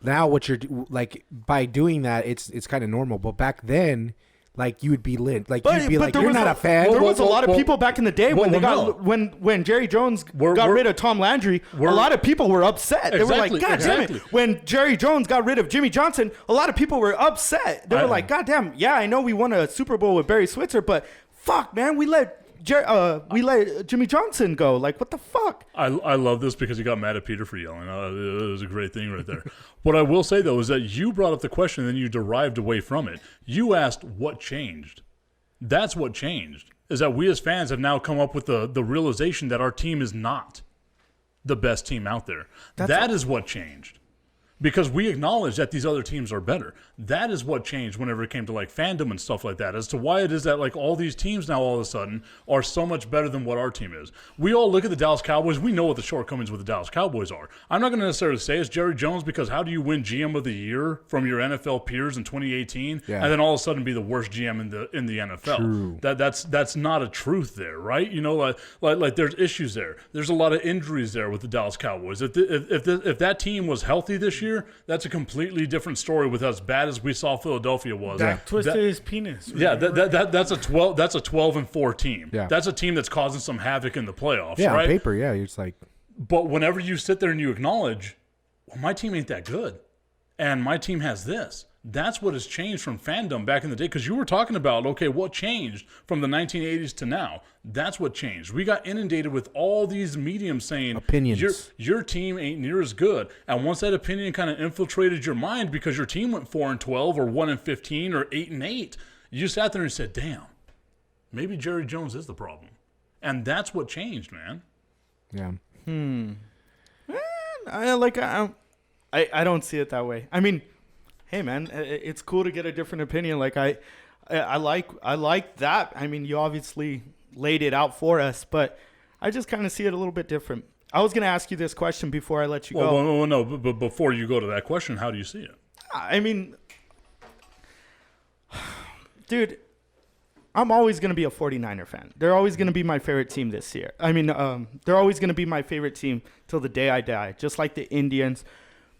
what you're like by doing that, it's kind of normal. But back then, like you would be lit, like you'd be like, you're not a fan. There was a lot of people back in the day when Jerry Jones got rid of Tom Landry. A lot of people were upset. They were like, God damn it! When Jerry Jones got rid of Jimmy Johnson, a lot of people were upset. They were like, God damn, yeah, I know we won a Super Bowl with Barry Switzer, but fuck, man, we let Jimmy Johnson go. Like, what the fuck? I love this because he got mad at Peter for yelling. It was a great thing right there. What I will say, though, is that you brought up the question and then you derived away from it. You asked what changed. That's what changed, is that we as fans have now come up with the realization that our team is not the best team out there. That is what changed. Because we acknowledge that these other teams are better. That is what changed whenever it came to like fandom and stuff like that, as to why it is that like all these teams now all of a sudden are so much better than what our team is. We all look at the Dallas Cowboys. We know what the shortcomings with the Dallas Cowboys are. I'm not going to necessarily say it's Jerry Jones, because how do you win GM of the year from your NFL peers in 2018 and then all of a sudden be the worst GM in the NFL? True. That's not a truth there, right? You know, like there's issues there. There's a lot of injuries there with the Dallas Cowboys. If that team was healthy this year, that's a completely different story. With as bad as we saw Philadelphia was, Dak twisted his penis. Yeah, that's a 12-4 team. Yeah. That's a team that's causing some havoc in the playoffs. Yeah, right? on paper, yeah, you're just like. But whenever you sit there and you acknowledge, well, my team ain't that good, and my team has this. That's what has changed from fandom back in the day. Because you were talking about, okay, what changed from the 1980s to now? That's what changed. We got inundated with all these mediums saying opinions. Your team ain't near as good. And once that opinion kind of infiltrated your mind because your team went 4-12 or 1-15 or 8-8, you sat there and said, "Damn, maybe Jerry Jones is the problem." And that's what changed, man. Yeah. I don't see it that way. I mean, hey man, it's cool to get a different opinion. Like I like that. I mean, you obviously laid it out for us, but I just kind of see it a little bit different. I was gonna ask you this question before I let you go. Well, no, but before you go to that question, how do you see it? I mean, dude, I'm always going to be a 49er fan. They're always going to be my favorite team this year. I mean, they're always going to be my favorite team till the day I die, just like the Indians.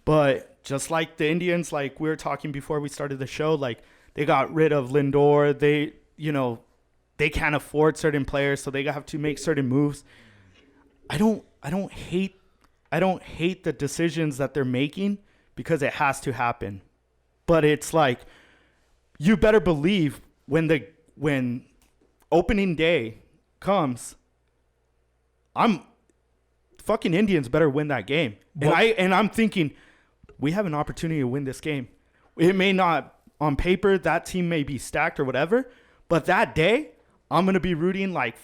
But just like the Indians, like we were talking before we started the show, like they got rid of Lindor. They can't afford certain players, so they have to make certain moves. I don't hate the decisions that they're making because it has to happen. But it's like, you better believe when opening day comes, fucking Indians better win that game. And I'm thinking, we have an opportunity to win this game. It may not, on paper, that team may be stacked or whatever, but that day, I'm going to be rooting like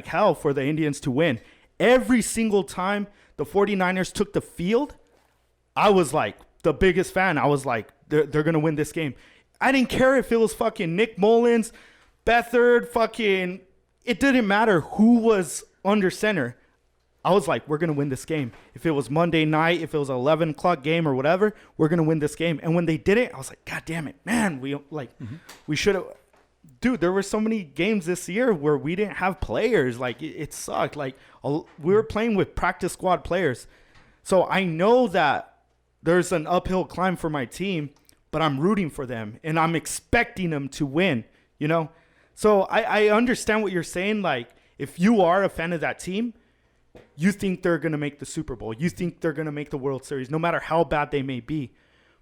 hell for the Indians to win. Every single time the 49ers took the field, I was like the biggest fan. I was like, they're going to win this game. I didn't care if it was fucking Nick Mullins, Beathard, it didn't matter who was under center. I was like, we're going to win this game. If it was Monday night, if it was an 11 o'clock game or whatever, we're going to win this game. And when they did it, I was like, God damn it, man. We should have. Dude, there were so many games this year where we didn't have players. Like, it sucked. Like, we were playing with practice squad players. So I know that there's an uphill climb for my team, but I'm rooting for them, and I'm expecting them to win, you know? So I understand what you're saying. Like, if you are a fan of that team, you think they're going to make the Super Bowl. You think they're going to make the World Series, no matter how bad they may be.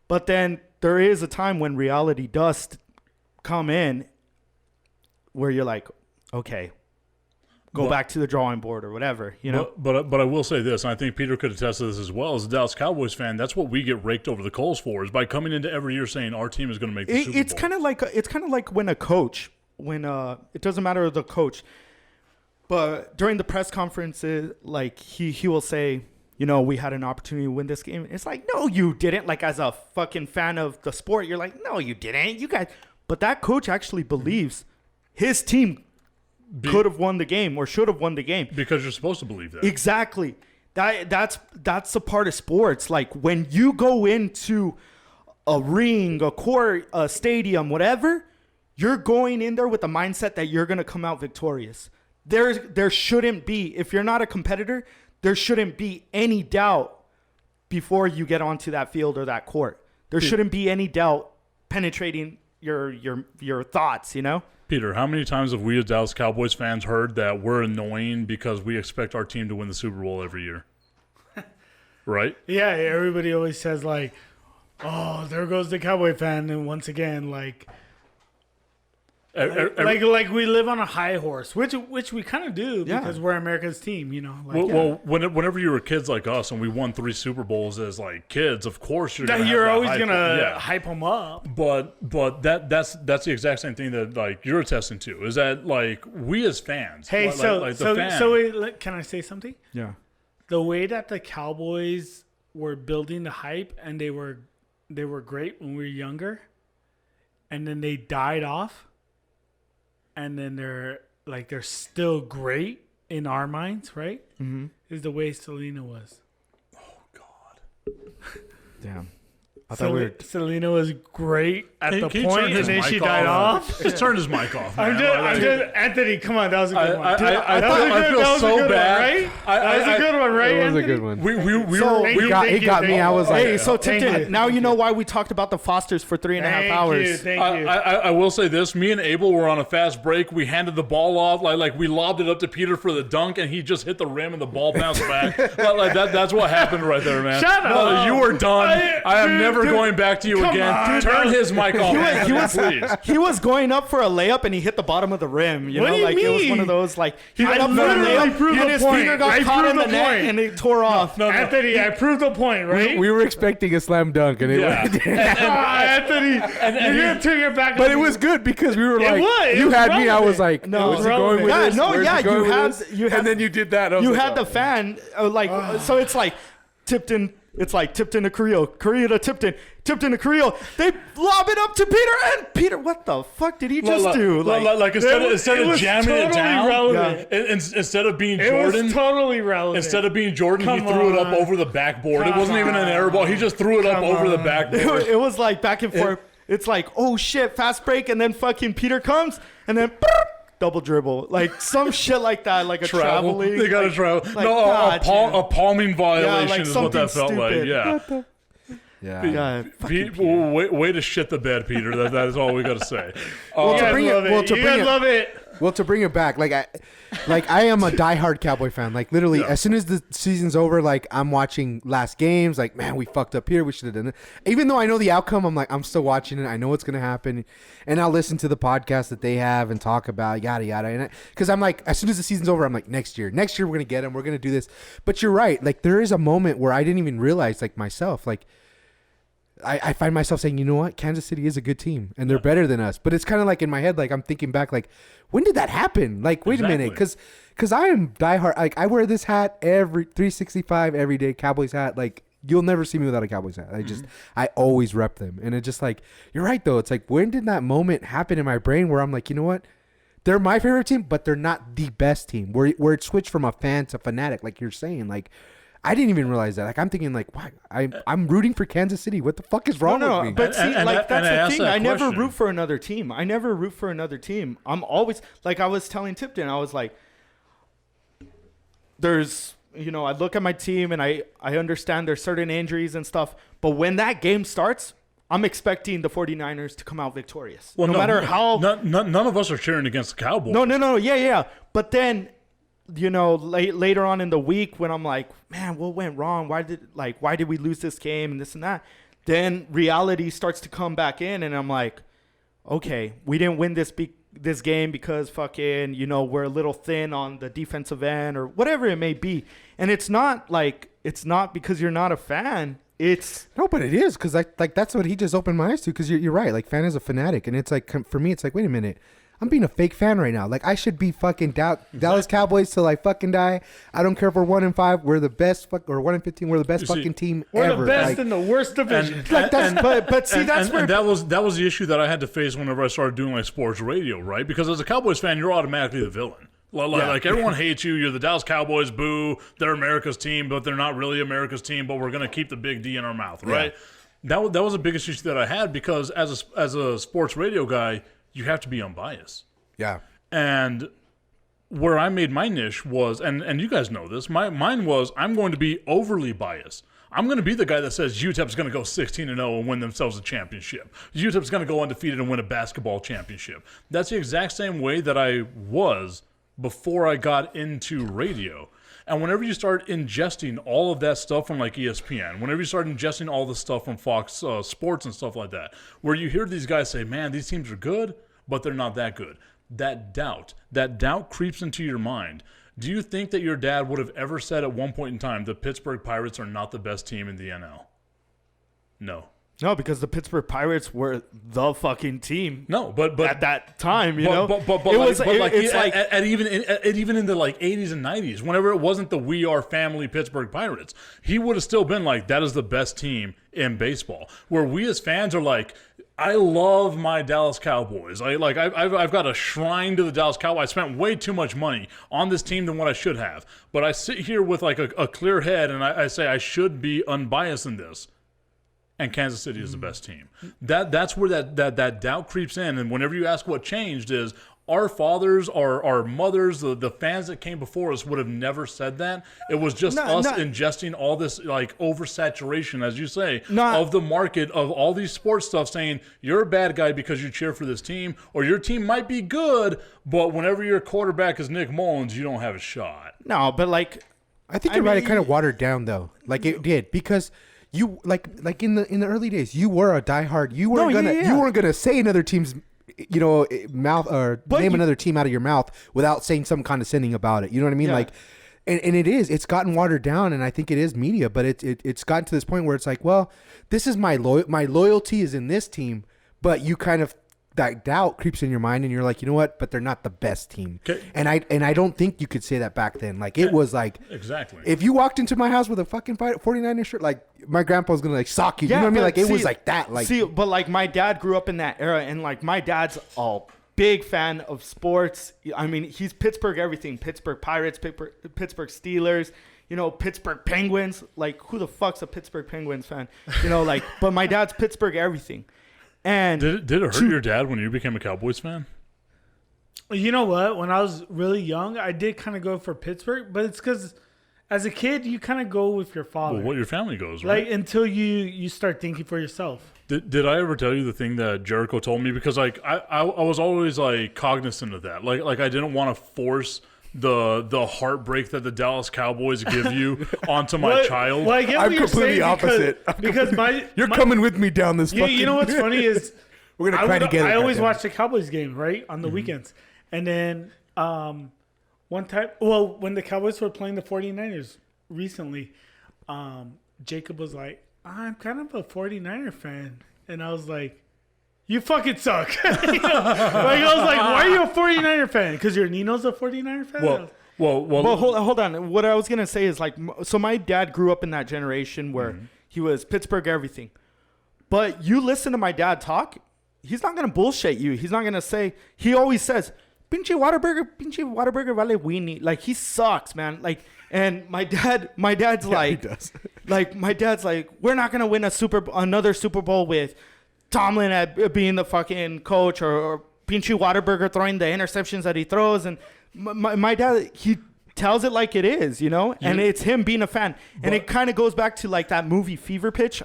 But then there is a time when reality does come in where you're like, okay, go back to the drawing board or whatever, you know? But I will say this, and I think Peter could attest to this as well. As a Dallas Cowboys fan, that's what we get raked over the coals for, is by coming into every year saying our team is going to make the Super Bowl. It's kind of like when a coach, it doesn't matter the coach, But during the press conferences, like he will say, you know, we had an opportunity to win this game. It's like, no, you didn't. Like, as a fucking fan of the sport, you're like, no, you didn't. You guys. But that coach actually believes his team could have won the game or should have won the game. Because you're supposed to believe that. Exactly. That's a part of sports. Like, when you go into a ring, a court, a stadium, whatever, you're going in there with the mindset that you're going to come out victorious. There shouldn't be, if you're not a competitor, there shouldn't be any doubt before you get onto that field or that court. There shouldn't be any doubt penetrating your thoughts, you know? Peter, how many times have we as Dallas Cowboys fans heard that we're annoying because we expect our team to win the Super Bowl every year? Right? Yeah, everybody always says, like, oh, there goes the Cowboy fan. And once again, like we live on a high horse, which we kind of do because we're America's team, you know. Like, whenever you were kids like us and we won 3 Super Bowls as like kids, of course you're always gonna hype them up. But that's the exact same thing that like you're attesting to is that like we as fans. Hey, can I say something? Yeah. The way that the Cowboys were building the hype and they were great when we were younger, and then they died off. And then they're still great in our minds, right? Mm-hmm. Is the way Selena was. Oh God. Damn. Selena was great at the point, and then she died off. Just turned his mic off. Man. I'm just Anthony. Come on, that was a good one. I feel so bad. That was a good one, right? That was a good one. He got me. I was like, hey, so Tipton, now you know why we talked about the Fosters for 3.5 hours. Thank you. I will say this: me and Abel were on a fast break. We handed the ball off, like we lobbed it up to Peter for the dunk, and he just hit the rim, and the ball bounced back. like that's what happened right there, man. Shut up. You were done. I am never going back to you again. on. Turn his mic off. Please. He was going up for a layup and he hit the bottom of the rim. You What know, do you like it was mean? one of those like he went I up for a literally layup proved and the his point. finger got I caught in proved the the net point. and it tore off. No. Anthony, I proved the point, right? we were expecting a slam dunk, and it went. Anthony, you're gonna take it back. But it was good because we were like, was. It you was had me. I relevant. was like, No, where's he going with yeah, this? no, Where's yeah, he going you with had- this? you had- and then you did that. I was You like, had the fan so it's like Tipton. It's like Tipton to Carrillo to Tipton to Carrillo. They lob it up to Peter, and Peter, what the fuck did he just do? Like instead of jamming it down, relevant. instead of being It Jordan, was totally relevant. instead of being Jordan, Come he threw it up on. over the backboard. It Come wasn't even an air ball. He just threw it up Come over the on. backboard. It was like back and forth. It's like, oh shit, fast break, and then fucking Peter comes, and then double dribble, like some shit like that, like a traveling. They got to like, travel. like, No, God, a palming violation like is what that felt something like. Yeah. Yeah. Yeah, fucking Peter. Way to shit the bed, Peter. That is all we got to say. Well, You to guys bring it- love well, it. to You bring guys it- love it. Well, to bring it back, like I am a diehard Cowboy fan. Like literally, as soon as the season's over, like I'm watching last games. Like, man, we fucked up here. We should have done it. Even though I know the outcome, I'm like, I'm still watching it. I know what's gonna happen, and I'll listen to the podcast that they have and talk about yada yada. And because I'm like, as soon as the season's over, I'm like, next year we're gonna get them. We're gonna do this. But you're right. Like there is a moment where I didn't even realize, like myself, like. I find myself saying, you know what, Kansas City is a good team and they're better than us. But it's kind of like in my head, like I'm thinking back, like when did that happen? Like wait a minute, because I am diehard. Like I wear this hat every 365 every day, Cowboys hat. Like you'll never see me without a Cowboys hat. I always rep them, and it's just like you're right though. It's like when did that moment happen in my brain where I'm like, you know what? They're my favorite team, but they're not the best team. Where it switched from a fan to fanatic, like you're saying, like. I didn't even realize that. Like I'm thinking, like, why? I'm rooting for Kansas City. What the fuck is wrong with me? But see, like that's the thing. I never question. root for another team. I'm always like I was telling Tipton. I was like, there's, you know, I look at my team and I understand there's certain injuries and stuff. But when that game starts, I'm expecting the 49ers to come out victorious. Well, no matter how. None of us are cheering against the Cowboys. No. Yeah. But then. You know, later on in the week when I'm like, man, what went wrong? Why did we lose this game and this and that? Then reality starts to come back in, and I'm like, okay, we didn't win this game because fucking, you know, we're a little thin on the defensive end or whatever it may be. And it's not because you're not a fan. No, but it is because like that's what he just opened my eyes to. Because you're right. Like fan is a fanatic, and it's like for me, it's like wait a minute. I'm being a fake fan right now. Like, I should be fucking Dallas Cowboys till I fucking die. I don't care if we're 1-5. We're the best or 1-15. We're the best fucking team we're ever. We're the best like, in the worst division. But see, that's where that was the issue that I had to face whenever I started doing like sports radio, right? Because as a Cowboys fan, you're automatically the villain. Like everyone hates you. You're the Dallas Cowboys. Boo! They're America's team, but they're not really America's team. But we're gonna keep the big D in our mouth, right? Yeah. That was the biggest issue that I had because as a sports radio guy, you have to be unbiased. Yeah. And where I made my niche was, and you guys know this, mine was I'm going to be overly biased. I'm going to be the guy that says UTEP's going to go 16-0 and win themselves a championship. UTEP's going to go undefeated and win a basketball championship. That's the exact same way that I was before I got into radio. And whenever you start ingesting all of that stuff from like ESPN, whenever you start ingesting all the stuff from Fox Sports and stuff like that, where you hear these guys say, man, these teams are good, but they're not that good. That doubt creeps into your mind. Do you think that your dad would have ever said at one point in time the Pittsburgh Pirates are not the best team in the NL? No. No, because the Pittsburgh Pirates were the fucking team. No, but at that time, you know, even in the like 80s and 90s, whenever it wasn't the We Are Family Pittsburgh Pirates, he would have still been like, that is the best team in baseball. Where we as fans are like, I love my Dallas Cowboys. I've got a shrine to the Dallas Cowboys. I spent way too much money on this team than what I should have. But I sit here with like a clear head and I say I should be unbiased in this. And Kansas City is the best team. That's where that doubt creeps in. And whenever you ask what changed is our fathers, our mothers, the fans that came before us would have never said that. It was just ingesting all this like oversaturation, as you say, of the market of all these sports stuff saying you're a bad guy because you cheer for this team or your team might be good, but whenever your quarterback is Nick Mullins, you don't have a shot. No, but like I think you're right. It kind of watered down though. Like it did because you like in the early days, you were a diehard. You weren't gonna say another team's mouth or name another team out of your mouth without saying something condescending about it. You know what I mean? Yeah. Like, and it's gotten watered down, and I think it is media, but it's gotten to this point where it's like, well, this is my loyalty is in this team, but you kind of that doubt creeps in your mind, and you're like, you know what? But they're not the best team. Okay. And I don't think you could say that back then. Like it was like exactly. If you walked into my house with a fucking 49er shirt, like my grandpa was gonna like sock you. Yeah, you know what I mean? Like it was like that. Like but like my dad grew up in that era, and like my dad's a big fan of sports. I mean, he's Pittsburgh everything. Pittsburgh Pirates, Pittsburgh Steelers. You know, Pittsburgh Penguins. Like who the fuck's a Pittsburgh Penguins fan? You know, like but my dad's Pittsburgh everything. And did it hurt your dad when you became a Cowboys fan? You know what? When I was really young, I did kind of go for Pittsburgh, but it's because as a kid, you kind of go with your father. Well, what your family goes, right? Like until you start thinking for yourself. Did I ever tell you the thing that Jericho told me? Because like I was always like cognizant of that. Like I didn't want to force the heartbreak that the Dallas Cowboys give you onto my child. Well, I get what I'm you're completely opposite. Because you're coming with me down this. You know what's funny is we're gonna cry together. I always watch the Cowboys game right on the weekends, and then one time, when the Cowboys were playing the 49ers recently, Jacob was like, "I'm kind of a 49er fan," and I was like, you fucking suck. Like I was like, why are you a 49er fan? Because your Nino's a 49er fan? Well, hold on. What I was going to say is like, so my dad grew up in that generation where he was Pittsburgh everything. But you listen to my dad talk, he's not going to bullshit you. He's not going to say, he always says, pinche Whataburger vale weenie. Like he sucks, man. Like, and my dad's like, he does. Like my dad's like, we're not going to win another Super Bowl with Tomlin at being the fucking coach or Pinchy Whataburger throwing the interceptions that he throws. And my dad, he tells it like it is, you know? And it's him being a fan. And it kind of goes back to like that movie Fever Pitch,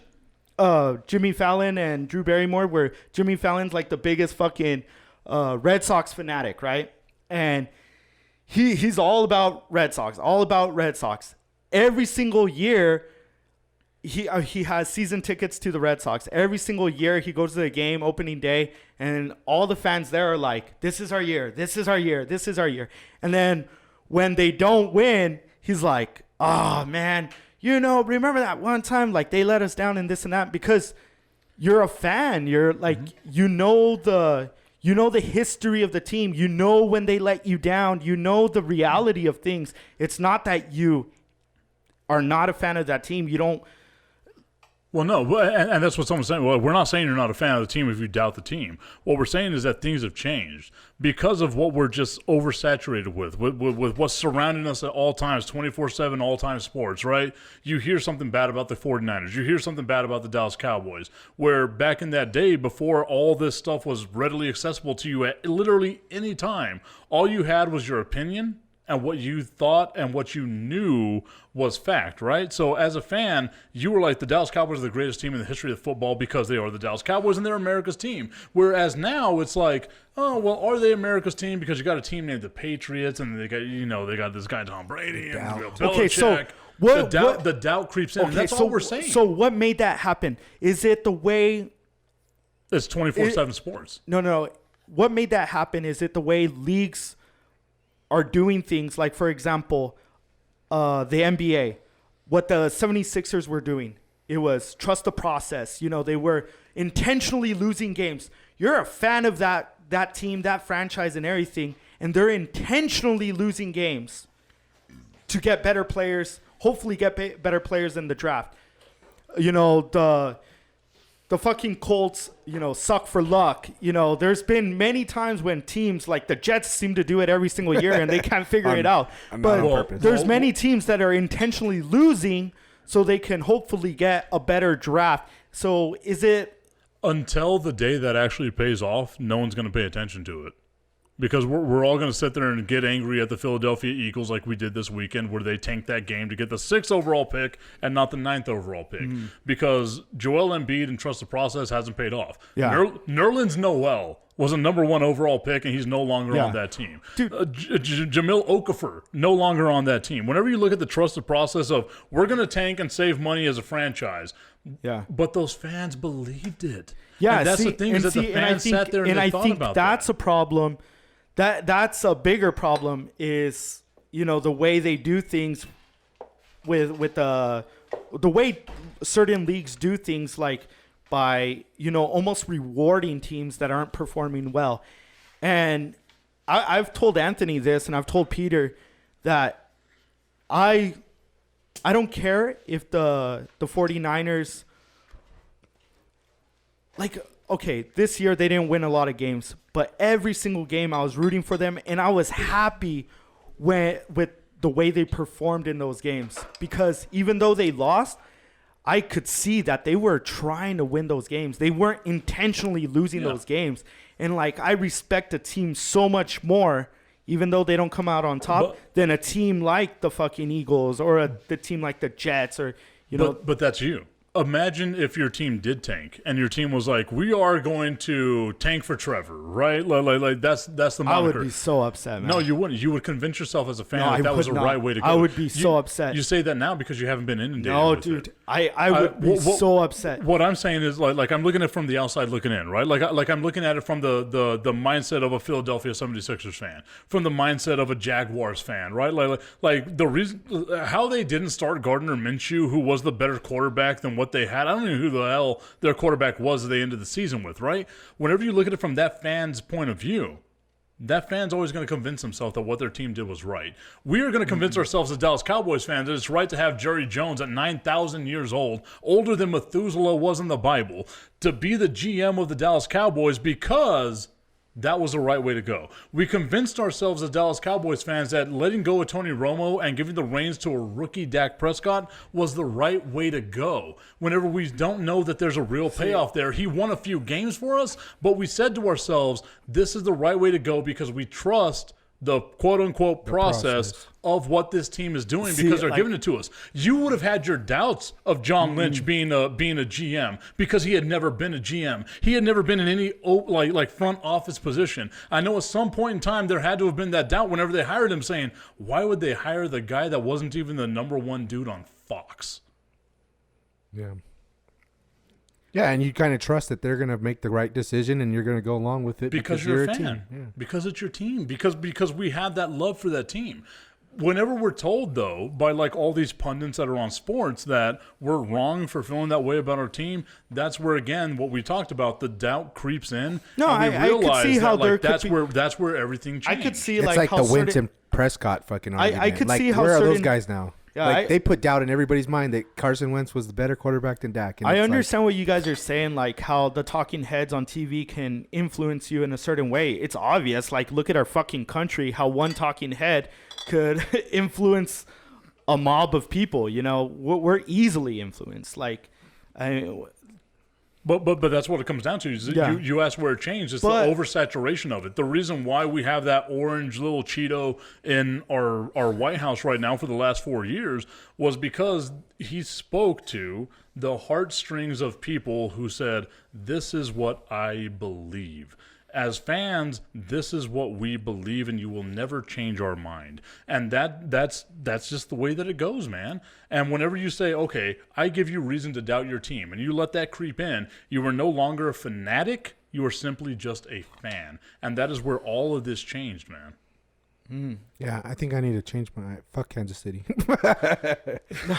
Jimmy Fallon and Drew Barrymore, where Jimmy Fallon's like the biggest fucking Red Sox fanatic, right? And he's all about Red Sox. Every single year, he has season tickets to the Red Sox. Every single year he goes to the game opening day, and all the fans there are like, this is our year. And then when they don't win, he's like, oh man, remember that one time like they let us down and this and that, because you're a fan. You're like, You know the history of the team. You know when they let you down. You know the reality of things. It's not that you are not a fan of that team. You don't. Well, no, and that's what someone's saying. Well, we're not saying you're not a fan of the team if you doubt the team. What we're saying is that things have changed because of what we're just oversaturated with what's surrounding us at all times, 24/7, all-time sports, right? You hear something bad about the 49ers. You hear something bad about the Dallas Cowboys, where back in that day, before all this stuff was readily accessible to you at literally any time, all you had was your opinion and what you thought and what you knew was fact, right? So as a fan, you were like, the Dallas Cowboys are the greatest team in the history of football because they are the Dallas Cowboys and they're America's team. Whereas now it's like, oh, well, are they America's team? Because you got a team named the Patriots and they got this guy Tom Brady and Bill Belichick. Okay, so the doubt creeps in. Okay, And that's all we're saying. So what made that happen? Is it the way... It's 24/7 sports. No. What made that happen? Is it the way leagues are doing things? Like, for example, the NBA, what the 76ers were doing, it was trust the process. They were intentionally losing games. You're a fan of that team, that franchise and everything, and they're intentionally losing games to get better players, hopefully get better players in the draft. The fucking Colts, suck for luck. There's been many times when teams like the Jets seem to do it every single year and they can't figure it out. But there's many teams that are intentionally losing so they can hopefully get a better draft. So is it... Until the day that actually pays off, no one's going to pay attention to it. Because we're all going to sit there and get angry at the Philadelphia Eagles like we did this weekend where they tanked that game to get the 6th overall pick and not the 9th overall pick. Because Joel Embiid and trust the process hasn't paid off. Yeah. Nerlens Noel was a number 1 overall pick, and he's no longer on that team. Dude. Jamil Okafor, no longer on that team. Whenever you look at the trusted process of we're going to tank and save money as a franchise, but those fans believed it. Yeah, and that's the thing is that the fans sat there and they thought about that. That's a problem. That's a bigger problem is, the way they do things with the way certain leagues do things, like by, almost rewarding teams that aren't performing well. And I've told Anthony this, and I've told Peter that I don't care if the 49ers, like, okay, this year they didn't win a lot of games, but every single game I was rooting for them, and I was happy with the way they performed in those games. Because even though they lost, I could see that they were trying to win those games. They weren't intentionally losing those games. And, like, I respect a team so much more, even though they don't come out on top, than a team like the fucking Eagles or the team like the Jets or, But that's you. Imagine if your team did tank and your team was like, we are going to tank for Trevor, right? Like that's the moniker. I would be so upset, man. No, you wouldn't. You would convince yourself as a fan that was the right way to go. I would be so upset. You say that now because you haven't been inundated No, with dude. it. I would be so upset. What I'm saying is like I'm looking at it from the outside looking in, right? Like I'm looking at it from the mindset of a Philadelphia 76ers fan, from the mindset of a Jaguars fan, right? Like the reason how they didn't start Gardner Minshew, who was the better quarterback than what they had. I don't even know who the hell their quarterback was at the end of the season with, right? Whenever you look at it from that fan's point of view, that fan's always going to convince himself that what their team did was right. We are going to convince ourselves as Dallas Cowboys fans that it's right to have Jerry Jones at 9,000 years old, older than Methuselah was in the Bible, to be the GM of the Dallas Cowboys because that was the right way to go. We convinced ourselves as Dallas Cowboys fans that letting go of Tony Romo and giving the reins to a rookie Dak Prescott was the right way to go. Whenever we don't know that there's a real payoff there, he won a few games for us, but we said to ourselves, this is the right way to go because we trust the quote-unquote process of what this team is doing because they're giving it to us. You would have had your doubts of John Lynch being a GM because he had never been a GM. He had never been in any like front office position. I know at some point in time there had to have been that doubt whenever they hired him saying, why would they hire the guy that wasn't even the number 1 dude on Fox? Yeah. Yeah, and you kind of trust that they're going to make the right decision and you're going to go along with it because you're a fan. Yeah. Because it's your team. Because we have that love for that team. whenever we're told, though, by like all these pundits that are on sports that we're wrong for feeling that way about our team, that's where, again, what we talked about, the doubt creeps in. No, and we I could see how there could that's be, that's where everything changed. I could see It's like how the Winston Prescott fucking argument. I could like, see how where are those certain- guys now? Yeah, like they put doubt in everybody's mind that Carson Wentz was the better quarterback than Dak. And I it's understand what you guys are saying, like how the talking heads on TV can influence you in a certain way. It's obvious. Like, look at our fucking country, how one talking head could influence a mob of people. You know, we're easily influenced. Like, But that's what it comes down to. Is you asked where it changed. It's the oversaturation of it. The reason why we have that orange little Cheeto in our White House right now for the last 4 years was because he spoke to the heartstrings of people who said, this is what I believe. As fans, this is what we believe, and you will never change our mind. And that's just the way that it goes, man. And whenever you say, okay, I give you reason to doubt your team, and you let that creep in, you are no longer a fanatic. You are simply just a fan. And that is where all of this changed, man. Yeah, I think I need to change my fuck Kansas City.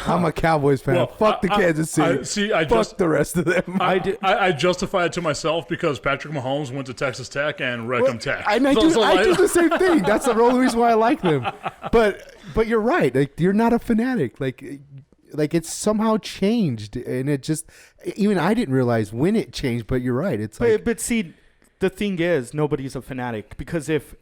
I'm a Cowboys fan. Well, fuck the Kansas City. Fuck the rest of them. I justify it to myself because Patrick Mahomes went to Texas Tech and Wreckham Tech. And I do the same thing. That's the only reason why I like them. But you're right. Like, you're not a fanatic. Like it's somehow changed, and it just even I didn't realize when it changed. But you're right. It's like, but see, the thing is, nobody's a fanatic, because if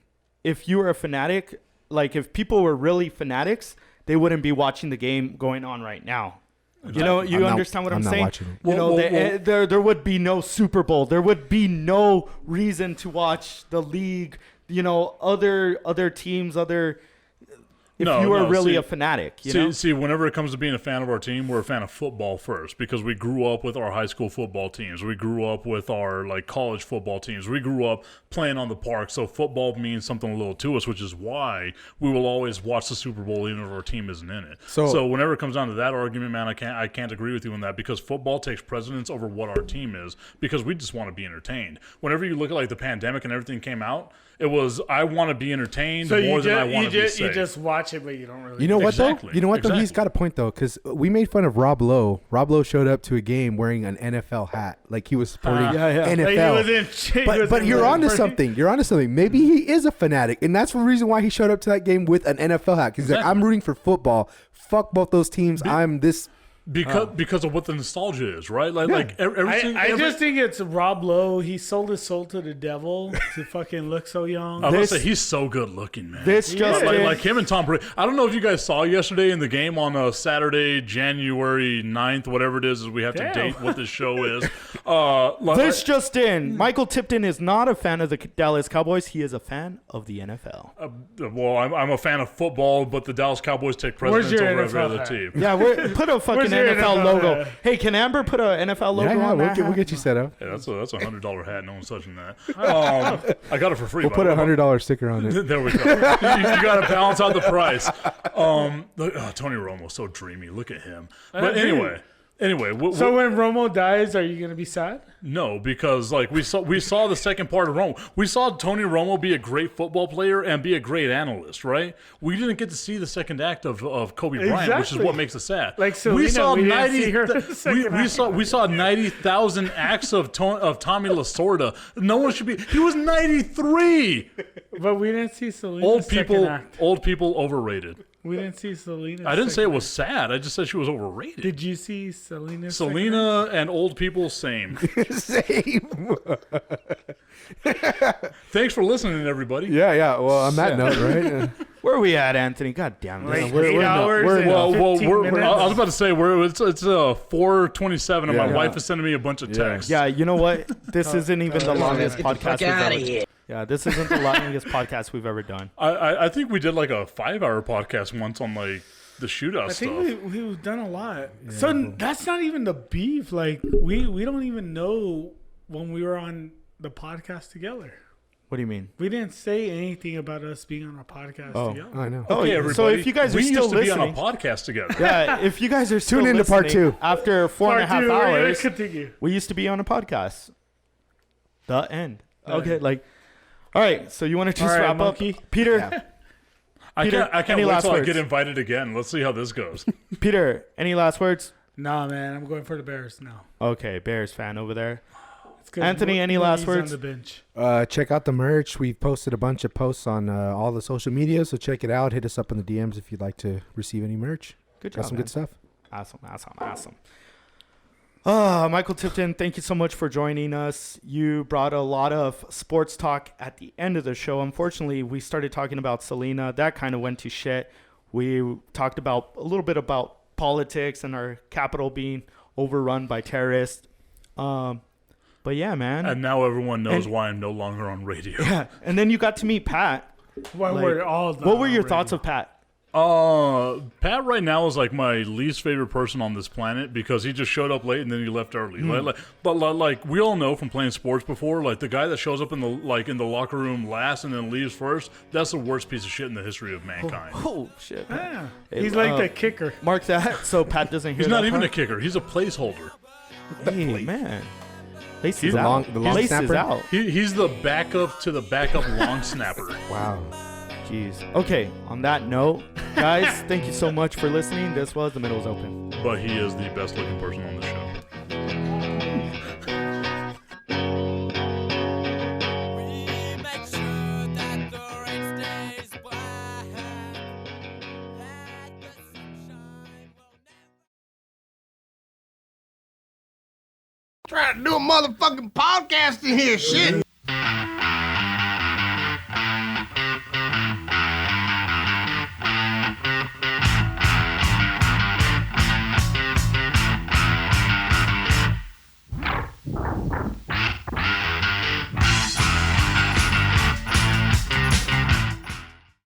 you were a fanatic, like if people were really fanatics, they wouldn't be watching the game going on right now. You know, you understand what I'm saying? You know, there would be no Super Bowl. There would be no reason to watch the league. You know, other teams, If you were really a fanatic, See, whenever it comes to being a fan of our team, we're a fan of football first, because we grew up with our high school football teams. We grew up with our college football teams. We grew up playing on the park, so football means something a little to us, which is why we will always watch the Super Bowl even if our team isn't in it. So whenever it comes down to that argument, man, I can't agree with you on that, because football takes precedence over what our team is, because we just want to be entertained. Whenever you look at the pandemic and everything came out, it was, I want to be entertained more than I want to be safe. You just watch it, but you don't really. You know what, Exactly. though? You know what, though? He's got a point, though, because we made fun of Rob Lowe. Rob Lowe showed up to a game wearing an NFL hat. Like, he was supporting NFL. But you're onto something. You're onto something. Maybe he is a fanatic, and that's the reason why he showed up to that game with an NFL hat. Because he's like, I'm rooting for football. Fuck both those teams. I'm this... Because of what the nostalgia is, right? Everything. I just think it's Rob Lowe. He sold his soul to the devil to fucking look so young. I was gonna say, he's so good looking, man. Like him and Tom Brady. I don't know if you guys saw yesterday in the game on Saturday, January 9th, whatever it is we have to date what this show is. This just in: Michael Tipton is not a fan of the Dallas Cowboys. He is a fan of the NFL. Well, I'm a fan of football, but the Dallas Cowboys take precedence over every other team. Yeah, put a fucking NFL logo. Hey, can Amber put an NFL logo on that? We'll get you set up. Yeah, that's a $100 hat. No one's touching that. I got it for free. We'll put a $100 sticker on it. There we go. You got to balance out the price. Tony Romo, so dreamy. Look at him. But anyway. So when Romo dies, are you gonna be sad? No, because we saw the second part of Romo. We saw Tony Romo be a great football player and be a great analyst, right? We didn't get to see the second act of Kobe Bryant, which is what makes us sad. Like Selena, we saw 90,000 acts of Tommy Lasorda. No one should be. He was 93. But we didn't see Selena. Old people overrated. We didn't see Selena. I didn't say it was sad. I just said she was overrated. Did you see Selena? Selena and old people, same. Same. Thanks for listening, everybody. Yeah. Well, on that note, right? Where are we at, Anthony? God damn it. Like 8 hours and 15 minutes. I was about to say it's 4:27, and my wife is sending me a bunch of texts. Yeah, you know what? This isn't even the longest podcast we've ever done. Yeah, this isn't the longest podcast we've ever done. I think we did like a 5-hour podcast once on the shootout stuff. I think we've done a lot. Yeah. So that's not even the beef. Like we don't even know when we were on the podcast together. What do you mean? We didn't say anything about us being on a podcast together. I know. Okay, everybody. So if you guys are still listening, we used to be on a podcast together. Yeah, if you guys are still tune into part 2 after 4.5 hours. Continue. We used to be on a podcast. The end. Okay, all right. So you want to just wrap up, Peter? Yeah. I Peter, can't any wait last till I words? get invited again. Let's see how this goes. Peter, any last words? Nah, man, I'm going for the Bears now. Okay, Bears fan over there. It's 'cause Anthony, any last Moody's words? on the bench. Check out the merch. We've posted a bunch of posts on all the social media, so check it out. Hit us up in the DMs if you'd like to receive any merch. Good Got job, some man. good stuff. Awesome. Michael Tipton, thank you so much for joining us. You brought a lot of sports talk at the end of the show. Unfortunately, we started talking about Selena. That kind of went to shit. We talked about a little bit about politics and our capital being overrun by terrorists. But yeah, man. And now everyone knows why I'm no longer on radio. Yeah, and then you got to meet Pat. What Like, were all the what were your already? thoughts of Pat? Pat right now is like my least favorite person on this planet because he just showed up late and then he left early. Like we all know from playing sports before, like the guy that shows up in the locker room last and then leaves first, that's the worst piece of shit in the history of mankind. Oh shit. Yeah. Hey, He's like the kicker. Mark that so Pat doesn't hear He's not that even part. a kicker. He's a placeholder. Hey, man. Laces The out. long Laces snapper? out. He's the backup to the backup long snapper. Wow. Jeez. Okay, on that note, guys, thank you so much for listening. This was The Middle's Open. But he is the best looking person on the show. Trying to do a motherfucking podcast in here, shit.